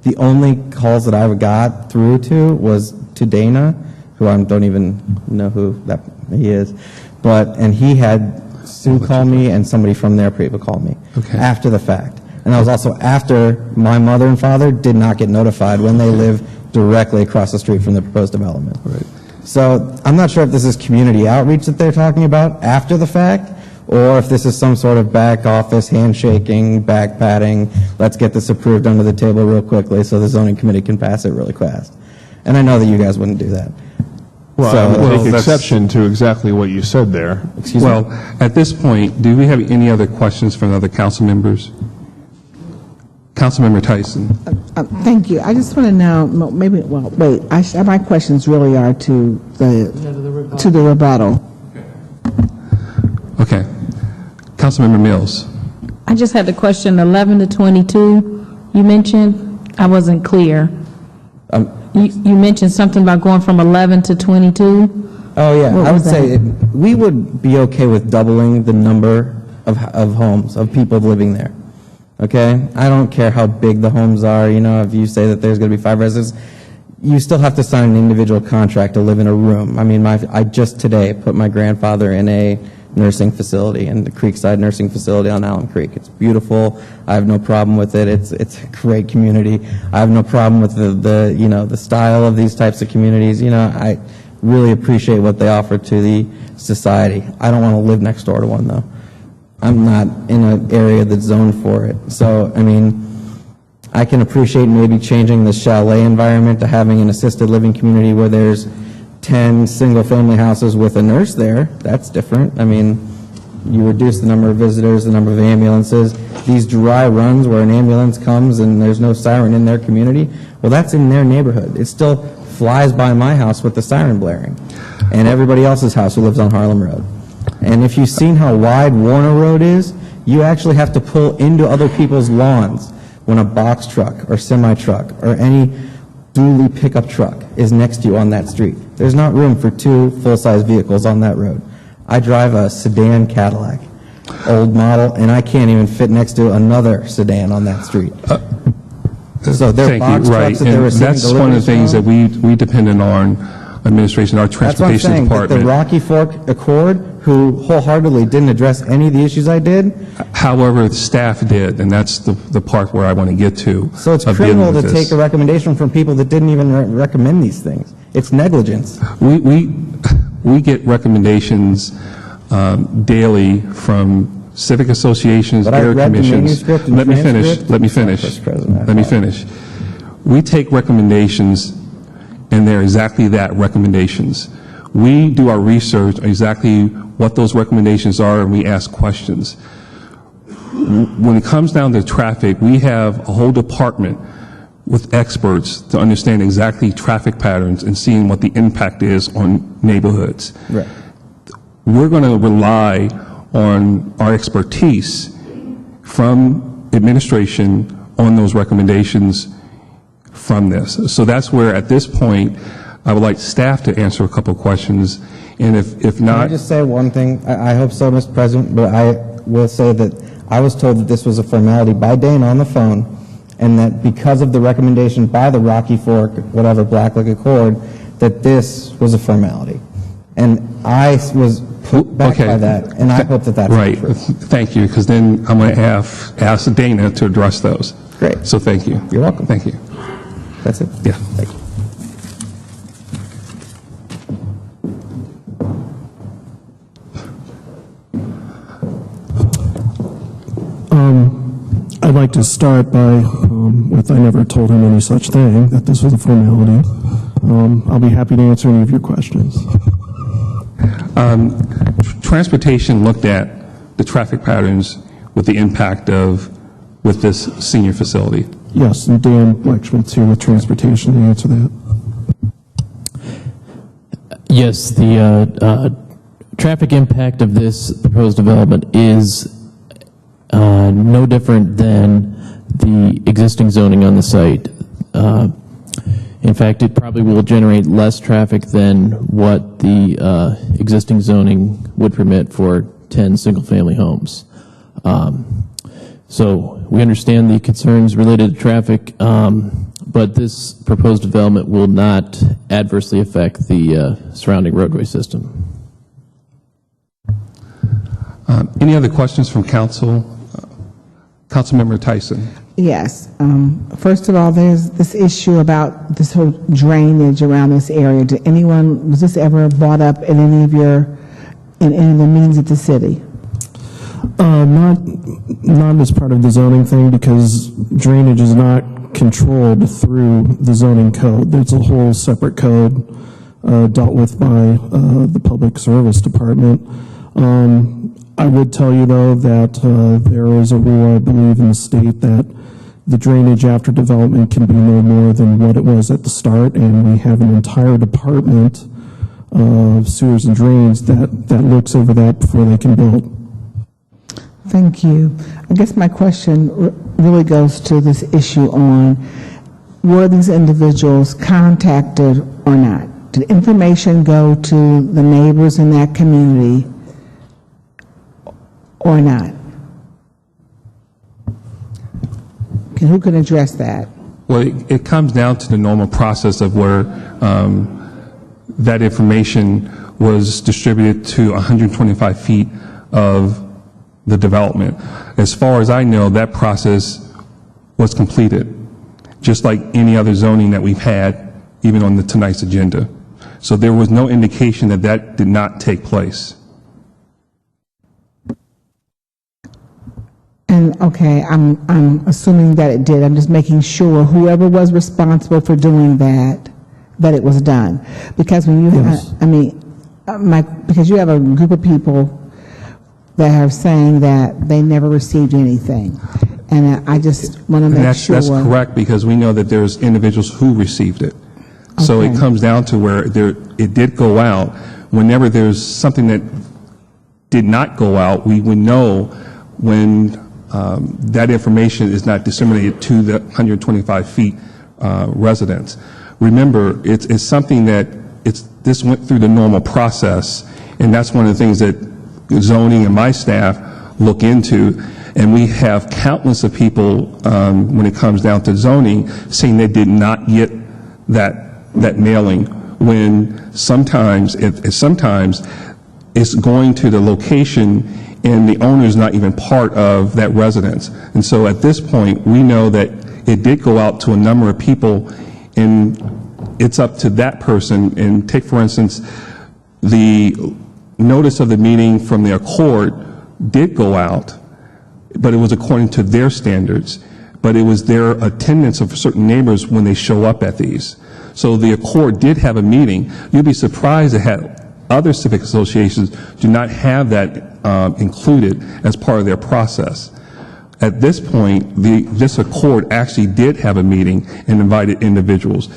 Speaker 2: the only calls that I got through to was to Dana, who I don't even know who he is, and he had Sue call me and somebody from their people call me after the fact. And that was also after my mother and father did not get notified when they live directly across the street from the proposed development.
Speaker 12: Right.
Speaker 2: So I'm not sure if this is community outreach that they're talking about after the fact, or if this is some sort of back office handshaking, back patting, let's get this approved under the table real quickly so the zoning committee can pass it really fast. And I know that you guys wouldn't do that.
Speaker 8: Well, I would take
Speaker 12: that's-
Speaker 8: exception to exactly what you said there.
Speaker 12: Well, at this point, do we have any other questions from other council members? Councilmember Tyson.
Speaker 11: Thank you. I just want to know, my questions really are to the rebuttal.
Speaker 12: Okay. Councilmember Mills.
Speaker 9: I just had the question, 11 to 22, you mentioned, I wasn't clear. You mentioned something about going from 11 to 22?
Speaker 2: Oh, yeah.
Speaker 9: What
Speaker 2: I would
Speaker 9: was
Speaker 2: say
Speaker 9: that?
Speaker 2: we would be okay with doubling the number of homes, of people living there. Okay? I don't care how big the homes are. You know, if you say that there's going to be 5 residents, you still have to sign an individual contract to live in a room. I mean, I just today put my grandfather in a nursing facility, in the Creekside Nursing Facility on Alum Creek. It's beautiful. I have no problem with it. It's a great community. I have no problem with the style of these types of communities. You know, I really appreciate what they offer to the society. I don't want to live next door to one, though. I'm not in an area that's zoned for it. So, I mean, I can appreciate maybe changing the chalet environment to having an assisted living community where there's 10 single-family houses with a nurse there. That's different. I mean, you reduce the number of visitors, the number of ambulances. These dry runs where an ambulance comes and there's no siren in their community, well, that's in their neighborhood. It still flies by my house with the siren blaring, and everybody else's house who lives on Harlem Road. And if you've seen how wide Warner Road is, you actually have to pull into other people's lawns when a box truck or semi-truck or any dually pickup truck is next to you on that street. There's not room for 2 full-size vehicles on that road. I drive a sedan Cadillac, old model, and I can't even fit next to another sedan on that street. So they're
Speaker 12: Thank
Speaker 2: box
Speaker 12: you.
Speaker 2: trucks
Speaker 12: Right.
Speaker 2: that they're
Speaker 12: And
Speaker 2: receiving
Speaker 12: that's one of the
Speaker 2: deliveries
Speaker 12: things that
Speaker 2: from.
Speaker 12: we dependent on administration, our
Speaker 2: That's what I'm
Speaker 12: transportation
Speaker 2: saying, that the
Speaker 12: department.
Speaker 2: Rocky Fork Accord, who wholeheartedly didn't address any of the issues I did.
Speaker 12: However, the staff did, and that's the part where I want to get to.
Speaker 2: So it's
Speaker 12: of dealing
Speaker 2: criminal
Speaker 12: with
Speaker 2: to
Speaker 12: this.
Speaker 2: take a recommendation from people that didn't even recommend these things. It's negligence.
Speaker 12: We get recommendations daily from civic associations,
Speaker 2: But I
Speaker 12: area
Speaker 2: read the
Speaker 12: commissions.
Speaker 2: manuscript and
Speaker 12: Let me finish.
Speaker 2: transcript.
Speaker 12: Let me
Speaker 2: Sorry,
Speaker 12: finish.
Speaker 2: Mr. President, I
Speaker 12: Let me finish. We take recommendations, and they're exactly that, recommendations. We do our research on exactly what those recommendations are, and we ask questions. When it comes down to traffic, we have a whole department with experts to understand exactly traffic patterns and seeing what the impact is on neighborhoods.
Speaker 2: Right.
Speaker 12: We're going to rely on our expertise from administration on those recommendations from this. So that's where, at this point, I would like staff to answer a couple of questions, and if
Speaker 2: Can I
Speaker 12: not,
Speaker 2: just say one thing? I hope so, Mr. President, but I will say that I was told that this was a formality by Dana on the phone, and that because of the recommendation by the Rocky Fork, whatever, Blacklick Accord, that this was a formality. And I was put back by that, and I hope that that's
Speaker 12: right.
Speaker 2: true.
Speaker 12: Thank you, because then I'm going to ask Dana to address those.
Speaker 2: Great.
Speaker 12: So thank you.
Speaker 2: You're welcome.
Speaker 12: Thank you.
Speaker 2: That's it?
Speaker 12: Yeah.
Speaker 2: Thank you.
Speaker 20: I'd like to start by, with I never told him any such thing, that this was a formality. I'll be happy to answer any of your questions.
Speaker 12: Transportation looked at the traffic patterns with the impact with this senior facility.
Speaker 20: Yes, and Dan Blechschmidt's here with transportation to answer that.
Speaker 7: Yes, the traffic impact of this proposed development is no different than the existing zoning on the site. In fact, it probably will generate less traffic than what the existing zoning would permit for 10 single-family homes. So we understand the concerns related to traffic, but this proposed development will not adversely affect the surrounding roadway system.
Speaker 12: Any other questions from council? Councilmember Tyson.
Speaker 11: Yes. First of all, there's this issue about this whole drainage around this area. Was this ever brought up in any of the meetings at the city?
Speaker 20: Not as part of the zoning thing, because drainage is not controlled through the zoning code. There's a whole separate code dealt with by the Public Service Department. I would tell you, though, that there is a rule, I believe, in the state that the drainage after development can be no more than what it was at the start, and we have an entire department of sewers and drains that looks over that before they can build.
Speaker 11: Thank you. I guess my question really goes to this issue on, were these individuals contacted or not? Did information go to the neighbors in that community or not? Who can address that?
Speaker 12: Well, it comes down to the normal process of where that information was distributed to 125 feet of the development. As far as I know, that process was completed, just like any other zoning that we've had, even on tonight's agenda. So there was no indication that that did not take place.
Speaker 11: And, okay, I'm assuming that it did. I'm just making sure whoever was responsible for doing that it was done. Because when you,
Speaker 20: Yes.
Speaker 11: because you have a group of people that are saying that they never received anything. And I just want to
Speaker 12: And
Speaker 11: make sure.
Speaker 12: that's correct, because we know that there's individuals who received it. So it
Speaker 11: Okay.
Speaker 12: comes down to where it did go out. Whenever there's something that did not go out, we would know when that information is not disseminated to the 125 feet residents. Remember, it's something that this went through the normal process, and that's one of the things that zoning and my staff look into. And we have countless of people, when it comes down to zoning, saying they did not get that mailing, when sometimes it's going to the location and the owner is not even part of that residence. And so at this point, we know that it did go out to a number of people, and it's up to that person. And take, for instance, the notice of the meeting from the Accord did go out, but it was according to their standards. But it was their attendance of certain neighbors when they show up at these. So the Accord did have a meeting. You'd be surprised that other civic associations do not have that included as part of their process. At this point, this Accord actually did have a meeting and invited individuals.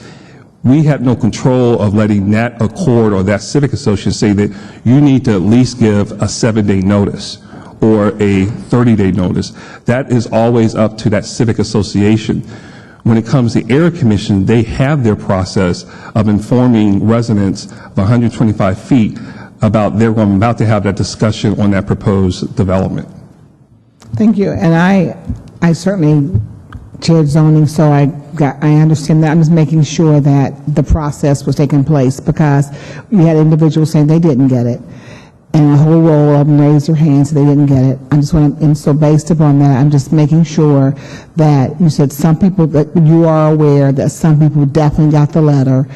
Speaker 12: We have no control of letting that Accord or that civic association say that you need to at least give a 7-day notice or a 30-day notice. That is always up to that civic association. When it comes to the Area Commission, they have their process of informing residents of 125 feet about they're about to have that discussion on that proposed development.
Speaker 11: Thank you. And I certainly chaired zoning, so I understand that. I'm just making sure that the process was taking place, because you had individuals saying they didn't get it, and a whole row of them raised their hands so they didn't get it. I just want to, and so based upon that, I'm just making sure that you said some people, that you are aware that some people definitely got the letter,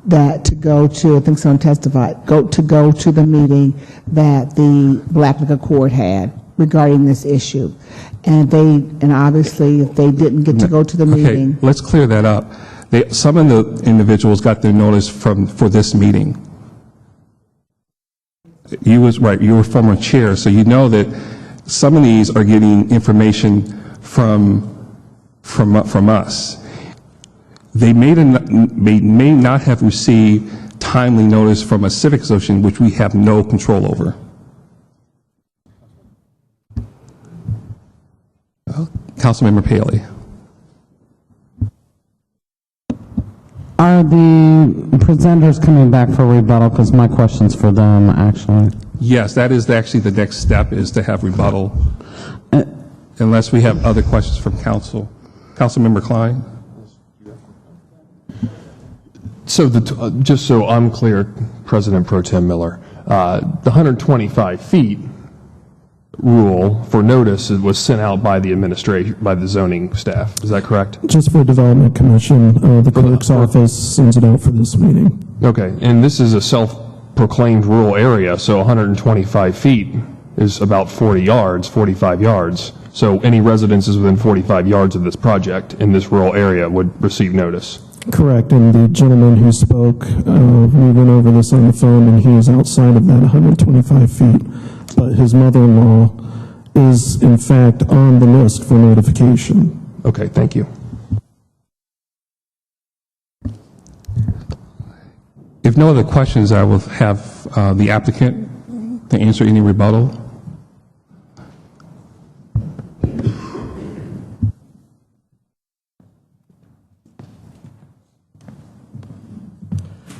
Speaker 11: that to go to, I think someone testified, go to the meeting that the Black Liquor Court had regarding this issue. And obviously, if they didn't get to go to the meeting.
Speaker 12: Okay, let's clear that up. Some of the individuals got their notice for this meeting. You was right, you were former chair, so you know that some of these are getting information from us. They may not have received timely notice from a civic association, which we have no control over. Councilmember Paley.
Speaker 10: Are the presenters coming back for rebuttal? Because my question's for them, actually.
Speaker 12: Yes, that is actually the next step, is to have rebuttal, unless we have other questions from council. Councilmember Klein?
Speaker 8: So just so I'm clear, President Pro Tem Miller, the 125 feet rule for notice was sent out by the administration, by the zoning staff. Is that correct?
Speaker 20: Just for Development Commission, the clerk's office sends it out for this meeting.
Speaker 8: Okay, and this is a self-proclaimed rural area, so 125 feet is about 40 yards, 45 yards. So any residences within 45 yards of this project in this rural area would receive notice.
Speaker 20: Correct, and the gentleman who spoke, we went over this on the phone, and he is outside of that 125 feet. But his mother-in-law is, in fact, on the list for notification.
Speaker 8: Okay, thank you.
Speaker 12: If no other questions, I will have the applicant to answer any rebuttal.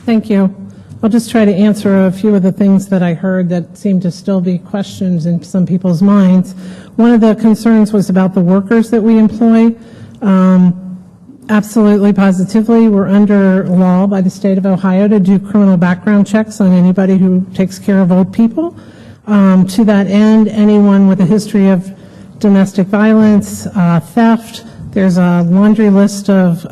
Speaker 21: Thank you. I'll just try to answer a few of the things that I heard that seem to still be questions in some people's minds. One of the concerns was about the workers that we employ. Absolutely, positively, we're under law by the state of Ohio to do criminal background checks on anybody who takes care of old people. To that end, anyone with a history of domestic violence, theft, there's a laundry list of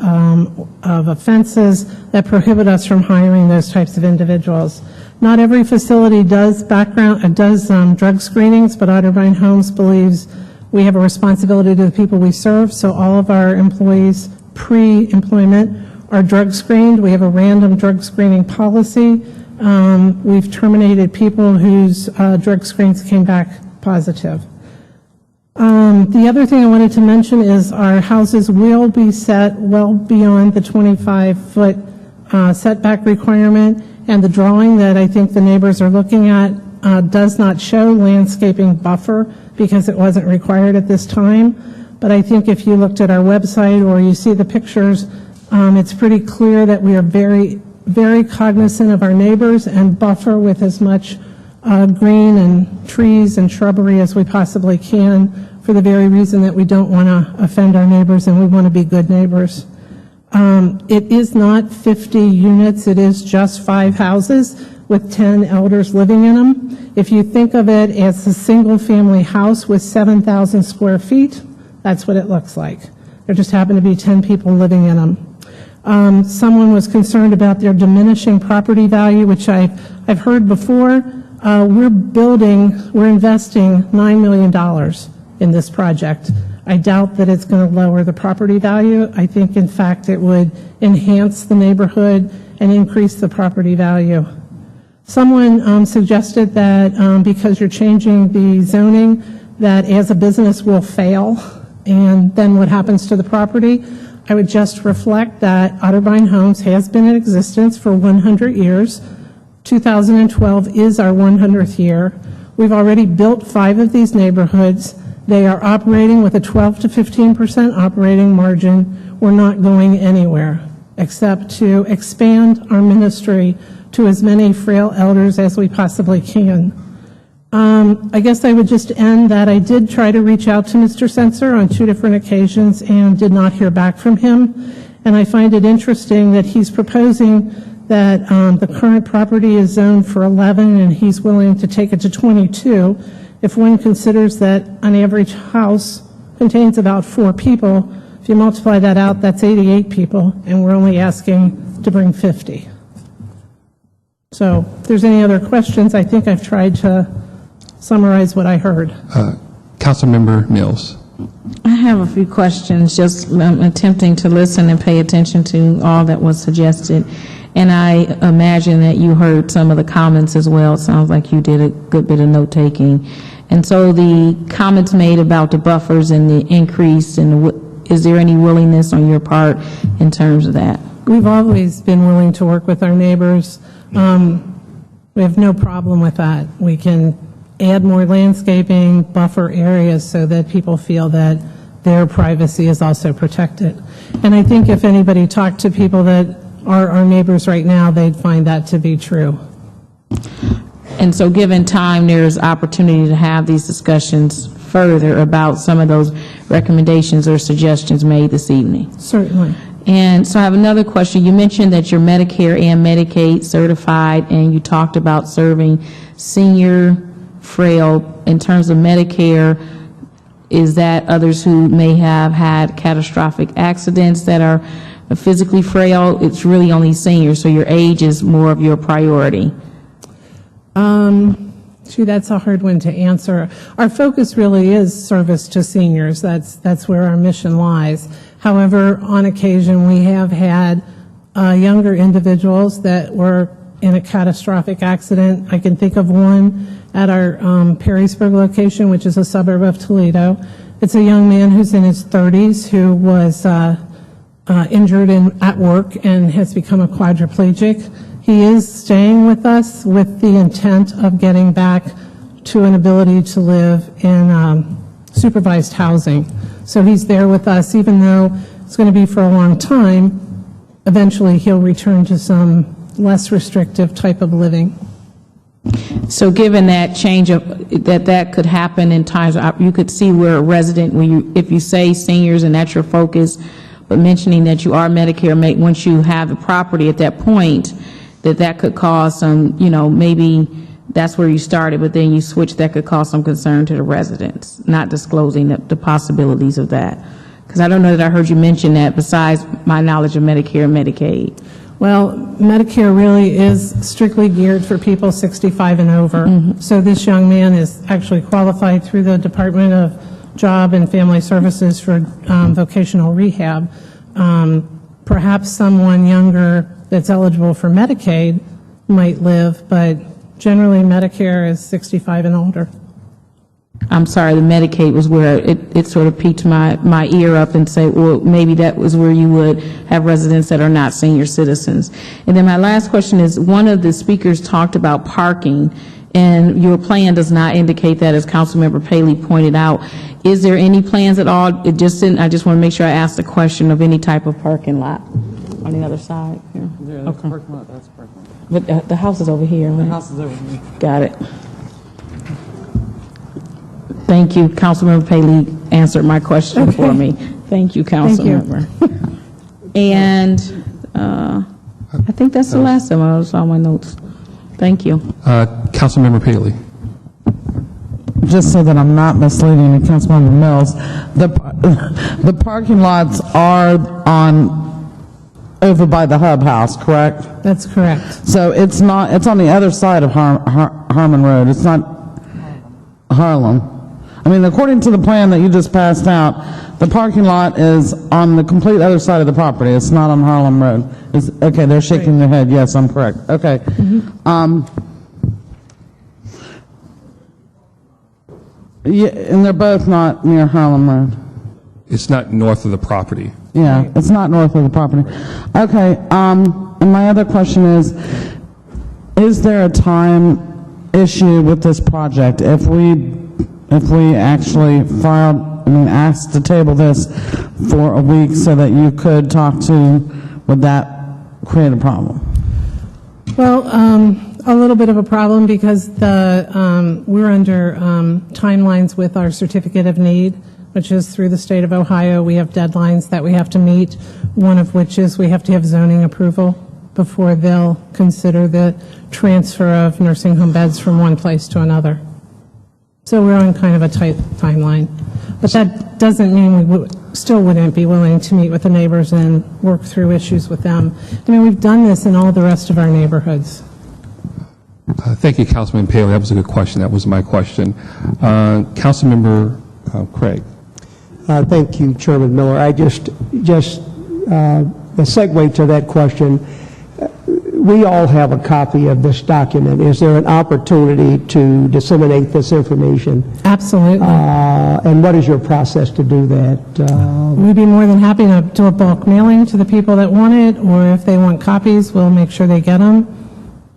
Speaker 21: offenses that prohibit us from hiring those types of individuals. Not every facility does drug screenings, but Otterbein Homes believes we have a responsibility to the people we serve, so all of our employees pre-employment are drug screened. We have a random drug screening policy. We've terminated people whose drug screens came back positive. The other thing I wanted to mention is our houses will be set well beyond the 25-foot setback requirement, and the drawing that I think the neighbors are looking at does not show landscaping buffer because it wasn't required at this time. But I think if you looked at our website or you see the pictures, it's pretty clear that we are very, very cognizant of our neighbors and buffer with as much green and trees and shrubbery as we possibly can, for the very reason that we don't want to offend our neighbors and we want to be good neighbors. It is not 50 units, it is just 5 houses with 10 elders living in them. If you think of it as a single-family house with 7,000 square feet, that's what it looks like. There just happen to be 10 people living in them. Someone was concerned about their diminishing property value, which I've heard before. We're investing $9 million in this project. I doubt that it's going to lower the property value. I think, in fact, it would enhance the neighborhood and increase the property value. Someone suggested that because you're changing the zoning, that as a business will fail, and then what happens to the property? I would just reflect that Otterbein Homes has been in existence for 100 years. 2012 is our 100th year. We've already built 5 of these neighborhoods. They are operating with a 12 to 15% operating margin. We're not going anywhere except to expand our ministry to as many frail elders as we possibly can. I guess I would just end that I did try to reach out to Mr. Sensor on 2 different occasions and did not hear back from him. And I find it interesting that he's proposing that the current property is zoned for 11 and he's willing to take it to 22. If one considers that an average house contains about 4 people, if you multiply that out, that's 88 people, and we're only asking to bring 50. So if there's any other questions, I think I've tried to summarize what I heard.
Speaker 8: Councilmember Mills.
Speaker 9: I have a few questions, just attempting to listen and pay attention to all that was suggested. And I imagine that you heard some of the comments as well. It sounds like you did a good bit of note-taking. And so the comments made about the buffers and the increase, and is there any willingness on your part in terms of that?
Speaker 21: We've always been willing to work with our neighbors. We have no problem with that. We can add more landscaping, buffer areas so that people feel that their privacy is also protected. And I think if anybody talked to people that are our neighbors right now, they'd find that to be true.
Speaker 9: And so given time, there's opportunity to have these discussions further about some of those recommendations or suggestions made this evening.
Speaker 21: Certainly.
Speaker 9: And so I have another question. You mentioned that you're Medicare and Medicaid certified, and you talked about serving senior, frail. In terms of Medicare, is that others who may have had catastrophic accidents that are physically frail? It's really only seniors, so your age is more of your priority.
Speaker 21: Gee, that's a hard one to answer. Our focus really is service to seniors. That's where our mission lies. However, on occasion, we have had younger individuals that were in a catastrophic accident. I can think of one at our Perrysburg location, which is a suburb of Toledo. It's a young man who's in his 30s who was injured at work and has become a quadriplegic. He is staying with us with the intent of getting back to an ability to live in supervised housing. So he's there with us, even though it's going to be for a long time. Eventually, he'll return to some less restrictive type of living.
Speaker 9: So given that change of, that could happen in times, you could see where a resident, if you say seniors and that's your focus, but mentioning that you are Medicare, once you have the property at that point, that could cause some, maybe that's where you started, but then you switch, that could cause some concern to the residents, not disclosing the possibilities of that. Because I don't know that I heard you mention that besides my knowledge of Medicare and Medicaid.
Speaker 21: Well, Medicare really is strictly geared for people 65 and over. So this young man is actually qualified through the Department of Job and Family Services for vocational rehab. Perhaps someone younger that's eligible for Medicaid might live, but generally Medicare is 65 and older.
Speaker 9: I'm sorry, the Medicaid was where it sort of piqued my ear up and say, well, maybe that was where you would have residents that are not senior citizens. And then my last question is, one of the speakers talked about parking, and your plan does not indicate that, as Councilmember Paley pointed out. Is there any plans at all? I just want to make sure I ask the question of any type of parking lot on the other side here.
Speaker 2: That's parking lot, that's parking lot.
Speaker 9: But the house is over here.
Speaker 2: The house is over here.
Speaker 9: Got it. Thank you. Councilmember Paley answered my question for me. Thank you, Councilmember. And I think that's the last time I saw my notes. Thank you.
Speaker 8: Councilmember Paley.
Speaker 10: Just so that I'm not misleading Councilmember Mills, the parking lots are over by the Hub House, correct?
Speaker 21: That's correct.
Speaker 10: So it's on the other side of Harmon Road. It's not Harlem. I mean, according to the plan that you just passed out, the parking lot is on the complete other side of the property. It's not on Harlem Road. Okay, they're shaking their head. Yes, I'm correct. Okay. Yeah, and they're both not near Harlem Road.
Speaker 12: It's not north of the property.
Speaker 10: Yeah, it's not north of the property. Okay, and my other question is there a time issue with this project? If we actually asked to table this for a week so that you could talk to, would that create a problem?
Speaker 21: Well, a little bit of a problem because we're under timelines with our certificate of need, which is through the state of Ohio. We have deadlines that we have to meet, one of which is we have to have zoning approval before they'll consider the transfer of nursing home beds from one place to another. So we're on kind of a tight timeline. But that doesn't mean we still wouldn't be willing to meet with the neighbors and work through issues with them. I mean, we've done this in all the rest of our neighborhoods.
Speaker 12: Thank you, Councilman Paley. That was a good question. That was my question. Councilmember Craig.
Speaker 4: Thank you, Chairman Miller. I just a segue to that question. We all have a copy of this document. Is there an opportunity to disseminate this information?
Speaker 21: Absolutely.
Speaker 4: And what is your process to do that?
Speaker 21: We'd be more than happy to do a bulk mailing to the people that want it, or if they want copies, we'll make sure they get them.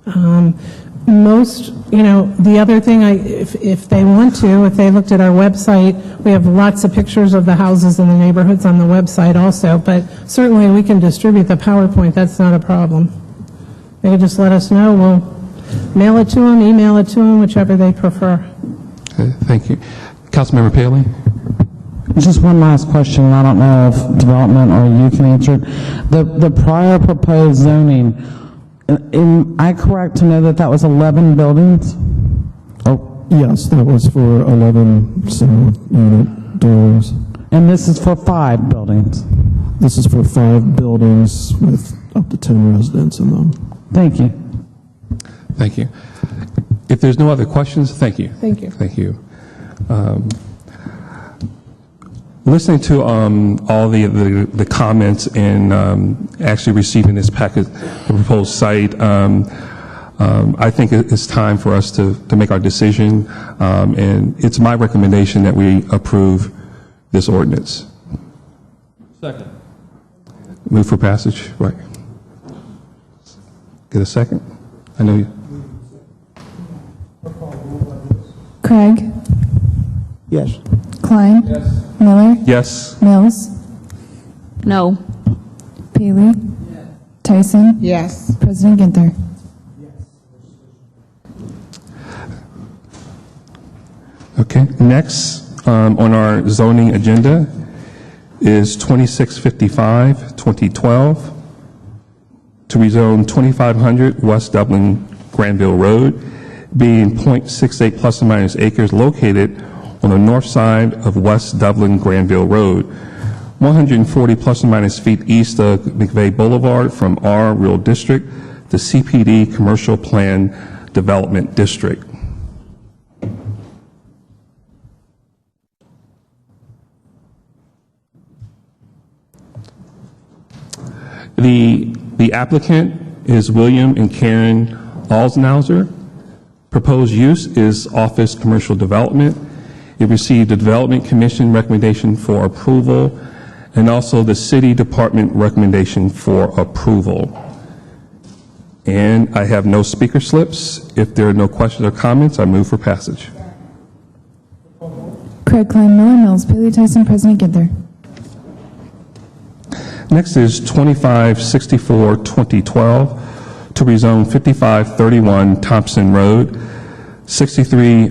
Speaker 21: The other thing, if they want to, if they looked at our website, we have lots of pictures of the houses in the neighborhoods on the website also, but certainly we can distribute the PowerPoint. That's not a problem. They can just let us know. We'll mail it to them, email it to them, whichever they prefer.
Speaker 12: Okay, thank you. Councilmember Paley?
Speaker 10: Just one last question. I don't know if development or you can answer it. The prior proposed zoning, am I correct to know that was 11 buildings?
Speaker 20: Oh, yes, that was for 11 single-unit doors.
Speaker 10: And this is for 5 buildings?
Speaker 20: This is for 5 buildings with up to 10 residents in them.
Speaker 10: Thank you.
Speaker 12: Thank you. If there's no other questions, thank you.
Speaker 21: Thank you.
Speaker 12: Thank you. Listening to all the comments and actually receiving this packet, the proposed site, I think it's time for us to make our decision, and it's my recommendation that we approve this ordinance.
Speaker 8: Second.
Speaker 12: Move for passage, right. Get a second? I know you.
Speaker 16: Craig?
Speaker 4: Yes.
Speaker 16: Klein? Miller?
Speaker 12: Yes.
Speaker 16: Mills?
Speaker 9: No.
Speaker 16: Paley? Tyson?
Speaker 11: Yes.
Speaker 16: President Ginther?
Speaker 12: Okay, next on our zoning agenda is 2655, 2012, to rezone 2500 West Dublin Granville Road, being .68 plus or minus acres located on the north side of West Dublin Granville Road, 140 plus or minus feet east of McVeigh Boulevard from R Rural District to CPD Commercial Plan Development District. The applicant is William and Karen Alsnauser. Proposed use is office commercial development. It received a Development Commission recommendation for approval and also the City Department recommendation for approval. And I have no speaker slips. If there are no questions or comments, I move for passage.
Speaker 16: Craig Klein, Miller, Mills, Paley, Tyson, President Ginther.
Speaker 12: Next is 2564, 2012, to rezone 5531 Thompson Road, 63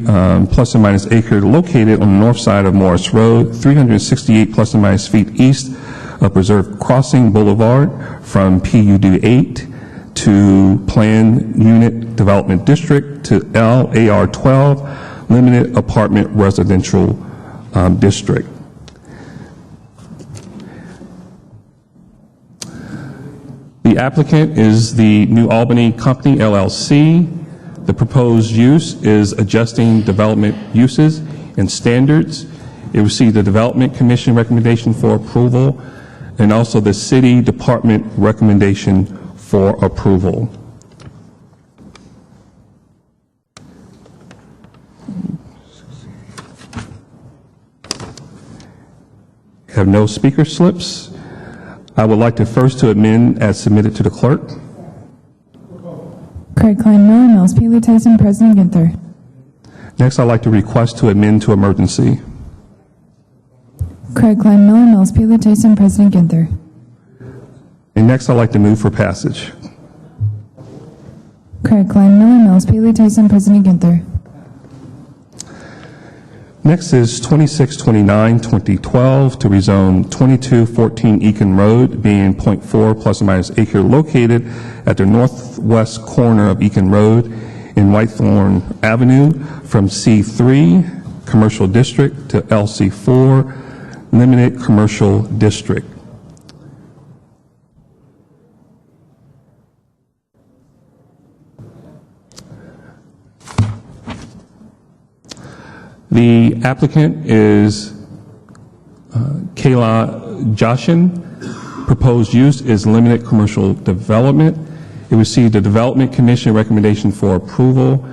Speaker 12: plus or minus acre located on the north side of Morris Road, 368 plus or minus feet east of Preserve Crossing Boulevard from PUD 8 to Planned Unit Development District to LAR 12 Limited Apartment Residential District. The applicant is the New Albany Company, LLC. The proposed use is adjusting development uses and standards. It received the Development Commission recommendation for approval and also the City Department recommendation for approval. Have no speaker slips. I would like to first to amend as submitted to the clerk.
Speaker 16: Craig Klein, Miller, Mills, Paley, Tyson, President Ginther.
Speaker 12: Next, I'd like to request to amend to emergency.
Speaker 16: Craig Klein, Miller, Mills, Paley, Tyson, President Ginther.
Speaker 12: And next, I'd like to move for passage.
Speaker 16: Craig Klein, Miller, Mills, Paley, Tyson, President Ginther.
Speaker 12: Next is 2629, 2012, to rezone 2214 Eakin Road, being .4 plus or minus acre located at the northwest corner of Eakin Road in Whitethorn Avenue from C3 Commercial District to LC4 Limited Commercial District. The applicant is Kayla Joshin. Proposed use is limited commercial development. It received a Development Commission recommendation for approval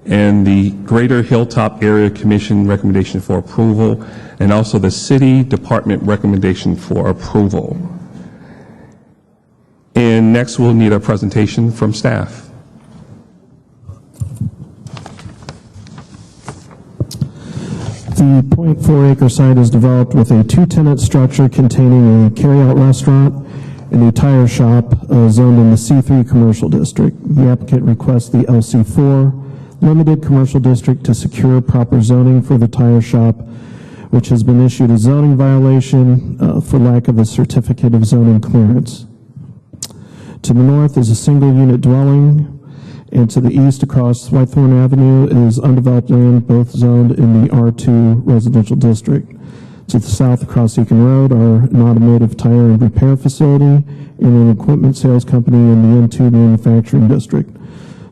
Speaker 12: and the Greater Hilltop Area Commission recommendation for approval and also the City Department recommendation for approval. And next we'll need a presentation from staff.
Speaker 20: The .4 acre site is developed with a 2-tenant structure containing a carryout restaurant and a tire shop zoned in the C3 commercial district. The applicant requests the LC4 limited commercial district to secure proper zoning for the tire shop, which has been issued a zoning violation for lack of a certificate of zoning clearance. To the north is a single unit dwelling, and to the east across Whitethorn Avenue is undeveloped land, both zoned in the R2 residential district. To the south across Eakin Road are an automotive tire and repair facility and an equipment sales company in the N2 manufacturing district.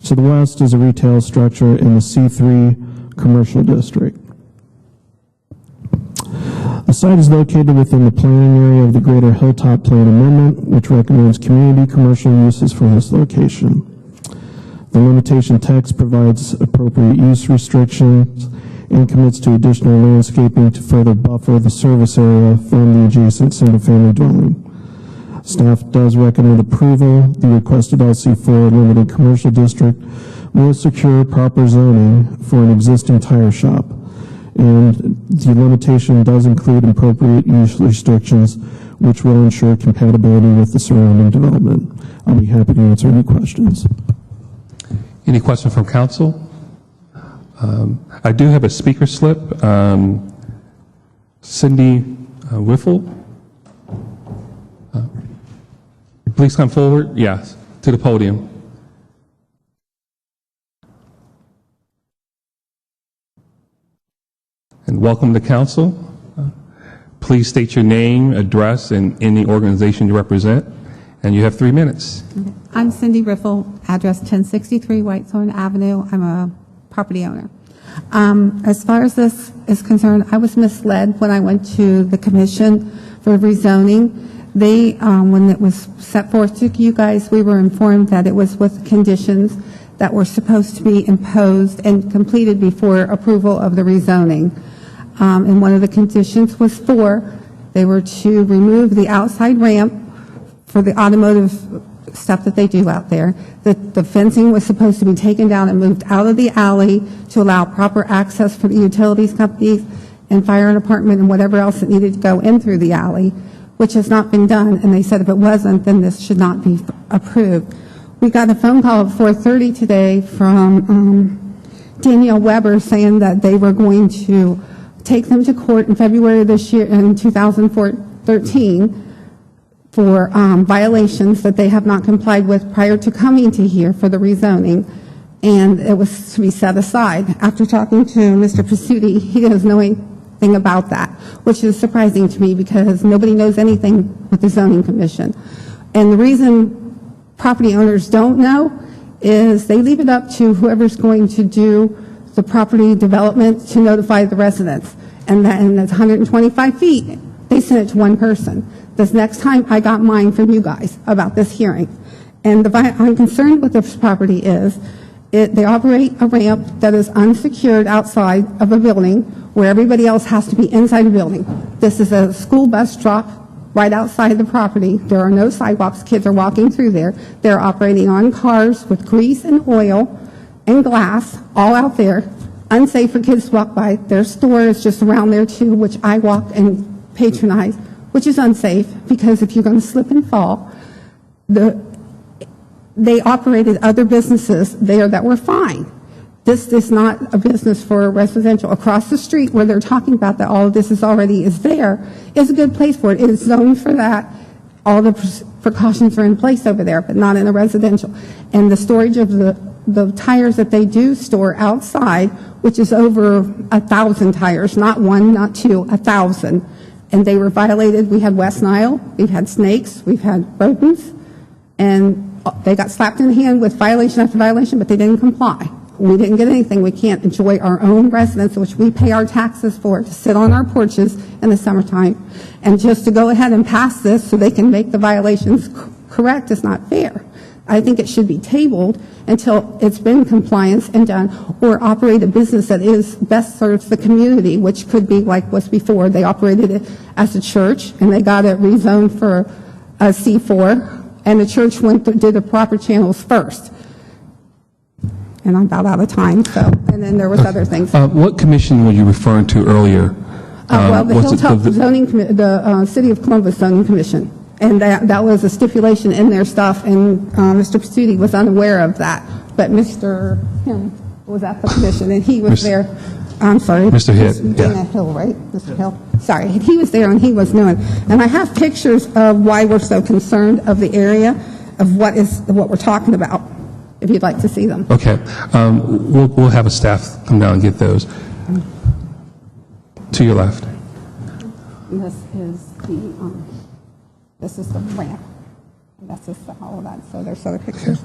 Speaker 20: To the west is a retail structure in the C3 commercial district. The site is located within the planning area of the Greater Hilltop Plan Amendment, which recommends community commercial uses for this location. The limitation text provides appropriate use restrictions and commits to additional landscaping to further buffer the service area from the adjacent single-family dwelling. Staff does recommend approval. The requested LC4 limited commercial district will secure proper zoning for an existing tire shop, and the limitation does include appropriate use restrictions, which will ensure compatibility with the surrounding development. I'll be happy to answer any questions.
Speaker 12: Any questions from council? I do have a speaker slip. Cindy Wiffle, please come forward. Yes, to the podium. And welcome to council. Please state your name, address, and any organization you represent. And you have 3 minutes.
Speaker 3: I'm Cindy Riffle, address 1063 Whitethorn Avenue. I'm a property owner. As far as this is concerned, I was misled when I went to the commission for rezoning. They, when it was set forth to you guys, we were informed that it was with conditions that were supposed to be imposed and completed before approval of the rezoning. And one of the conditions was they were to remove the outside ramp for the automotive stuff that they do out there. The fencing was supposed to be taken down and moved out of the alley to allow proper access for the utilities companies and fire department and whatever else that needed to go in through the alley, which has not been done. And they said if it wasn't, then this should not be approved. We got a phone call at 4:30 today from Danielle Weber saying that they were going to take them to court in February of this year, in 2013, for violations that they have not complied with prior to coming to here for the rezoning, and it was to be set aside. After talking to Mr. Pasuti, he doesn't know anything about that, which is surprising to me because nobody knows anything with the zoning commission. And the reason property owners don't know is they leave it up to whoever's going to do the property development to notify the residents, and that's 125 feet. They sent it to one person. This next time I got mine from you guys about this hearing. And I'm concerned with this property is they operate a ramp that is unsecured outside of a building where everybody else has to be inside a building. This is a school bus drop right outside the property. There are no sidewalks. Kids are walking through there. They're operating on cars with grease and oil and glass all out there. Unsafe for kids to walk by. Their store is just around there too, which I walk and patronize, which is unsafe because if you're going to slip and fall, they operated other businesses there that were fine. This is not a business for residential. Across the street where they're talking about that all of this is already is there is a good place for it. It is zoned for that. All the precautions are in place over there, but not in a residential. And the storage of the tires that they do store outside, which is over 1,000 tires, not one, not two, 1,000. And they were violated. We had West Nile, we've had snakes, we've had rodents, and they got slapped in the hand with violation after violation, but they didn't comply. We didn't get anything. We can't enjoy our own residence, which we pay our taxes for, to sit on our porches in the summertime. And just to go ahead and pass this so they can make the violations correct is not fair. I think it should be tabled until it's been compliance and done, or operate a business that is best serves the community, which could be like was before. They operated it as a church, and they got it rezoned for a C4, and the church did the proper channels first. And I'm about out of time, so, and then there was other things.
Speaker 12: What commission were you referring to earlier?
Speaker 3: Well, the Hilltop Zoning, the City of Columbus Zoning Commission. And that was a stipulation in their stuff, and Mr. Pasuti was unaware of that. But Mr. Hill was at the commission, and he was there. I'm sorry.
Speaker 12: Mr. Hill.
Speaker 3: Dana Hill, right? Mr. Hill. Sorry. He was there, and he was knowing. And I have pictures of why we're so concerned of the area, of what we're talking about, if you'd like to see them.
Speaker 12: Okay. We'll have a staff come down and get those. To your left.
Speaker 3: This is the ramp. That's just all of that. So there's other pictures.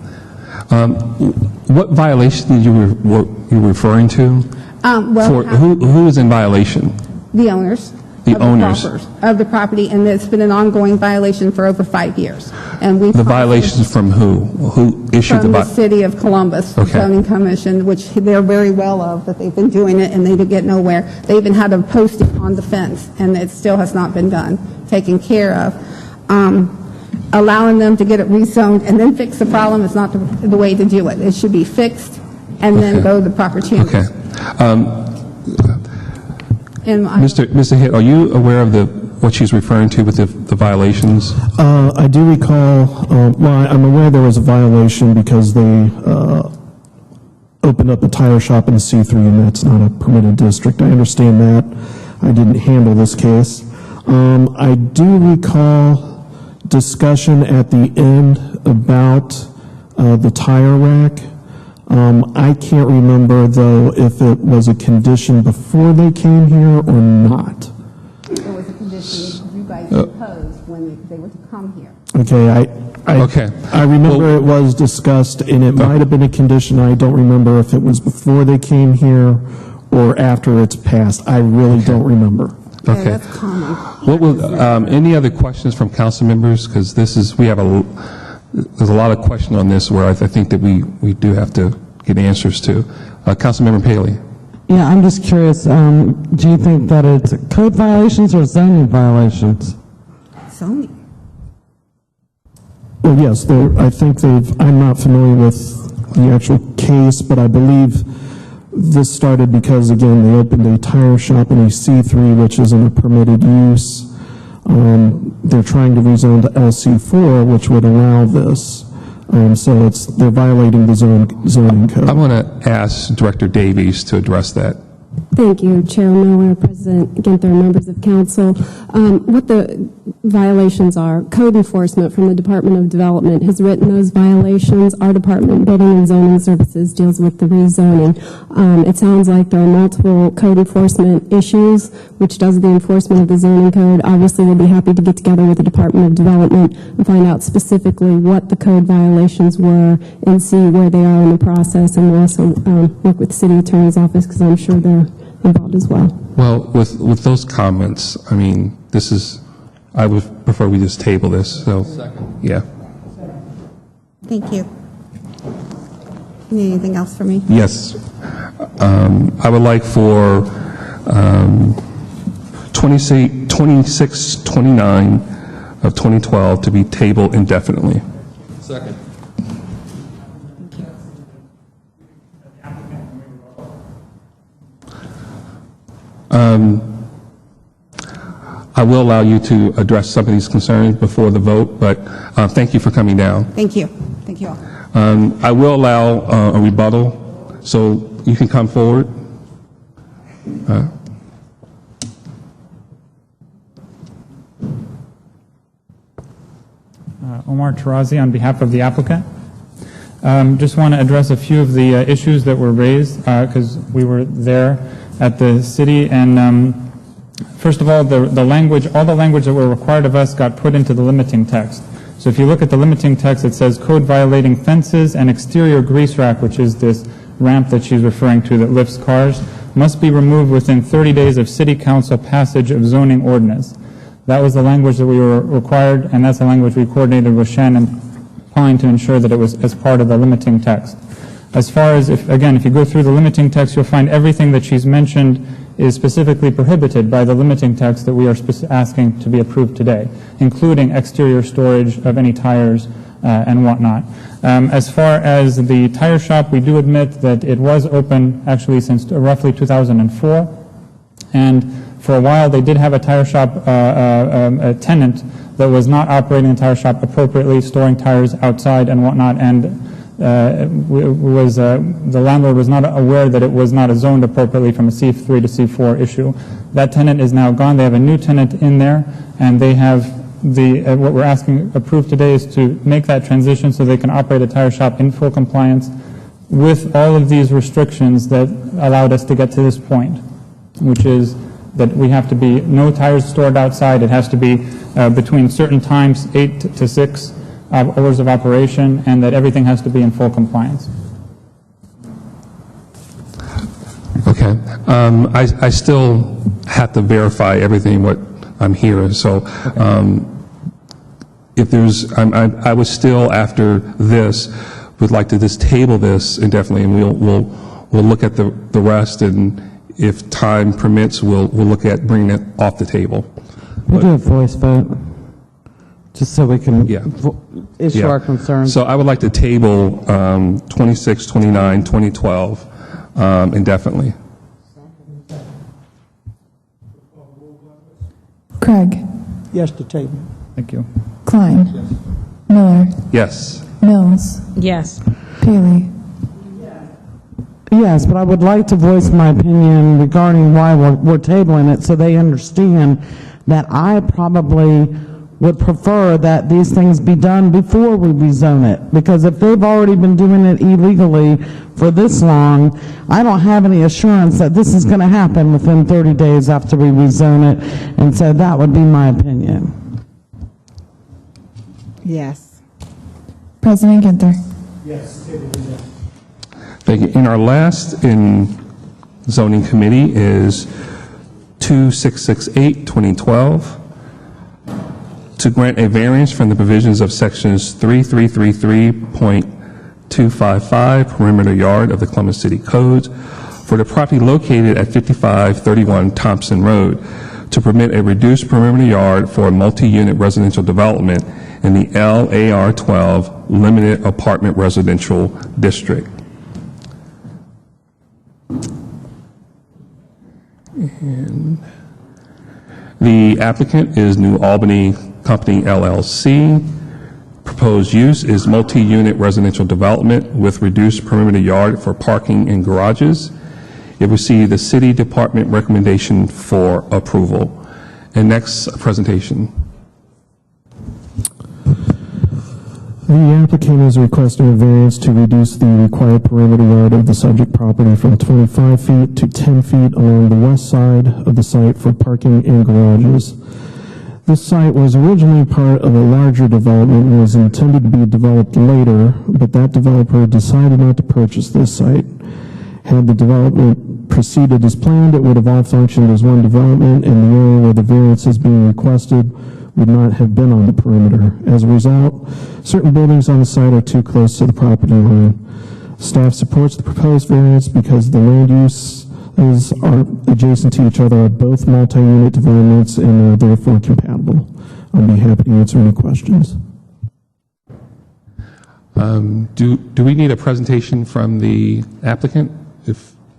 Speaker 12: What violation you were referring to?
Speaker 3: Well,
Speaker 12: who is in violation?
Speaker 3: the owners. of
Speaker 12: owners.
Speaker 3: of the property, and it's been an ongoing violation for over 5 years. And we
Speaker 12: The violations from who? Who issued
Speaker 3: from
Speaker 12: the
Speaker 3: the city of Columbus
Speaker 12: Okay.
Speaker 3: zoning commission, which they're very well of, that they've been doing it and they didn't get nowhere. They even had a posting on the fence, and it still has not been done, taken care of. Allowing them to get it rezoned and then fix the problem is not the way to do it. It should be fixed and then go the proper channels.
Speaker 12: Okay.
Speaker 3: And
Speaker 12: Mr. Hitt, are you aware of what she's referring to with the violations?
Speaker 20: I do recall, well, I'm aware there was a violation because they opened up a tire shop in C3, and that's not a permitted district. I understand that. I didn't handle this case. I do recall discussion at the end about the tire rack. I can't remember, though, if it was a condition before they came here or not.
Speaker 3: it was a condition you guys imposed when they were to come here.
Speaker 20: Okay,
Speaker 12: Okay.
Speaker 20: I remember it was discussed, and it might have been a condition. I don't remember if it was before they came here or after it's passed. I really don't remember.
Speaker 3: Yeah,
Speaker 12: Okay.
Speaker 3: that's common.
Speaker 12: What will, any other questions from council members? Because there's a lot of question on this where I think that we do have to get answers to. Councilmember Paley.
Speaker 10: Yeah, I'm just curious, do you think that it's code violations or zoning violations?
Speaker 3: Zoning.
Speaker 20: Well, yes, I think I'm not familiar with the actual case, but I believe this started because, again, they opened a tire shop in a C3, which isn't a permitted use. They're trying to rezone to LC4, which would allow this. So they're violating the zoning code.
Speaker 12: I'm going to ask Director Davies to address that.
Speaker 17: Thank you, Chair Miller, President Ginther, members of council. What the violations are, code enforcement from the Department of Development has written those violations. Our Department, Building and Zoning Services, deals with the rezoning. It sounds like there are multiple code enforcement issues, which does the enforcement of the zoning code. Obviously, we'll be happy to get together with the Department of Development and find out specifically what the code violations were and see where they are in the process. And we'll also work with the City Attorney's Office, because I'm sure they're involved as well.
Speaker 12: Well, with those comments, I mean, I would prefer we just table this, so, yeah.
Speaker 3: Thank you. Need anything else for me?
Speaker 12: Yes. I would like for 2629 of 2012 to be tabled indefinitely.
Speaker 22: Second.
Speaker 12: I will allow you to address some of these concerns before the vote, but thank you for coming down.
Speaker 3: Thank you. Thank you all.
Speaker 12: I will allow a rebuttal, so you can come forward.
Speaker 13: Omar Tarazi on behalf of the applicant. Just want to address a few of the issues that were raised because we were there at the city. And first of all, all the language that were required of us got put into the limiting text. So if you look at the limiting text, it says code violating fences and exterior grease rack, which is this ramp that she's referring to that lifts cars, must be removed within 30 days of city council passage of zoning ordinance. That was the language that we were required, and that's the language we coordinated with Shannon Pine to ensure that it was as part of the limiting text. As far as, if you go through the limiting text, you'll find everything that she's mentioned is specifically prohibited by the limiting text that we are asking to be approved today, including exterior storage of any tires and whatnot. As far as the tire shop, we do admit that it was open actually since roughly 2004, and for a while they did have a tire shop a tenant that was not operating the tire shop appropriately, storing tires outside and whatnot, and the landlord was not aware that it was not zoned appropriately from a C3 to C4 issue. That tenant is now gone. They have a new tenant in there, and they have what we're asking approved today is to make that transition so they can operate a tire shop in full compliance with all of these restrictions that allowed us to get to this point, which is that we have to be no tires stored outside. It has to be between certain times, 8 to 6 hours of operation, and that everything has to be in full compliance.
Speaker 12: Okay. I still have to verify everything what I'm hearing. So if there's, I would still, after this, would like to just table this indefinitely, and we'll look at the rest, and if time permits, we'll look at bringing it off the table.
Speaker 10: We'll do a voice vote, just so we can issue
Speaker 12: Yeah.
Speaker 10: our concerns.
Speaker 12: So I would like to table 26, 29, 2012 indefinitely.
Speaker 16: Craig.
Speaker 4: Yes to table.
Speaker 13: Thank you.
Speaker 16: Klein. Miller.
Speaker 12: Yes.
Speaker 16: Mills.
Speaker 9: Yes.
Speaker 16: Paley.
Speaker 10: Yes, but I would like to voice my opinion regarding why we're tabling it, so they understand that I probably would prefer that these things be done before we rezone it. Because if they've already been doing it illegally for this long, I don't have any assurance that this is going to happen within 30 days after we rezone it. And so that would be my opinion.
Speaker 11: Yes.
Speaker 16: President Ginther.
Speaker 12: Thank you. And our last in zoning committee is 2668, 2012, to grant a variance from the provisions of sections 3333.255 perimeter yard of the Columbus City Codes for the property located at 5531 Thompson Road to permit a reduced perimeter yard for a multi-unit residential development in the LAR 12 Limited Apartment Residential District. And the applicant is New Albany Company LLC. Proposed use is multi-unit residential development with reduced perimeter yard for parking and garages. It received the city department recommendation for approval. And next presentation.
Speaker 20: The applicant is requesting a variance to reduce the required perimeter yard of the subject property from 25 feet to 10 feet along the west side of the site for parking and garages. This site was originally part of a larger development and was intended to be developed later, but that developer decided not to purchase this site. Had the development proceeded as planned, it would have all functioned as one development, and the area where the variance is being requested would not have been on the perimeter. As a result, certain buildings on the site are too close to the property line. Staff supports the proposed variance because the land uses are adjacent to each other, are both multi-unit developments, and are therefore compatible. I'll be happy to answer any questions.
Speaker 12: Do we need a presentation from the applicant?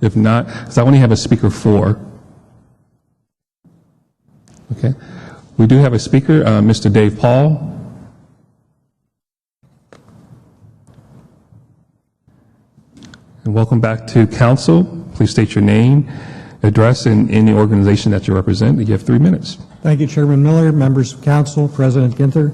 Speaker 12: If not, because I only have a speaker 4. Okay. We do have a speaker, Mr. Dave Paul. And welcome back to council. Please state your name, address, and any organization that you represent. You have 3 minutes.
Speaker 14: Thank you, Chairman Miller, members of council, President Ginther.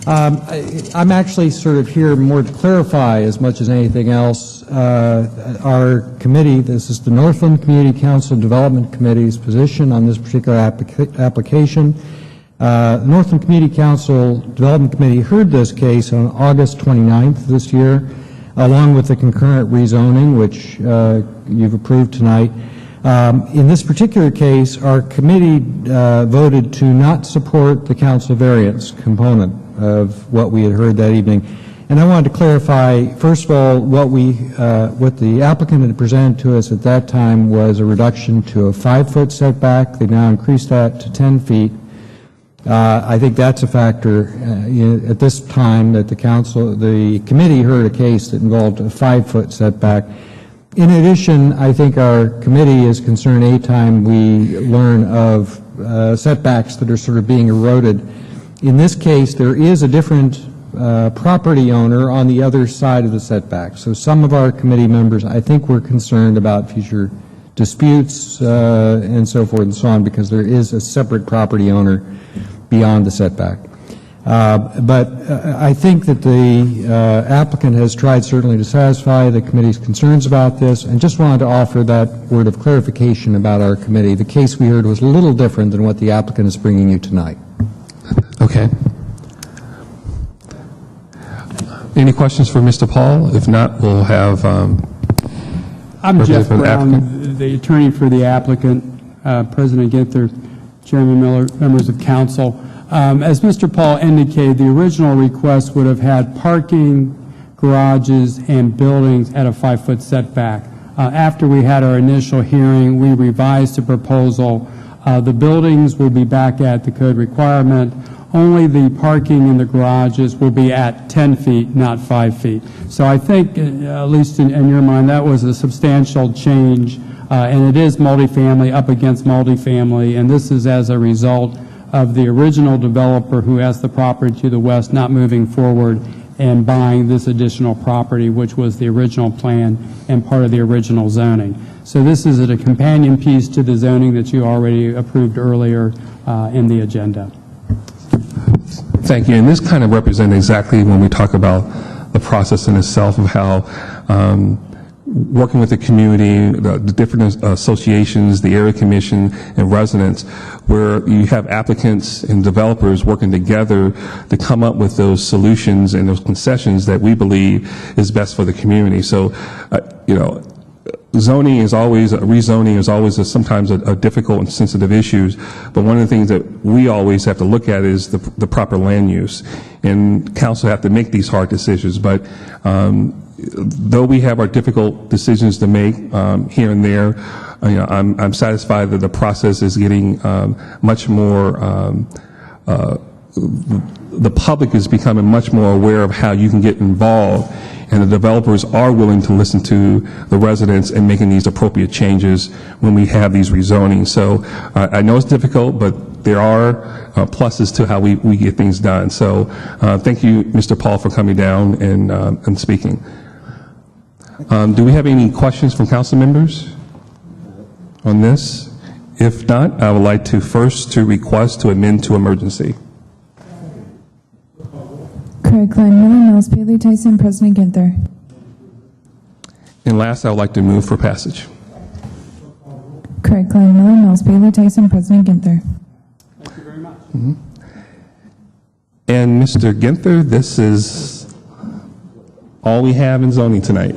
Speaker 14: I'm actually sort of here more to clarify as much as anything else our committee, this is the Northland Community Council Development Committee's position on this particular application. The Northland Community Council Development Committee heard this case on August 29th this year, along with the concurrent rezoning, which you've approved tonight. In this particular case, our committee voted to not support the council variance component of what we had heard that evening. And I wanted to clarify, first of all, what the applicant had presented to us at that time was a reduction to a 5-foot setback. They now increased that to 10 feet. I think that's a factor at this time that the committee heard a case that involved a 5-foot setback. In addition, I think our committee is concerned anytime we learn of setbacks that are sort of being eroded. In this case, there is a different property owner on the other side of the setback. So some of our committee members, I think, were concerned about future disputes and so forth and so on because there is a separate property owner beyond the setback. But I think that the applicant has tried certainly to satisfy the committee's concerns about this, and just wanted to offer that word of clarification about our committee. The case we heard was a little different than what the applicant is bringing you tonight.
Speaker 12: Okay. Any questions for Mr. Paul? If not, we'll have
Speaker 18: I'm Jeff Brown, the attorney for the applicant.
Speaker 15: President Ginther, Chairman Miller, members of council. As Mr. Paul indicated, the original request would have had parking, garages, and buildings at a 5-foot setback. After we had our initial hearing, we revised the proposal. The buildings will be back at the code requirement. Only the parking and the garages will be at 10 feet, not 5 feet. So I think, at least in your mind, that was a substantial change, and it is multifamily up against multifamily, and this is as a result of the original developer who has the property to the west not moving forward and buying this additional property, which was the original plan and part of the original zoning. So this is a companion piece to the zoning that you already approved earlier in the agenda.
Speaker 12: Thank you. And this kind of represents exactly when we talk about the process in itself of how working with the community, the different associations, the area commission, and residents, where you have applicants and developers working together to come up with those solutions and those concessions that we believe is best for the community. So, zoning is always, rezoning is always sometimes a difficult and sensitive issue, but one of the things that we always have to look at is the proper land use. And council have to make these hard decisions, but though we have our difficult decisions to make here and there, I'm satisfied that the process is getting much more, the public is becoming much more aware of how you can get involved, and the developers are willing to listen to the residents and making these appropriate changes when we have these rezonings. So I know it's difficult, but there are pluses to how we get things done. So thank you, Mr. Paul, for coming down and speaking. Do we have any questions from council members on this? If not, I would like to first to request to amend to emergency.
Speaker 16: Craig Klein Miller, Mills Paley Tyson, President Ginther.
Speaker 12: And last, I would like to move for passage.
Speaker 16: Craig Klein Miller, Mills Paley Tyson, President Ginther.
Speaker 12: Thank you very much. Mm-hmm. And Mr. Ginther, this is all we have in zoning tonight.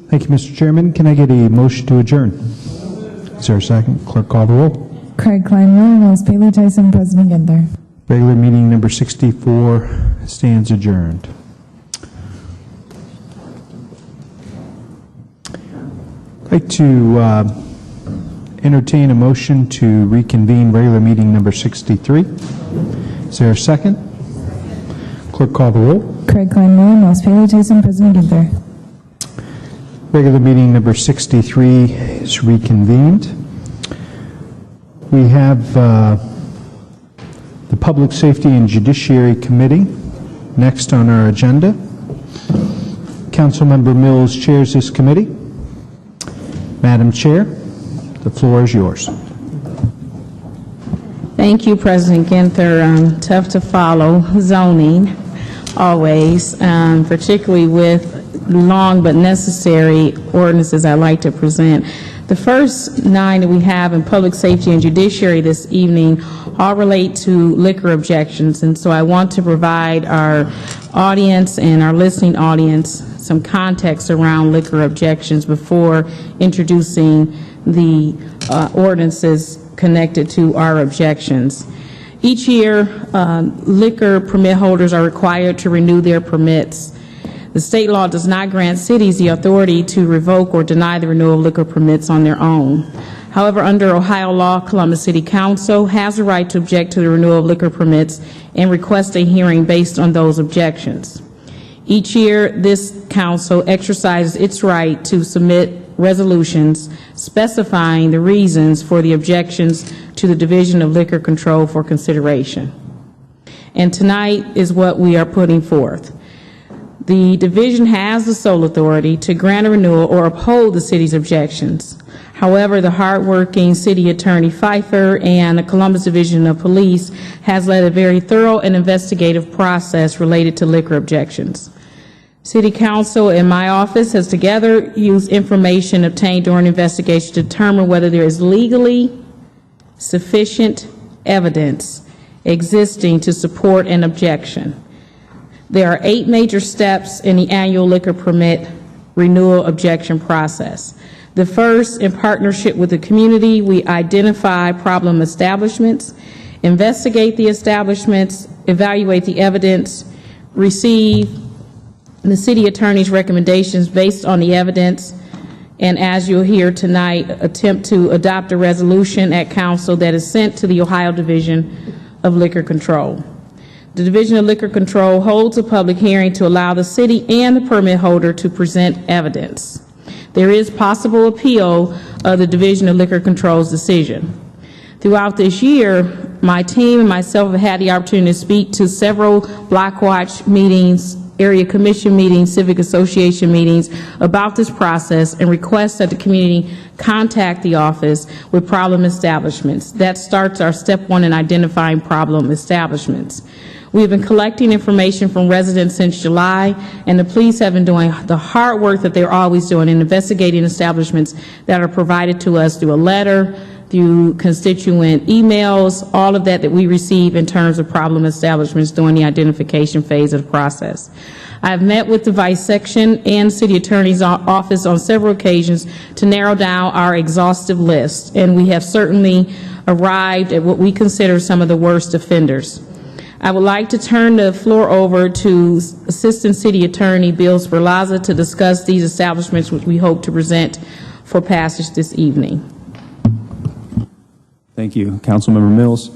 Speaker 1: Thank you, Mr. Chairman. Can I get a motion to adjourn? Is there a second? Clerk, call the roll.
Speaker 16: Craig Klein Miller, Mills Paley Tyson, President Ginther.
Speaker 1: Regular meeting number 64 stands adjourned. I'd like to entertain a motion to reconvene regular meeting number 63. Is there a second? Clerk, call the roll.
Speaker 16: Craig Klein Miller, Mills Paley Tyson, President Ginther.
Speaker 1: Regular meeting number 63 is reconvened. We have the Public Safety and Judiciary Committee next on our agenda. Councilmember Mills chairs this committee. Madam Chair, the floor is yours.
Speaker 9: Thank you, President Ginther. Tough to follow zoning, always, particularly with long but necessary ordinances I'd like to present. The first 9 that we have in Public Safety and Judiciary this evening all relate to liquor objections, and so I want to provide our audience and our listening audience some context around liquor objections before introducing the ordinances connected to our objections. Each year, liquor permit holders are required to renew their permits. The state law does not grant cities the authority to revoke or deny the renewal of liquor permits on their own. However, under Ohio law, Columbus City Council has the right to object to the renewal of liquor permits and request a hearing based on those objections. Each year, this council exercises its right to submit resolutions specifying the reasons for the objections to the Division of Liquor Control for consideration. And tonight is what we are putting forth. The division has the sole authority to grant a renewal or uphold the city's objections. However, the hardworking City Attorney Pfeiffer and the Columbus Division of Police has led a very thorough and investigative process related to liquor objections. City Council and my office has together used information obtained during the investigation to determine whether there is legally sufficient evidence existing to support an objection. There are 8 major steps in the annual liquor permit renewal objection process. The first, in partnership with the community, we identify problem establishments, investigate the establishments, evaluate the evidence, receive the city attorney's recommendations based on the evidence, and as you'll hear tonight, attempt to adopt a resolution at council that is sent to the Ohio Division of Liquor Control. The Division of Liquor Control holds a public hearing to allow the city and the permit holder to present evidence. There is possible appeal of the Division of Liquor Control's decision. Throughout this year, my team and myself have had the opportunity to speak to several Block Watch meetings, area commission meetings, civic association meetings about this process, and request that the community contact the office with problem establishments. That starts our step one in identifying problem establishments. We have been collecting information from residents since July, and the police have been doing the hard work that they're always doing in investigating establishments that are provided to us through a letter, through constituent emails, all of that we receive in terms of problem establishments during the identification phase of the process. I've met with the Vice Section and City Attorney's Office on several occasions to narrow down our exhaustive list, and we have certainly arrived at what we consider some of the worst offenders. I would like to turn the floor over to Assistant City Attorney Bill Sperlazza to discuss these establishments, which we hope to present for passage this evening.
Speaker 18: Thank you, Councilmember Mills.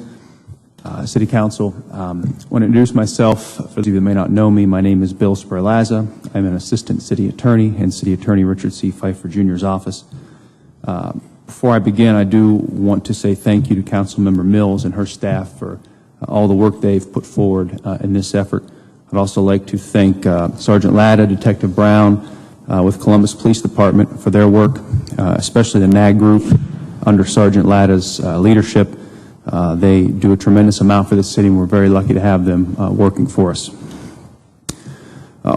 Speaker 18: City Council, I want to introduce myself. For those of you that may not know me, my name is Bill Sperlazza. I'm an Assistant City Attorney in City Attorney Richard C. Pfeiffer Jr.'s office. Before I begin, I do want to say thank you to Councilmember Mills and her staff for all the work they've put forward in this effort. I'd also like to thank Sergeant Latta, Detective Brown with Columbus Police Department for their work, especially the NAG group under Sergeant Latta's leadership. They do a tremendous amount for the city, and we're very lucky to have them working for us.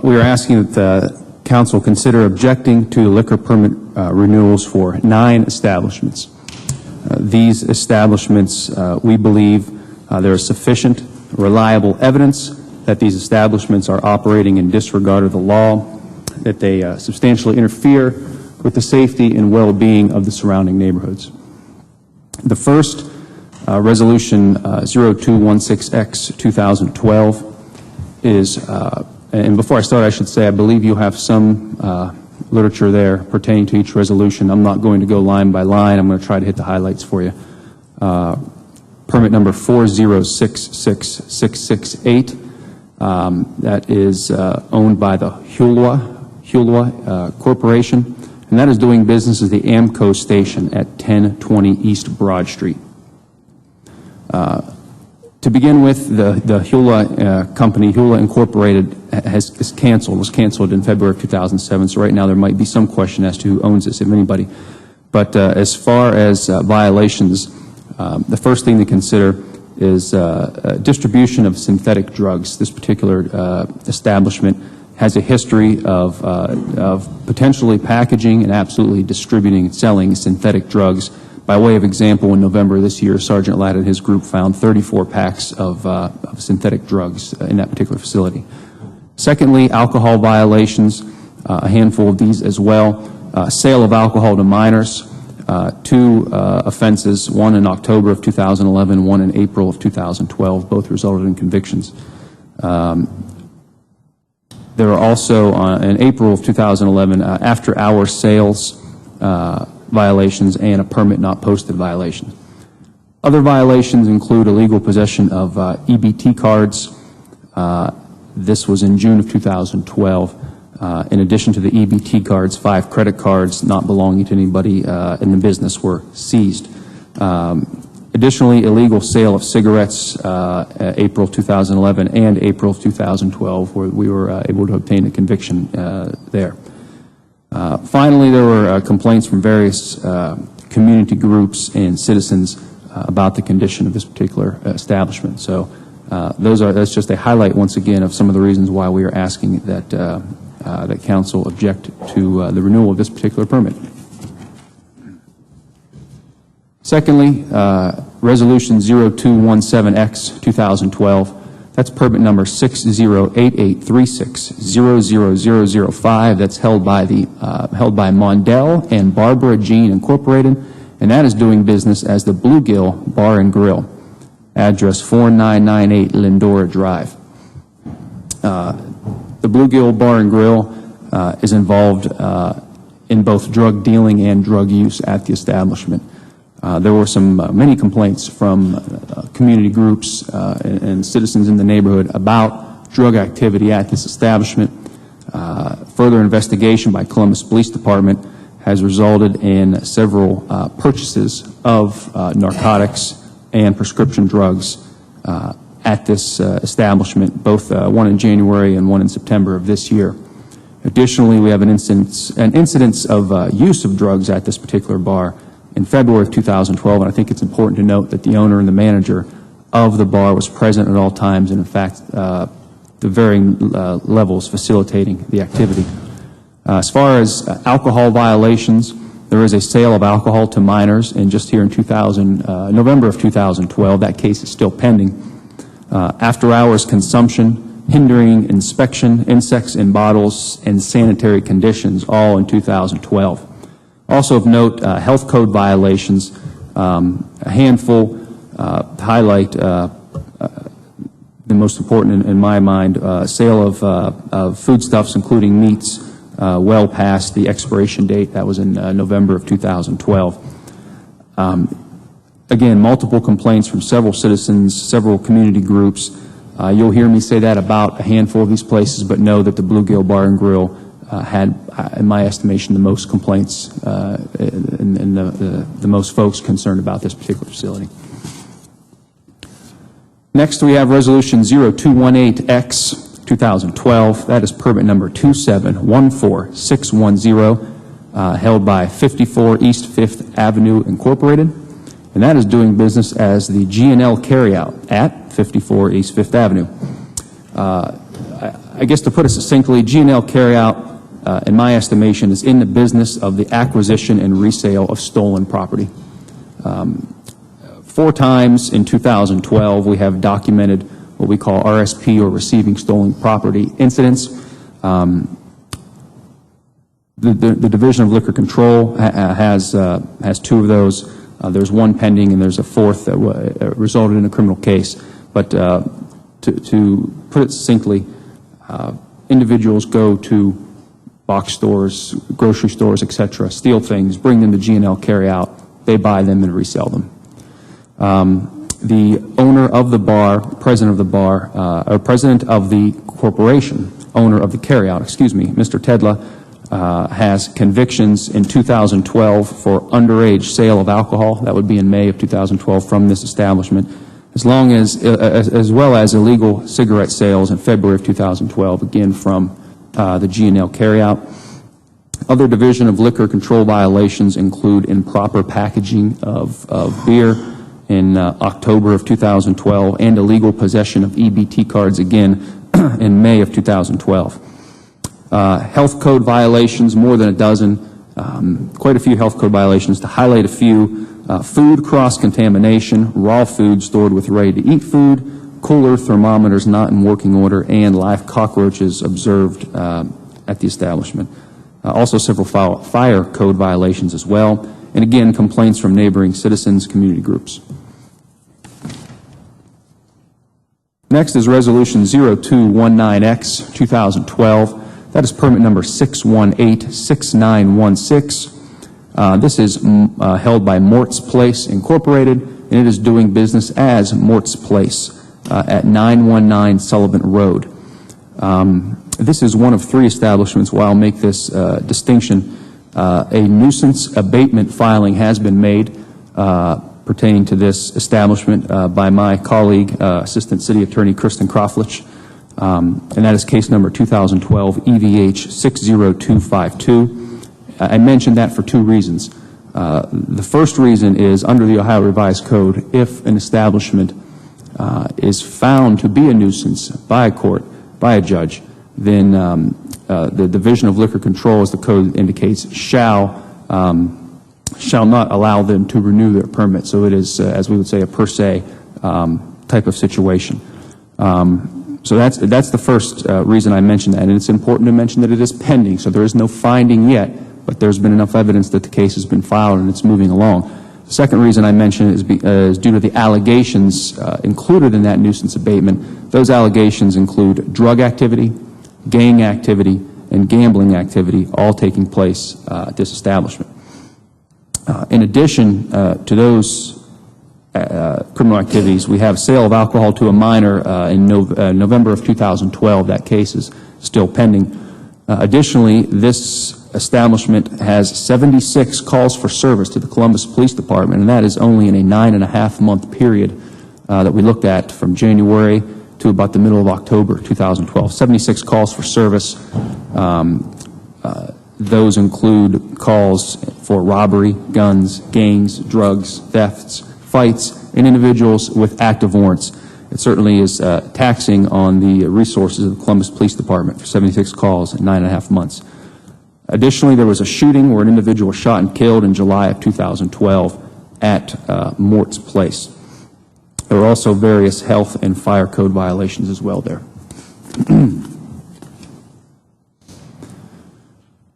Speaker 18: We are asking that the council consider objecting to liquor permit renewals for 9 establishments. These establishments, we believe there is sufficient, reliable evidence that these establishments are operating in disregard of the law, that they substantially interfere with the safety and well-being of the surrounding neighborhoods. The first, Resolution 0216X 2012, is, and before I start, I should say I believe you have some literature there pertaining to each resolution. I'm not going to go line by line. I'm going to try to hit the highlights for you. Permit number 4066668, that is owned by the Hulwa Corporation, and that is doing business as the Amco station at 1020 East Broad Street. To begin with, the Hulwa company, Hulwa Incorporated, was canceled in February of 2007, so right now there might be some question as to who owns this, if anybody. But as far as violations, the first thing to consider is distribution of synthetic drugs. This particular establishment has a history of potentially packaging and absolutely distributing and selling synthetic drugs. By way of example, in November of this year, Sergeant Latta and his group found 34 packs of synthetic drugs in that particular facility. Secondly, alcohol violations, a handful of these as well. Sale of alcohol to minors, 2 offenses, one in October of 2011, one in April of 2012, both resulted in convictions. There are also, in April of 2011, after-hour sales violations and a permit not posted violation. Other violations include illegal possession of EBT cards. This was in June of 2012. In addition to the EBT cards, 5 credit cards not belonging to anybody in the business were seized. Additionally, illegal sale of cigarettes, April 2011 and April of 2012, where we were able to obtain a conviction there. Finally, there were complaints from various community groups and citizens about the condition of this particular establishment. So that's just a highlight once again of some of the reasons why we are asking that that council object to the renewal of this particular permit. Secondly, Resolution 0217X 2012. That's permit number 608836000005. That's held by Mondell and Barbara Jean Incorporated, and that is doing business as the Bluegill Bar and Grill, address 4998 Lindora Drive. The Bluegill Bar and Grill is involved in both drug dealing and drug use at the establishment. There were many complaints from community groups and citizens in the neighborhood about drug activity at this establishment. Further investigation by Columbus Police Department has resulted in several purchases of narcotics and prescription drugs at this establishment, both one in January and one in September of this year. Additionally, we have an incidence of use of drugs at this particular bar in February of 2012, and I think it's important to note that the owner and the manager of the bar was present at all times, and in fact, the varying levels facilitating the activity. As far as alcohol violations, there is a sale of alcohol to minors, and just here in November of 2012, that case is still pending. After-hours consumption, hindering inspection, insects in bottles, and sanitary conditions, all in 2012. Also of note, health code violations, a handful highlight the most important in my mind, sale of foodstuffs, including meats, well past the expiration date. That was in November of 2012. Again, multiple complaints from several citizens, several community groups. You'll hear me say that about a handful of these places, but know that the Bluegill Bar and Grill had, in my estimation, the most complaints and the most folks concerned about this particular facility. Next, we have Resolution 0218X 2012. That is permit number 2714610, held by 54 East 5th Avenue Incorporated, and that is doing business as the G&L Carryout at 54 East 5th Avenue. I guess to put it succinctly, G&L Carryout, in my estimation, is in the business of the acquisition and resale of stolen property. 4 times in 2012, we have documented what we call RSP, or receiving stolen property incidents. The Division of Liquor Control has 2 of those. There's 1 pending, and there's a 4th that resulted in a criminal case. But to put it succinctly, individuals go to box stores, grocery stores, etc., steal things, bring them to G&L Carryout, they buy them and resell them. The owner of the bar, president of the bar, or president of the corporation, owner of the carryout, Mr. Tedla, has convictions in 2012 for underage sale of alcohol. That would be in May of 2012 from this establishment, as well as illegal cigarette sales in February of 2012, again from the G&L Carryout. Other Division of Liquor Control violations include improper packaging of beer in October of 2012, and illegal possession of EBT cards again in May of 2012. Health code violations, more than a dozen, quite a few health code violations. To highlight a few, food cross-contamination, raw food stored with ready-to-eat food, cooler thermometers not in working order, and live cockroaches observed at the establishment. Also several fire code violations as well, and again, complaints from neighboring citizens, community groups. Next is Resolution 0219X 2012. That is permit number 6186916. This is held by Mort's Place Incorporated, and it is doing business as Mort's Place at 919 Sullivan Road. This is one of 3 establishments. While I'll make this distinction, a nuisance abatement filing has been made pertaining to this establishment by my colleague, Assistant City Attorney Kristen Kroflich, and that is case number 2012 EVH 60252. I mentioned that for 2 reasons. The first reason is, under the Ohio Revised Code, if an establishment is found to be a nuisance by a court, by a judge, then the Division of Liquor Control, as the code indicates, shall not allow them to renew their permit. So it is, as we would say, a per se type of situation. So that's the first reason I mentioned that, and it's important to mention that it is pending, so there is no finding yet, but there's been enough evidence that the case has been filed and it's moving along. The second reason I mention it is due to the allegations included in that nuisance abatement. Those allegations include drug activity, gang activity, and gambling activity, all taking place at this establishment. In addition to those criminal activities, we have sale of alcohol to a minor in November of 2012. That case is still pending. Additionally, this establishment has 76 calls for service to the Columbus Police Department, and that is only in a 9.5-month period that we looked at from January to about the middle of October 2012. 76 calls for service. Those include calls for robbery, guns, gangs, drugs, thefts, fights, and individuals with active warrants. It certainly is taxing on the resources of the Columbus Police Department for 76 calls in 9.5 months. Additionally, there was a shooting where an individual was shot and killed in July of 2012 at Mort's Place. There were also various health and fire code violations as well there.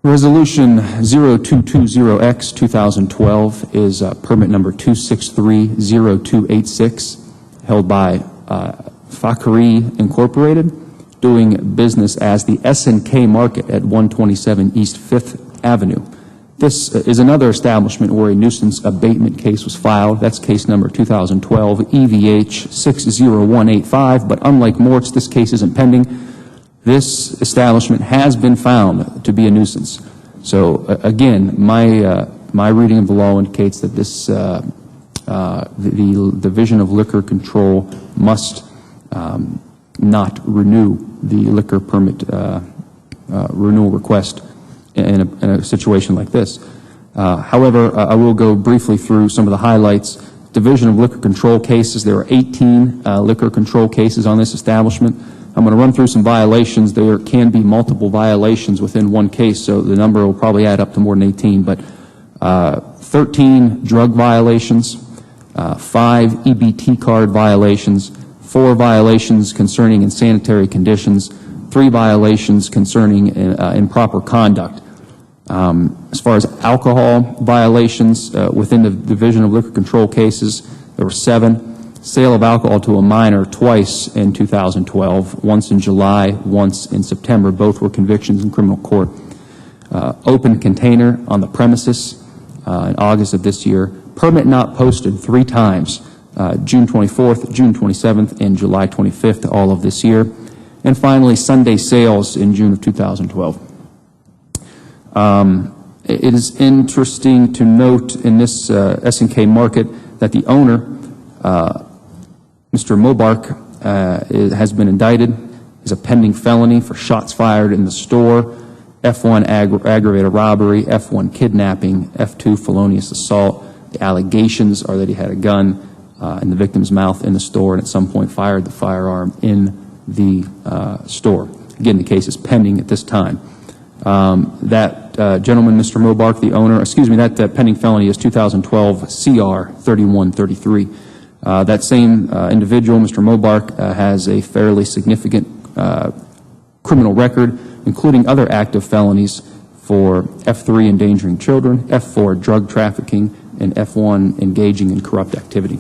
Speaker 18: Resolution 0220X 2012 is permit number 2630286, held by Fakari Incorporated, doing business as the S&K Market at 127 East 5th Avenue. This is another establishment where a nuisance abatement case was filed. That's case number 2012 EVH 60185, but unlike Mort's, this case isn't pending. This establishment has been found to be a nuisance. So again, my reading of the law indicates that this the Division of Liquor Control must not renew the liquor permit renewal request in a situation like this. However, I will go briefly through some of the highlights. Division of Liquor Control cases. There are 18 liquor control cases on this establishment. I'm going to run through some violations. There can be multiple violations within one case, so the number will probably add up to more than 18, but 13 drug violations, 5 EBT card violations, 4 violations concerning insanitary conditions, 3 violations concerning improper conduct. As far as alcohol violations within the Division of Liquor Control cases, there were 7. Sale of alcohol to a minor twice in 2012, once in July, once in September. Both were convictions in criminal court. Open container on the premises in August of this year. Permit not posted 3 times, June 24th, June 27th, and July 25th, all of this year. And finally, Sunday sales in June of 2012. It is interesting to note in this S&K Market that the owner, Mr. Mobark, has been indicted. Is a pending felony for shots fired in the store, F1 aggravated robbery, F1 kidnapping, F2 felonious assault. The allegations are that he had a gun in the victim's mouth in the store and at some point fired the firearm in the store. Again, the case is pending at this time. That gentleman, Mr. Mobark, the owner, that pending felony is 2012 CR 3133. That same individual, Mr. Mobark, has a fairly significant criminal record, including other active felonies for F3 endangering children, F4 drug trafficking, and F1 engaging in corrupt activity.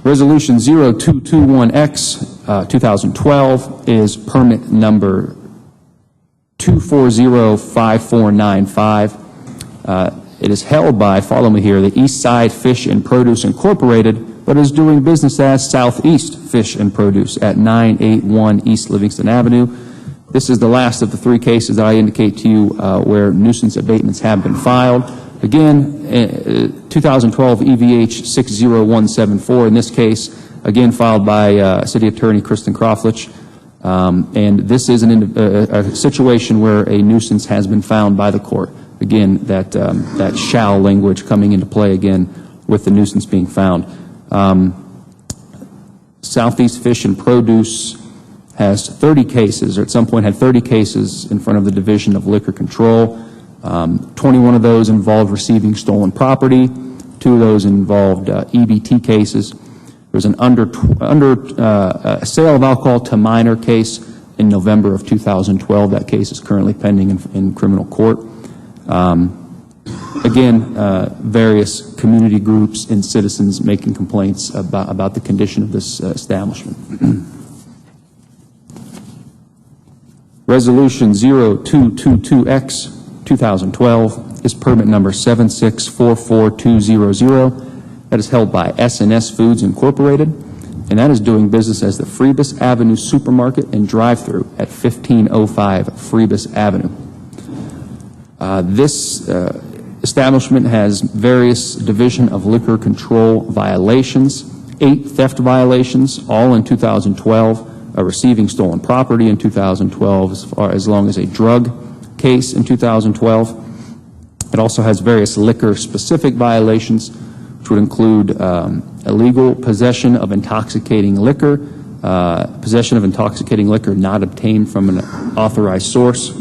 Speaker 18: Resolution 0221X 2012 is permit number 2405495. It is held by, follow me here, the Eastside Fish and Produce Incorporated, but is doing business as Southeast Fish and Produce at 981 East Livingston Avenue. This is the last of the 3 cases that I indicate to you where nuisance abatements have been filed. Again, 2012 EVH 60174 in this case, again filed by City Attorney Kristen Kroflich. And this is a situation where a nuisance has been found by the court. Again, that shall language coming into play again with the nuisance being found. Southeast Fish and Produce has 30 cases, or at some point had 30 cases in front of the Division of Liquor Control. 21 of those involved receiving stolen property. 2 2 of those involved EBT cases. There was an sale of alcohol to minor case in November of 2012. That case is currently pending in criminal court. Again, various community groups and citizens making complaints about the condition of this establishment. Resolution 0222X 2012 is permit number 7644200. That is held by S&S Foods Incorporated, and that is doing business as the Freebus Avenue Supermarket and Drive-Thru at 1505 Freebus Avenue. This establishment has various Division of Liquor Control violations, 8 theft violations, all in 2012, receiving stolen property in 2012, as long as a drug case in 2012. It also has various liquor-specific violations, which would include illegal possession of intoxicating liquor, possession of intoxicating liquor not obtained from an authorized source.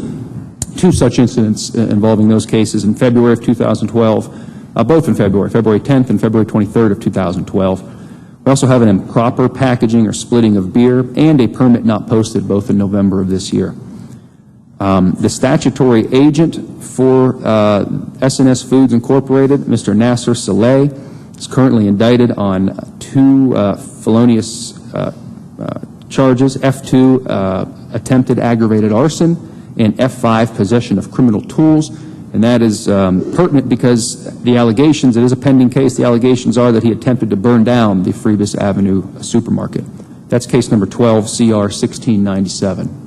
Speaker 18: 2 such incidents involving those cases in February of 2012, both in February 10th and February 23rd of 2012. We also have an improper packaging or splitting of beer and a permit not posted, both in November of this year. The statutory agent for S&S Foods Incorporated, Mr. Nasser Saleh, is currently indicted on 2 felonious charges, F2 attempted aggravated arson and F5 possession of criminal tools, and that is pertinent because the allegations, it is a pending case, the allegations are that he attempted to burn down the Freebus Avenue supermarket. That's case number 12 CR 1697.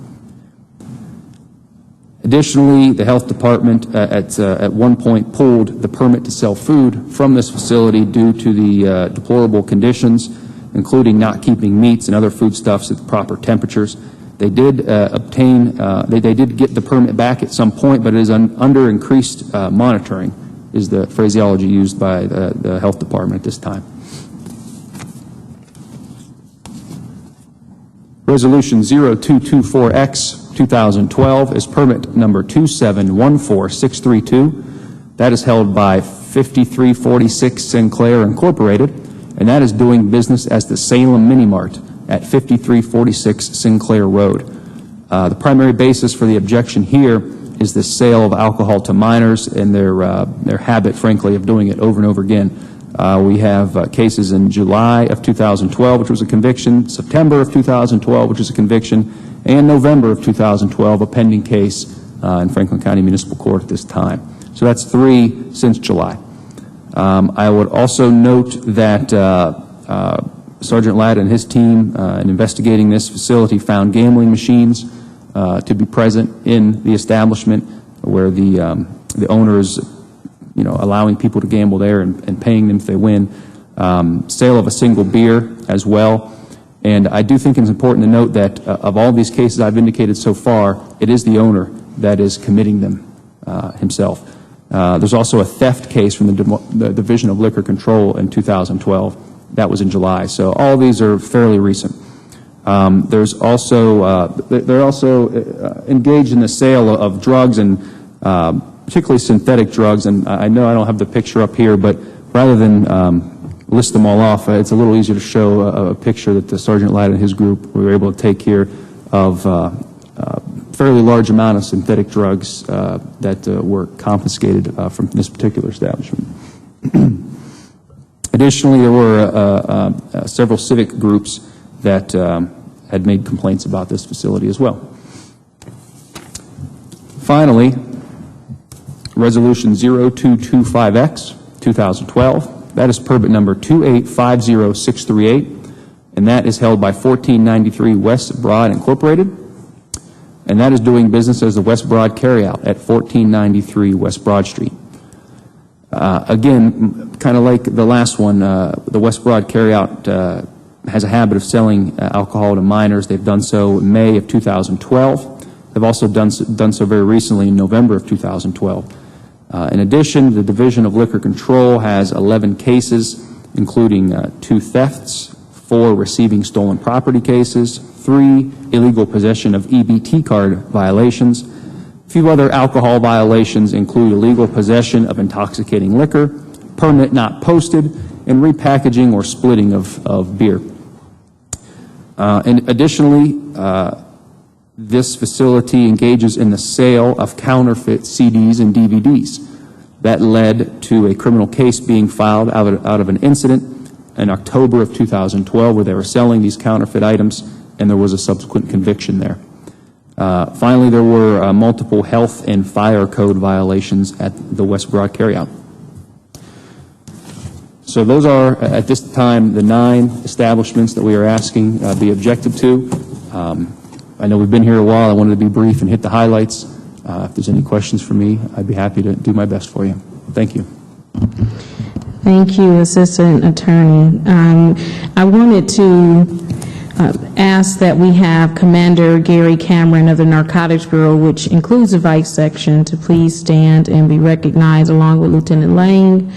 Speaker 18: Additionally, the health department at one point pulled the permit to sell food from this facility due to the deplorable conditions, including not keeping meats and other foodstuffs at the proper temperatures. They did they did get the permit back at some point, but it is under increased monitoring, is the phraseology used by the health department at this time. Resolution 0224X 2012 is permit number 2714632. That is held by 5346 Sinclair Incorporated, and that is doing business as the Salem Mini Mart at 5346 Sinclair Road. The primary basis for the objection here is the sale of alcohol to minors and their habit, frankly, of doing it over and over again. We have cases in July of 2012, which was a conviction, September of 2012, which was a conviction, and November of 2012, a pending case in Franklin County Municipal Court at this time. So that's 3 since July. I would also note that Sergeant Ladd and his team in investigating this facility found gambling machines to be present in the establishment, where the owner is allowing people to gamble there and paying them if they win. Sale of a single beer as well. And I do think it's important to note that of all these cases I've indicated so far, it is the owner that is committing them himself. There's also a theft case from the Division of Liquor Control in 2012. That was in July. So all these are fairly recent. They're also engaged in the sale of drugs, and particularly synthetic drugs. And I know I don't have the picture up here, but rather than list them all off, it's a little easier to show a picture that the Sergeant Ladd and his group were able to take here of fairly large amount of synthetic drugs that were confiscated from this particular establishment. Additionally, there were several civic groups that had made complaints about this facility as well. Finally, Resolution 0225X 2012. That is permit number 2850638, and that is held by 1493 West Broad Incorporated, and that is doing business as the West Broad Carryout at 1493 West Broad Street. Again, kind of like the last one, the West Broad Carryout has a habit of selling alcohol to minors. They've done so in May of 2012. They've also done so very recently in November of 2012. In addition, the Division of Liquor Control has 11 cases, including 2 thefts, 4 receiving stolen property cases, 3 illegal possession of EBT card violations. A few other alcohol violations include illegal possession of intoxicating liquor, permit not posted, and repackaging or splitting of beer. And additionally, this facility engages in the sale of counterfeit CDs and DVDs. That led to a criminal case being filed out of an incident in October of 2012 where they were selling these counterfeit items, and there was a subsequent conviction there. Finally, there were multiple health and fire code violations at the West Broad carryout. So those are, at this time, the 9 establishments that we are asking be objected to. I know we've been here a while. I wanted to be brief and hit the highlights. If there's any questions for me, I'd be happy to do my best for you. Thank you.
Speaker 9: Thank you, Assistant Attorney. I wanted to ask that we have Commander Gary Cameron of the Narcotics Bureau, which includes the Vice Section, to please stand and be recognized along with Lieutenant Lang,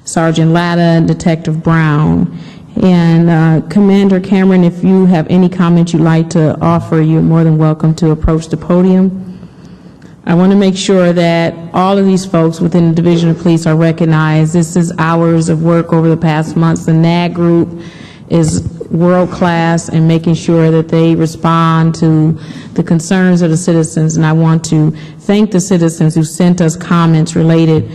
Speaker 9: Sergeant Latta, and Detective Brown. And Commander Cameron, if you have any comments you'd like to offer, you're more than welcome to approach the podium. I want to make sure that all of these folks within the Division of Police are recognized. This is hours of work over the past months. The NAG group is world-class in making sure that they respond to the concerns of the citizens, and I want to thank the citizens who sent us comments related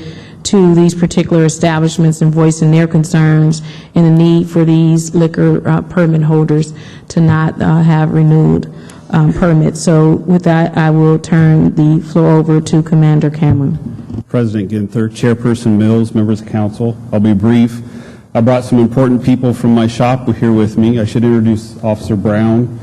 Speaker 9: to these particular establishments and voicing their concerns and the need for these liquor permit holders to not have renewed permits. So with that, I will turn the floor over to Commander Cameron.
Speaker 5: President Ginther, Chairperson Mills, members of council, I'll be brief. I brought some important people from my shop here with me. I should introduce Officer Brown,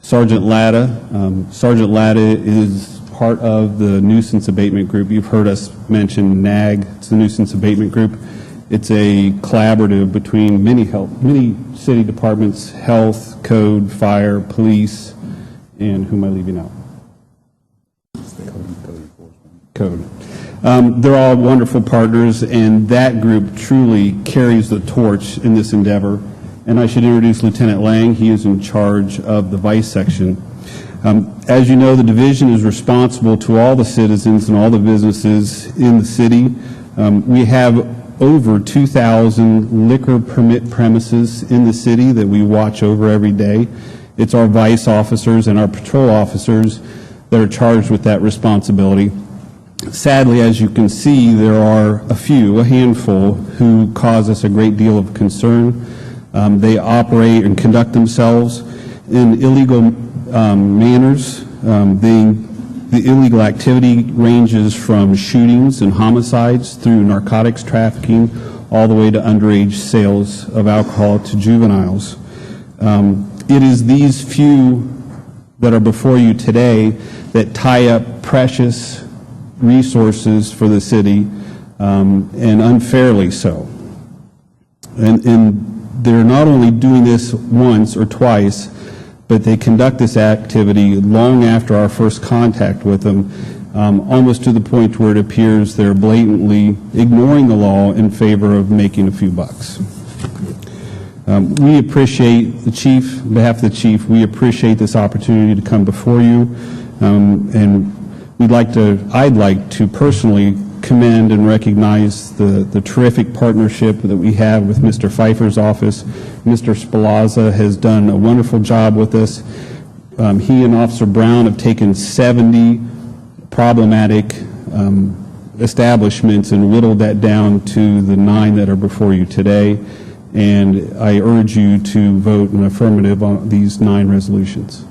Speaker 5: Sergeant Latta. Sergeant Latta is part of the nuisance abatement group. You've heard us mention NAG. It's the nuisance abatement group. It's a collaborative between many city departments, health, code, fire, police, and who am I leaving out? Code. They're all wonderful partners, and that group truly carries the torch in this endeavor. And I should introduce Lieutenant Lang. He is in charge of the Vice Section. As you know, the division is responsible to all the citizens and all the businesses in the city. We have over 2,000 liquor permit premises in the city that we watch over every day. It's our vice officers and our patrol officers that are charged with that responsibility. Sadly, as you can see, there are a handful, who cause us a great deal of concern. They operate and conduct themselves in illegal manners. The illegal activity ranges from shootings and homicides through narcotics trafficking all the way to underage sales of alcohol to juveniles. It is these few that are before you today that tie up precious resources for the city, and unfairly so. And they're not only doing this once or twice, but they conduct this activity long after our first contact with them, almost to the point where it appears they're blatantly ignoring the law in favor of making a few bucks. We appreciate the chief, on behalf of the chief, we appreciate this opportunity to come before you, and I'd like to personally commend and recognize the terrific partnership that we have with Mr. Pfeiffer's office. Mr. Spalazza has done a wonderful job with us. He and Officer Brown have taken 70 problematic establishments and whittled that down to the 9 that are before you today. And I urge you to vote in affirmative on these 9 resolutions.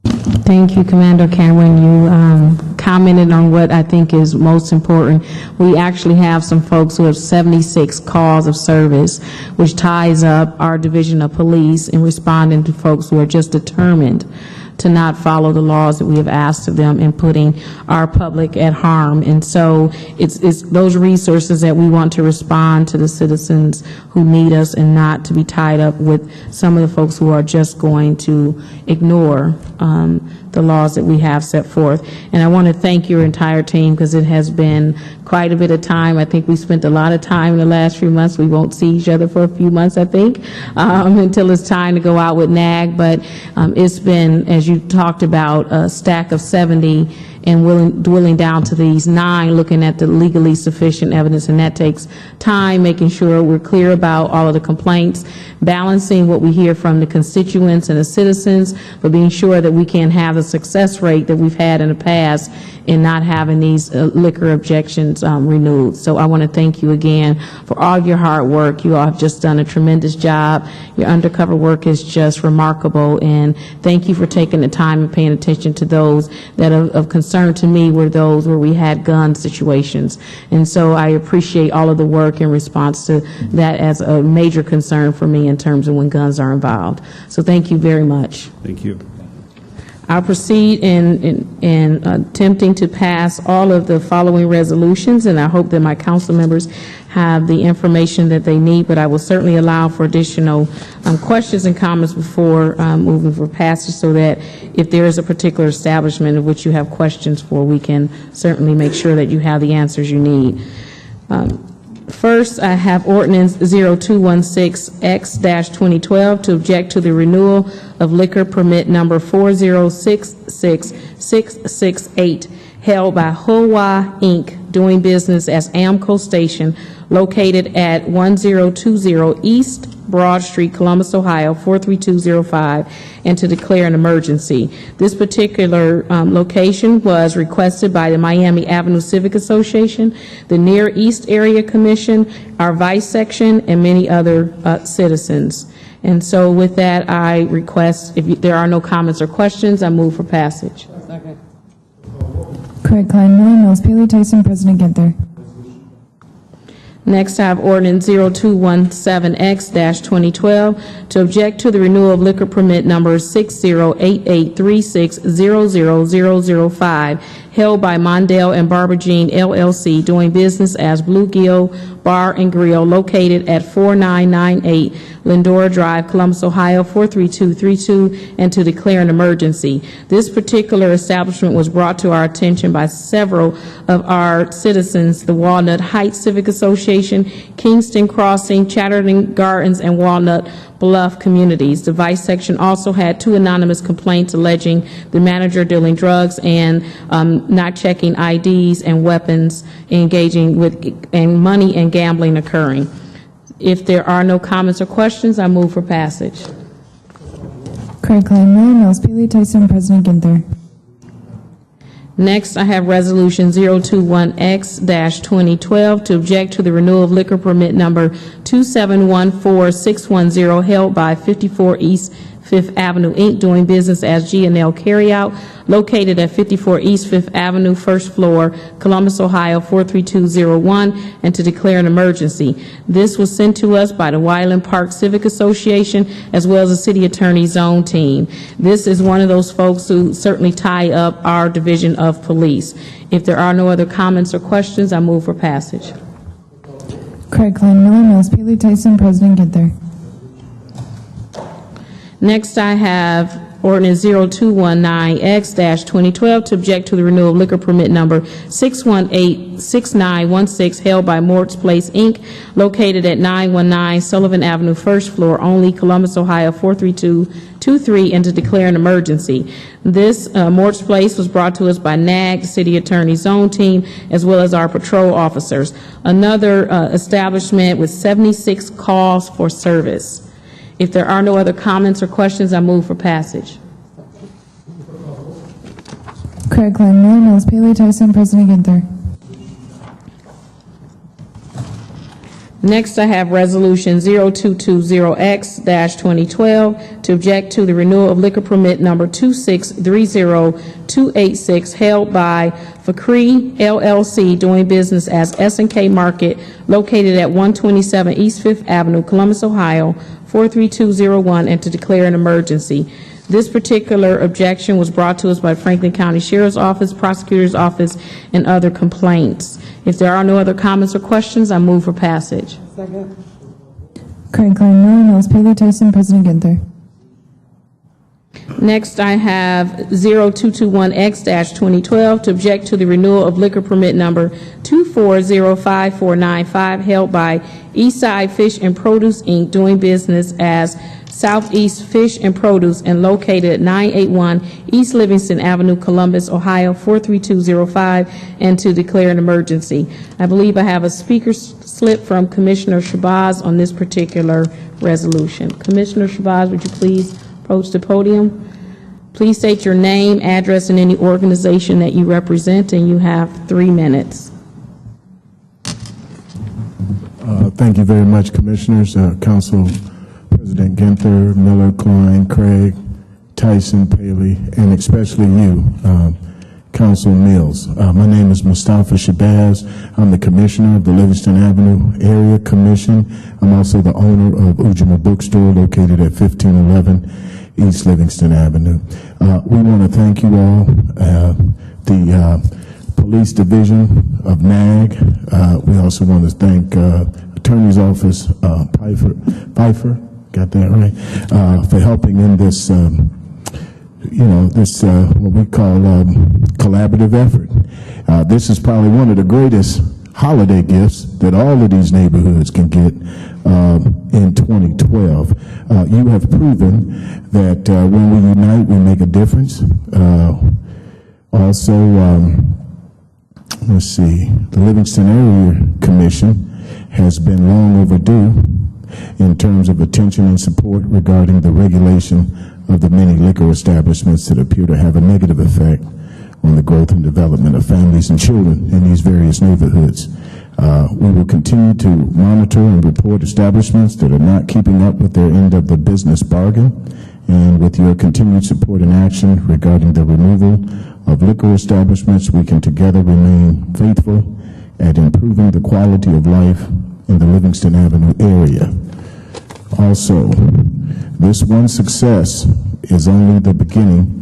Speaker 9: Thank you, Commander Cameron. You commented on what I think is most important. We actually have some folks who have 76 calls of service, which ties up our Division of Police in responding to folks who are just determined to not follow the laws that we have asked of them and putting our public at harm. And so it's those resources that we want to respond to the citizens who need us and not to be tied up with some of the folks who are just going to ignore the laws that we have set forth. And I want to thank your entire team because it has been quite a bit of time. I think we spent a lot of time in the last few months. We won't see each other for a few months, I think, until it's time to go out with NAG. But it's been, as you talked about, a stack of 70 and dwelling down to these 9, looking at the legally sufficient evidence, and that takes time, making sure we're clear about all of the complaints, balancing what we hear from the constituents and the citizens, but being sure that we can have the success rate that we've had in the past in not having these liquor objections renewed. So I want to thank you again for all of your hard work. You all have just done a tremendous job. Your undercover work is just remarkable, and thank you for taking the time and paying attention to those that are of concern to me were those where we had gun situations. And so I appreciate all of the work in response to that as a major concern for me in terms of when guns are involved. So thank you very much.
Speaker 5: Thank you.
Speaker 9: I'll proceed in attempting to pass all of the following resolutions, and I hope that my council members have the information that they need, but I will certainly allow for additional questions and comments before moving for passage, so that if there is a particular establishment of which you have questions for, we can certainly make sure that you have the answers you need. First, I have ordinance 0216X-2012 to object to the renewal of liquor permit number 4066668 held by Hoa Inc., doing business as Amco Station, located at 1020 East Broad Street, Columbus, Ohio, 43205, and to declare an emergency. This particular location was requested by the Miami Avenue Civic Association, the Near East Area Commission, our Vice Section, and many other citizens. And so with that, I request, if there are no comments or questions, I move for passage.
Speaker 16: Craig Klein, Miller, Mills, Paley, Tyson, President Ginther.
Speaker 9: Next, I have ordinance 0217X-2012 to object to the renewal of liquor permit number 608836000005 held by Mondale and Barbergine LLC, doing business as Bluegill Bar and Grill, located at 4998 Lindora Drive, Columbus, Ohio, 43232, and to declare an emergency. This particular establishment was brought to our attention by several of our citizens, the Walnut Heights Civic Association, Kingston Crossing, Chatterton Gardens, and Walnut Bluff communities. The Vice Section also had 2 anonymous complaints alleging the manager dealing drugs and not checking IDs and weapons, engaging with and money and gambling occurring. If there are no comments or questions, I move for passage.
Speaker 16: Craig Klein, Miller, Mills, Paley, Tyson, President Ginther.
Speaker 9: Next, I have Resolution 021X-2012 to object to the renewal of liquor permit number 2714610 held by 54 East 5th Avenue, Inc., doing business as G&L Carryout, located at 54 East 5th Avenue, first floor, Columbus, Ohio, 43201, and to declare an emergency. This was sent to us by the Wyland Park Civic Association as well as the City Attorney's Zone Team. This is one of those folks who certainly tie up our Division of Police. If there are no other comments or questions, I move for passage.
Speaker 16: Craig Klein, Miller, Mills, Paley, Tyson, President Ginther.
Speaker 9: Next, I have ordinance 0219X-2012 to object to the renewal of liquor permit number 6186916 held by Mort's Place, Inc., located at 919 Sullivan Avenue, first floor only, Columbus, Ohio, 43223, and to declare an emergency. This Mort's Place was brought to us by NAG, City Attorney's Zone Team, as well as our patrol officers. Another establishment with 76 calls for service. If there are no other comments or questions, I move for passage.
Speaker 16: Craig Klein, Miller, Mills, Paley, Tyson, President Ginther.
Speaker 9: Next, I have Resolution 0220X-2012 to object to the renewal of liquor permit number 2630286 held by Fakri LLC, doing business as S&K Market, located at 127 East 5th Avenue, Columbus, Ohio, 43201, and to declare an emergency. This particular objection was brought to us by Franklin County Sheriff's Office, Prosecutor's Office, and other complaints. If there are no other comments or questions, I move for passage.
Speaker 16: Craig Klein, Miller, Mills, Paley, Tyson, President Ginther.
Speaker 9: Next, I have 0221X-2012 to object to the renewal of liquor permit number 2405495 held by Eastside Fish and Produce, Inc., doing business as Southeast Fish and Produce and located at 981 East Livingston Avenue, Columbus, Ohio, 43205, and to declare an emergency. I believe I have a speaker slip from Commissioner Shabazz on this particular resolution. Commissioner Shabazz, would you please approach the podium? Please state your name, address, and any organization that you represent, and you have 3 minutes.
Speaker 6: Thank you very much, Commissioners, Council President Ginther, Miller, Klein, Craig, Tyson, Paley, and especially you, Council Mills. My name is Mustafa Shabazz. I'm the Commissioner of the Livingston Avenue Area Commission. I'm also the owner of Ujima Bookstore located at 1511 East Livingston Avenue. We want to thank you all, the Police Division of NAG. We also want to thank Attorney's Office, Pfeiffer, got that right, for helping in this, what we call collaborative effort. This is probably one of the greatest holiday gifts that all of these neighborhoods can get in 2012. You have proven that when we unite, we make a difference. Also, let's see, the Livingston Area Commission has been long overdue in terms of attention and support regarding the regulation of the many liquor establishments that appear to have a negative effect on the growth and development of families and children in these various neighborhoods. We will continue to monitor and report establishments that are not keeping up with their end of the business bargain, and with your continued support and action regarding the removal of liquor establishments, we can together remain faithful at improving the quality of life in the Livingston Avenue area. Also, this one success is only the beginning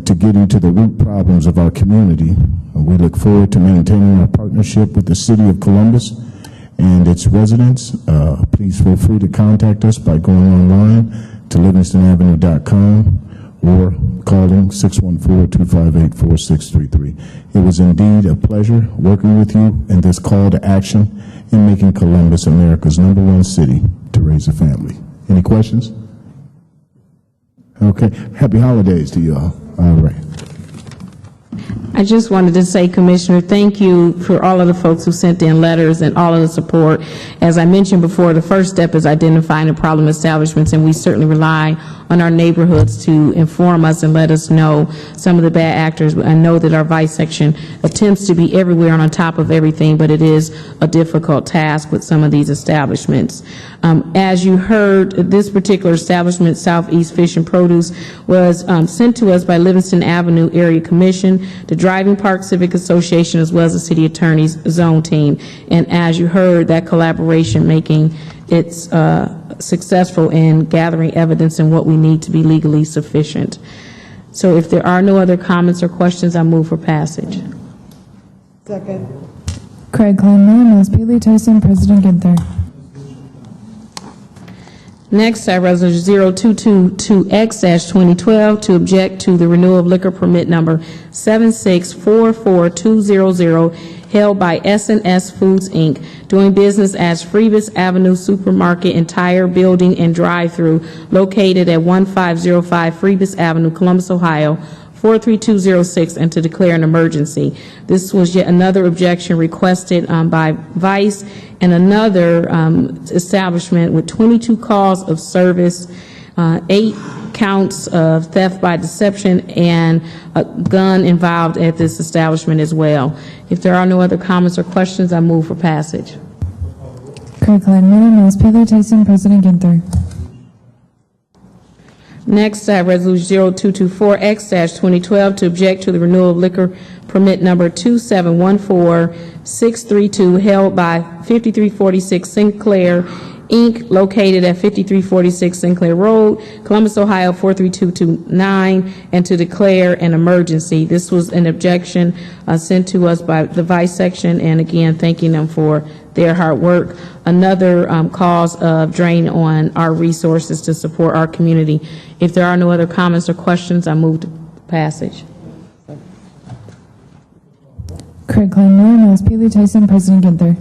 Speaker 6: to getting to the root problems of our community. We look forward to maintaining our partnership with the City of Columbus and its residents. Please feel free to contact us by going online to livingstonavenue.com or calling 614-258-4633. It was indeed a pleasure working with you in this call to action in making Columbus America's #1 city to raise a family. Any questions? Okay. Happy holidays to you all. All right.
Speaker 9: I just wanted to say, Commissioner, thank you for all of the folks who sent in letters and all of the support. As I mentioned before, the first step is identifying the problem establishments, and we certainly rely on our neighborhoods to inform us and let us know some of the bad actors. I know that our vice section attempts to be everywhere and on top of everything, but it is a difficult task with some of these establishments. As you heard, this particular establishment, Southeast Fish and Produce, was sent to us by Livingston Avenue Area Commission, the Driving Park Civic Association, as well as the City Attorney's Zone Team. And as you heard, that collaboration making it successful in gathering evidence and what we need to be legally sufficient. So if there are no other comments or questions, I move for passage.
Speaker 16: Second. Craig Klein, Miller, Mills, Paley, Tyson, President Ginther.
Speaker 9: Next, I have Resolution 0222X-2012 to object to the renewal of liquor permit number 7644200 held by S&S Foods, Inc., doing business as Freebus Avenue Supermarket Entire Building and Drive-Through located at 1505 Freebus Avenue, Columbus, Ohio, 43206, and to declare an emergency. This was yet another objection requested by Vice and another establishment with 22 calls of service, 8 counts of theft by deception, and a gun involved at this establishment as well. If there are no other comments or questions, I move for passage.
Speaker 16: Craig Klein, Miller, Mills, Paley, Tyson, President Ginther.
Speaker 9: Next, I have Resolution 0224X-2012 to object to the renewal of liquor permit number 2714632 held by 5346 Sinclair, Inc., located at 5346 Sinclair Road, Columbus, Ohio, 43229, and to declare an emergency. This was an objection sent to us by the Vice Section, and again, thanking them for their hard work. Another cause of drain on our resources to support our community. If there are no other comments or questions, I move to passage.
Speaker 16: Craig Klein Miller, Mills Paley Tyson, President Ginther.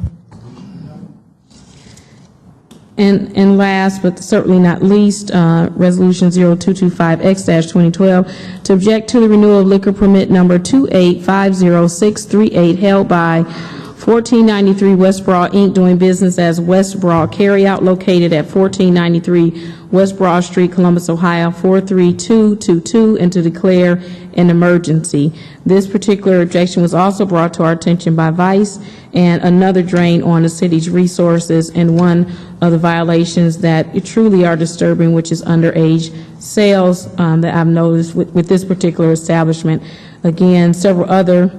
Speaker 9: And last, but certainly not least, Resolution 0225X-2012, to object to the renewal of liquor permit number 2850638 held by 1493 West Broad, Inc., doing business as West Broad Carryout, located at 1493 West Broad Street, Columbus, Ohio, 43222, and to declare an emergency. This particular objection was also brought to our attention by Vice, and another drain on the city's resources, and one of the violations that truly are disturbing, which is underage sales that I've noticed with this particular establishment. Again, several other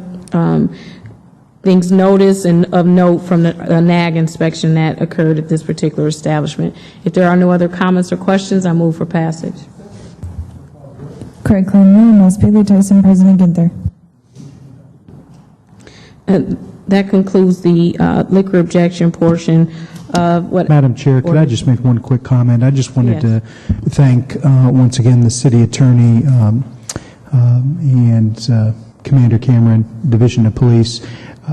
Speaker 9: things noticed and of note from the NAG inspection that occurred at this particular establishment. If there are no other comments or questions, I move for passage.
Speaker 16: Craig Klein Miller, Mills Paley Tyson, President Ginther.
Speaker 9: That concludes the liquor objection portion of what.
Speaker 1: Madam Chair, could I just make one quick comment? I just wanted to thank once again the city attorney and Commander Cameron, Division of Police.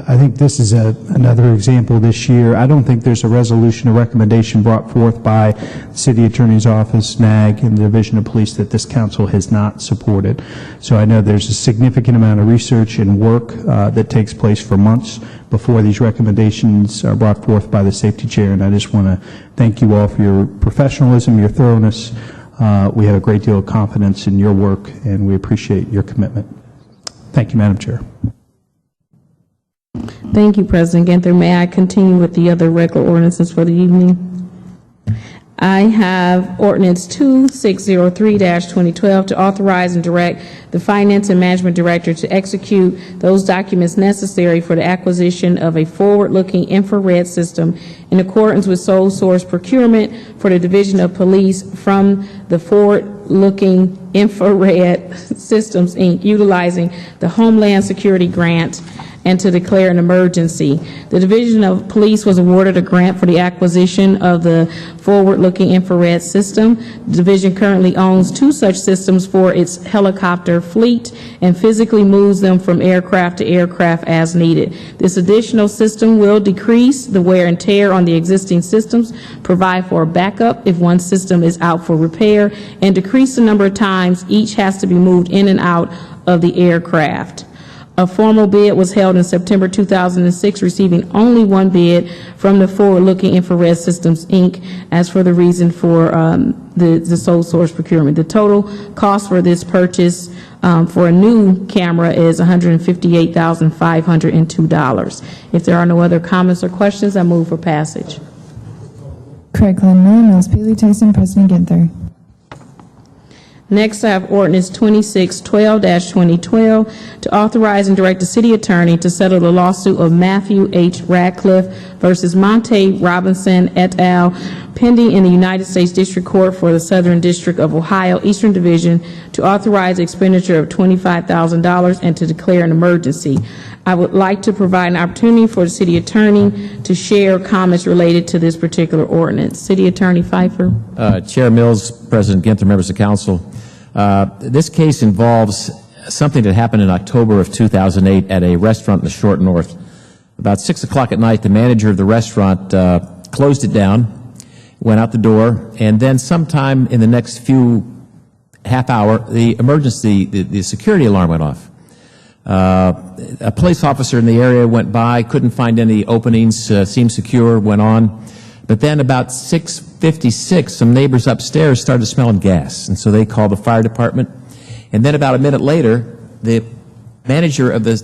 Speaker 1: I think this is another example this year. I don't think there's a resolution or recommendation brought forth by the City Attorney's Office, NAG, and the Division of Police that this council has not supported. So I know there's a significant amount of research and work that takes place for months before these recommendations are brought forth by the Safety Chair, and I just want to thank you all for your professionalism, your thoroughness. We have a great deal of confidence in your work, and we appreciate your commitment. Thank you, Madam Chair.
Speaker 9: Thank you, President Ginther. May I continue with the other regular ordinances for the evening? I have ordinance 2603-2012 to authorize and direct the Finance and Management Director to execute those documents necessary for the acquisition of a forward-looking infrared system in accordance with sole source procurement for the Division of Police from the Forward-Looking Infrared Systems, Inc., utilizing the Homeland Security Grant, and to declare an emergency. The Division of Police was awarded a grant for the acquisition of the forward-looking infrared system. The division currently owns 2 such systems for its helicopter fleet and physically moves them from aircraft to aircraft as needed. This additional system will decrease the wear and tear on the existing systems, provide for a backup if one system is out for repair, and decrease the number of times each has to be moved in and out of the aircraft. A formal bid was held in September 2006, receiving only 1 bid from the Forward-Looking Infrared Systems, Inc., as for the reason for the sole source procurement. The total cost for this purchase for a new camera is $158,502. If there are no other comments or questions, I move for passage.
Speaker 16: Craig Klein Miller, Mills Paley Tyson, President Ginther.
Speaker 9: Next, I have ordinance 2612-2012 to authorize and direct the city attorney to settle the lawsuit of Matthew H. Radcliffe versus Monte Robinson et al., pending in the United States District Court for the Southern District of Ohio, Eastern Division, to authorize expenditure of $25,000 and to declare an emergency. I would like to provide an opportunity for the city attorney to share comments related to this particular ordinance. City Attorney Pfeiffer.
Speaker 7: Chair Mills, President Ginther, members of council. This case involves something that happened in October of 2008 at a restaurant in the Short North. About 6 o'clock at night, the manager of the restaurant closed it down, went out the door, and then sometime in the next half hour, the security alarm went off. A police officer in the area went by, couldn't find any openings, seemed secure, went on. But then about 6:56, some neighbors upstairs started smelling gas, and so they called the fire department. And then about a minute later, the manager of the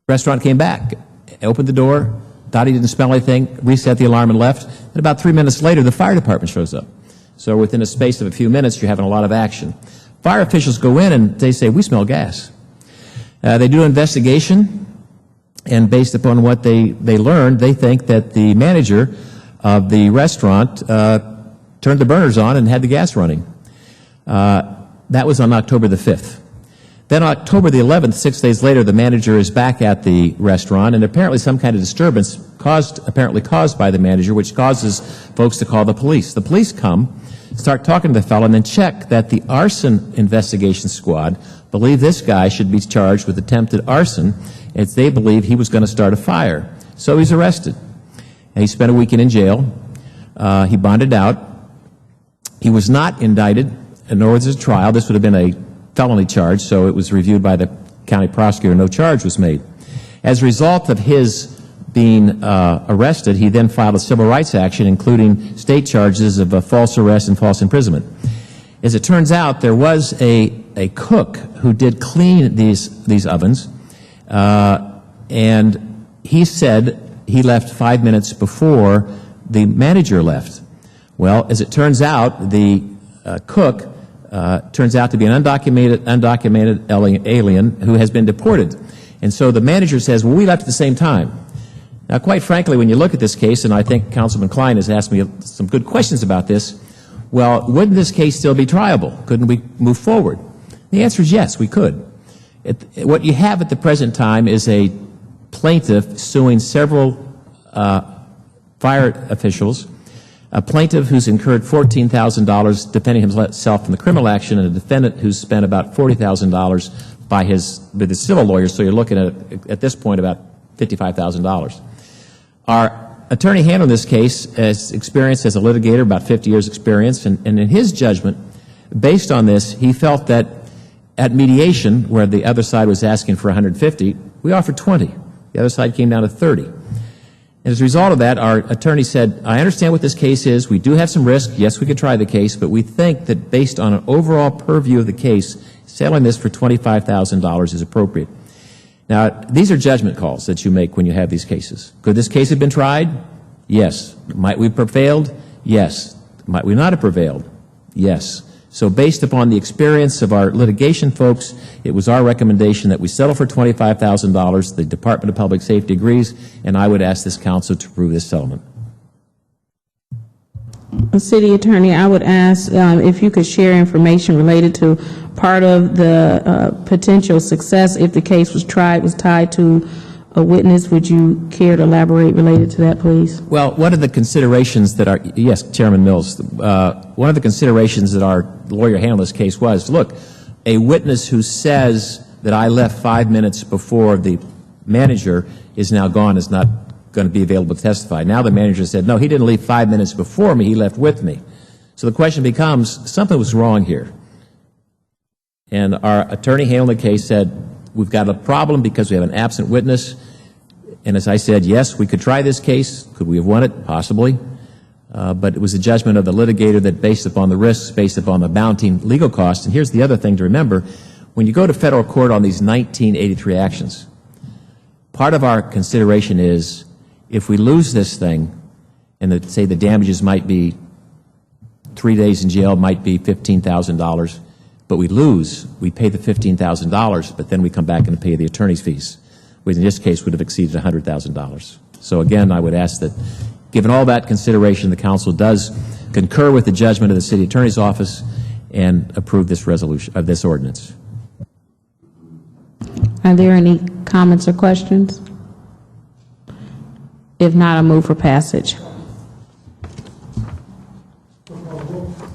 Speaker 7: restaurant came back, opened the door, thought he didn't smell anything, reset the alarm and left. And about 3 minutes later, the fire department shows up. So within a space of a few minutes, you're having a lot of action. Fire officials go in and they say, "We smell gas." They do an investigation. And based upon what they learned, they think that the manager of the restaurant turned the burners on and had the gas running. That was on October the 5th. Then on October the 11th, 6 days later, the manager is back at the restaurant, and apparently some kind of disturbance apparently caused by the manager, which causes folks to call the police. The police come, start talking to the fellow, and then check that the arson investigation squad believe this guy should be charged with attempted arson, as they believe he was going to start a fire. So he's arrested. And he spent a weekend in jail. He bonded out. He was not indicted, nor was his trial. This would have been a felony charge, so it was reviewed by the county prosecutor. No charge was made. As a result of his being arrested, he then filed a civil rights action, including state charges of false arrest and false imprisonment. As it turns out, there was a cook who did clean these ovens, and he said he left 5 minutes before the manager left. Well, as it turns out, the cook turns out to be an undocumented alien who has been deported. And so the manager says, well, we left at the same time. Now, quite frankly, when you look at this case, and I think Councilman Klein has asked me some good questions about this, well, wouldn't this case still be triable? Couldn't we move forward? The answer is yes, we could. What you have at the present time is a plaintiff suing several fire officials, a plaintiff who's incurred $14,000 defending himself from the criminal action, and a defendant who's spent about $40,000 with his civil lawyer, so you're looking at this point, about $55,000. Our attorney handling this case has experience as a litigator, about 50 years experience, and in his judgment, based on this, he felt that at mediation, where the other side was asking for $150, we offered $20. The other side came down to $30. And as a result of that, our attorney said, I understand what this case is. We do have some risk. Yes, we could try the case, but we think that based on an overall purview of the case, settling this for $25,000 is appropriate. Now, these are judgment calls that you make when you have these cases. Could this case have been tried? Yes. Might we have prevailed? Yes. Might we not have prevailed? Yes. So based upon the experience of our litigation folks, it was our recommendation that we settle for $25,000. The Department of Public Safety agrees, and I would ask this council to approve this settlement.
Speaker 9: City Attorney, I would ask if you could share information related to part of the potential success if the case was tied to a witness. Would you care to elaborate related to that, please?
Speaker 7: Well, one of the considerations that yes, Chairman Mills, one of the considerations that our lawyer handled this case was, look, a witness who says that I left 5 minutes before the manager is now gone, is not going to be available to testify. Now the manager said, no, he didn't leave 5 minutes before me, he left with me. So the question becomes, something was wrong here. And our attorney handling the case said, we've got a problem because we have an absent witness. And as I said, yes, we could try this case. Could we have won it? Possibly. But it was a judgment of the litigator that based upon the risks, based upon the mounting legal costs. And here's the other thing to remember. When you go to federal court on these 1983 actions, part of our consideration is if we lose this thing, and say the damages might be 3 days in jail, might be $15,000, but we lose, we pay the $15,000, but then we come back and pay the attorney's fees, which in this case would have exceeded $100,000. So again, I would ask that, given all that consideration, the council does concur with the judgment of the city attorney's office and approve this resolution of this ordinance.
Speaker 9: Are there any comments or questions? If not, I'll move for passage.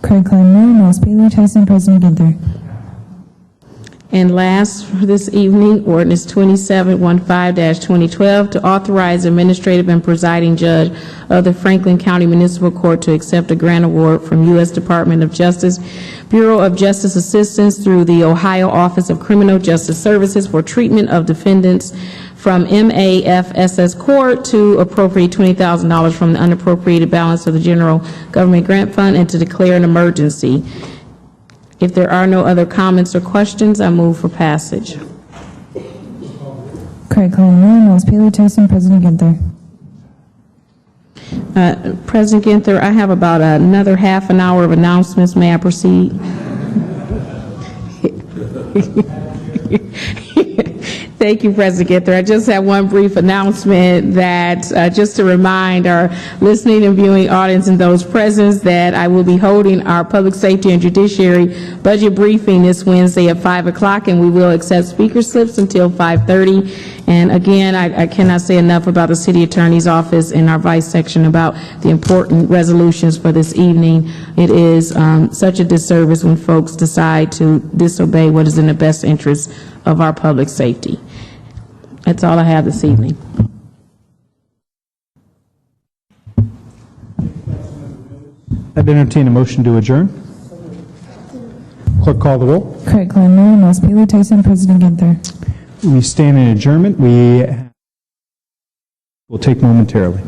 Speaker 16: Craig Klein, Mayor Mills, Bailey Tyson, President Ginther.
Speaker 9: And last for this evening, ordinance 2715-2012 to authorize administrative and presiding judge of the Franklin County Municipal Court to accept a grant award from U.S. Department of Justice, Bureau of Justice Assistance through the Ohio Office of Criminal Justice Services for treatment of defendants from MAFSS Court to appropriate $20,000 from the unappropriated balance of the General Government Grant Fund and to declare an emergency. If there are no other comments or questions, I move for passage.
Speaker 16: Craig Klein, Mayor Mills, Bailey Tyson, President Ginther.
Speaker 9: President Ginther, I have about another half an hour of announcements. May I proceed? Thank you, President Ginther. I just have one brief announcement that, just to remind our listening and viewing audience and those present that I will be holding our Public Safety and Judiciary budget briefing this Wednesday at 5 o'clock, and we will accept speaker slips until 5:30. And again, I cannot say enough about the City Attorney's Office and our Vice Section about the important resolutions for this evening. It is such a disservice when folks decide to disobey what is in the best interest of our public safety. That's all I have this evening.
Speaker 1: I'd entertain a motion to adjourn. Clerk, call the roll.
Speaker 16: Craig Glenn, Miller Mills, Bailey Tyson, President Ginther.
Speaker 1: We stand in adjournment. We will take momentarily.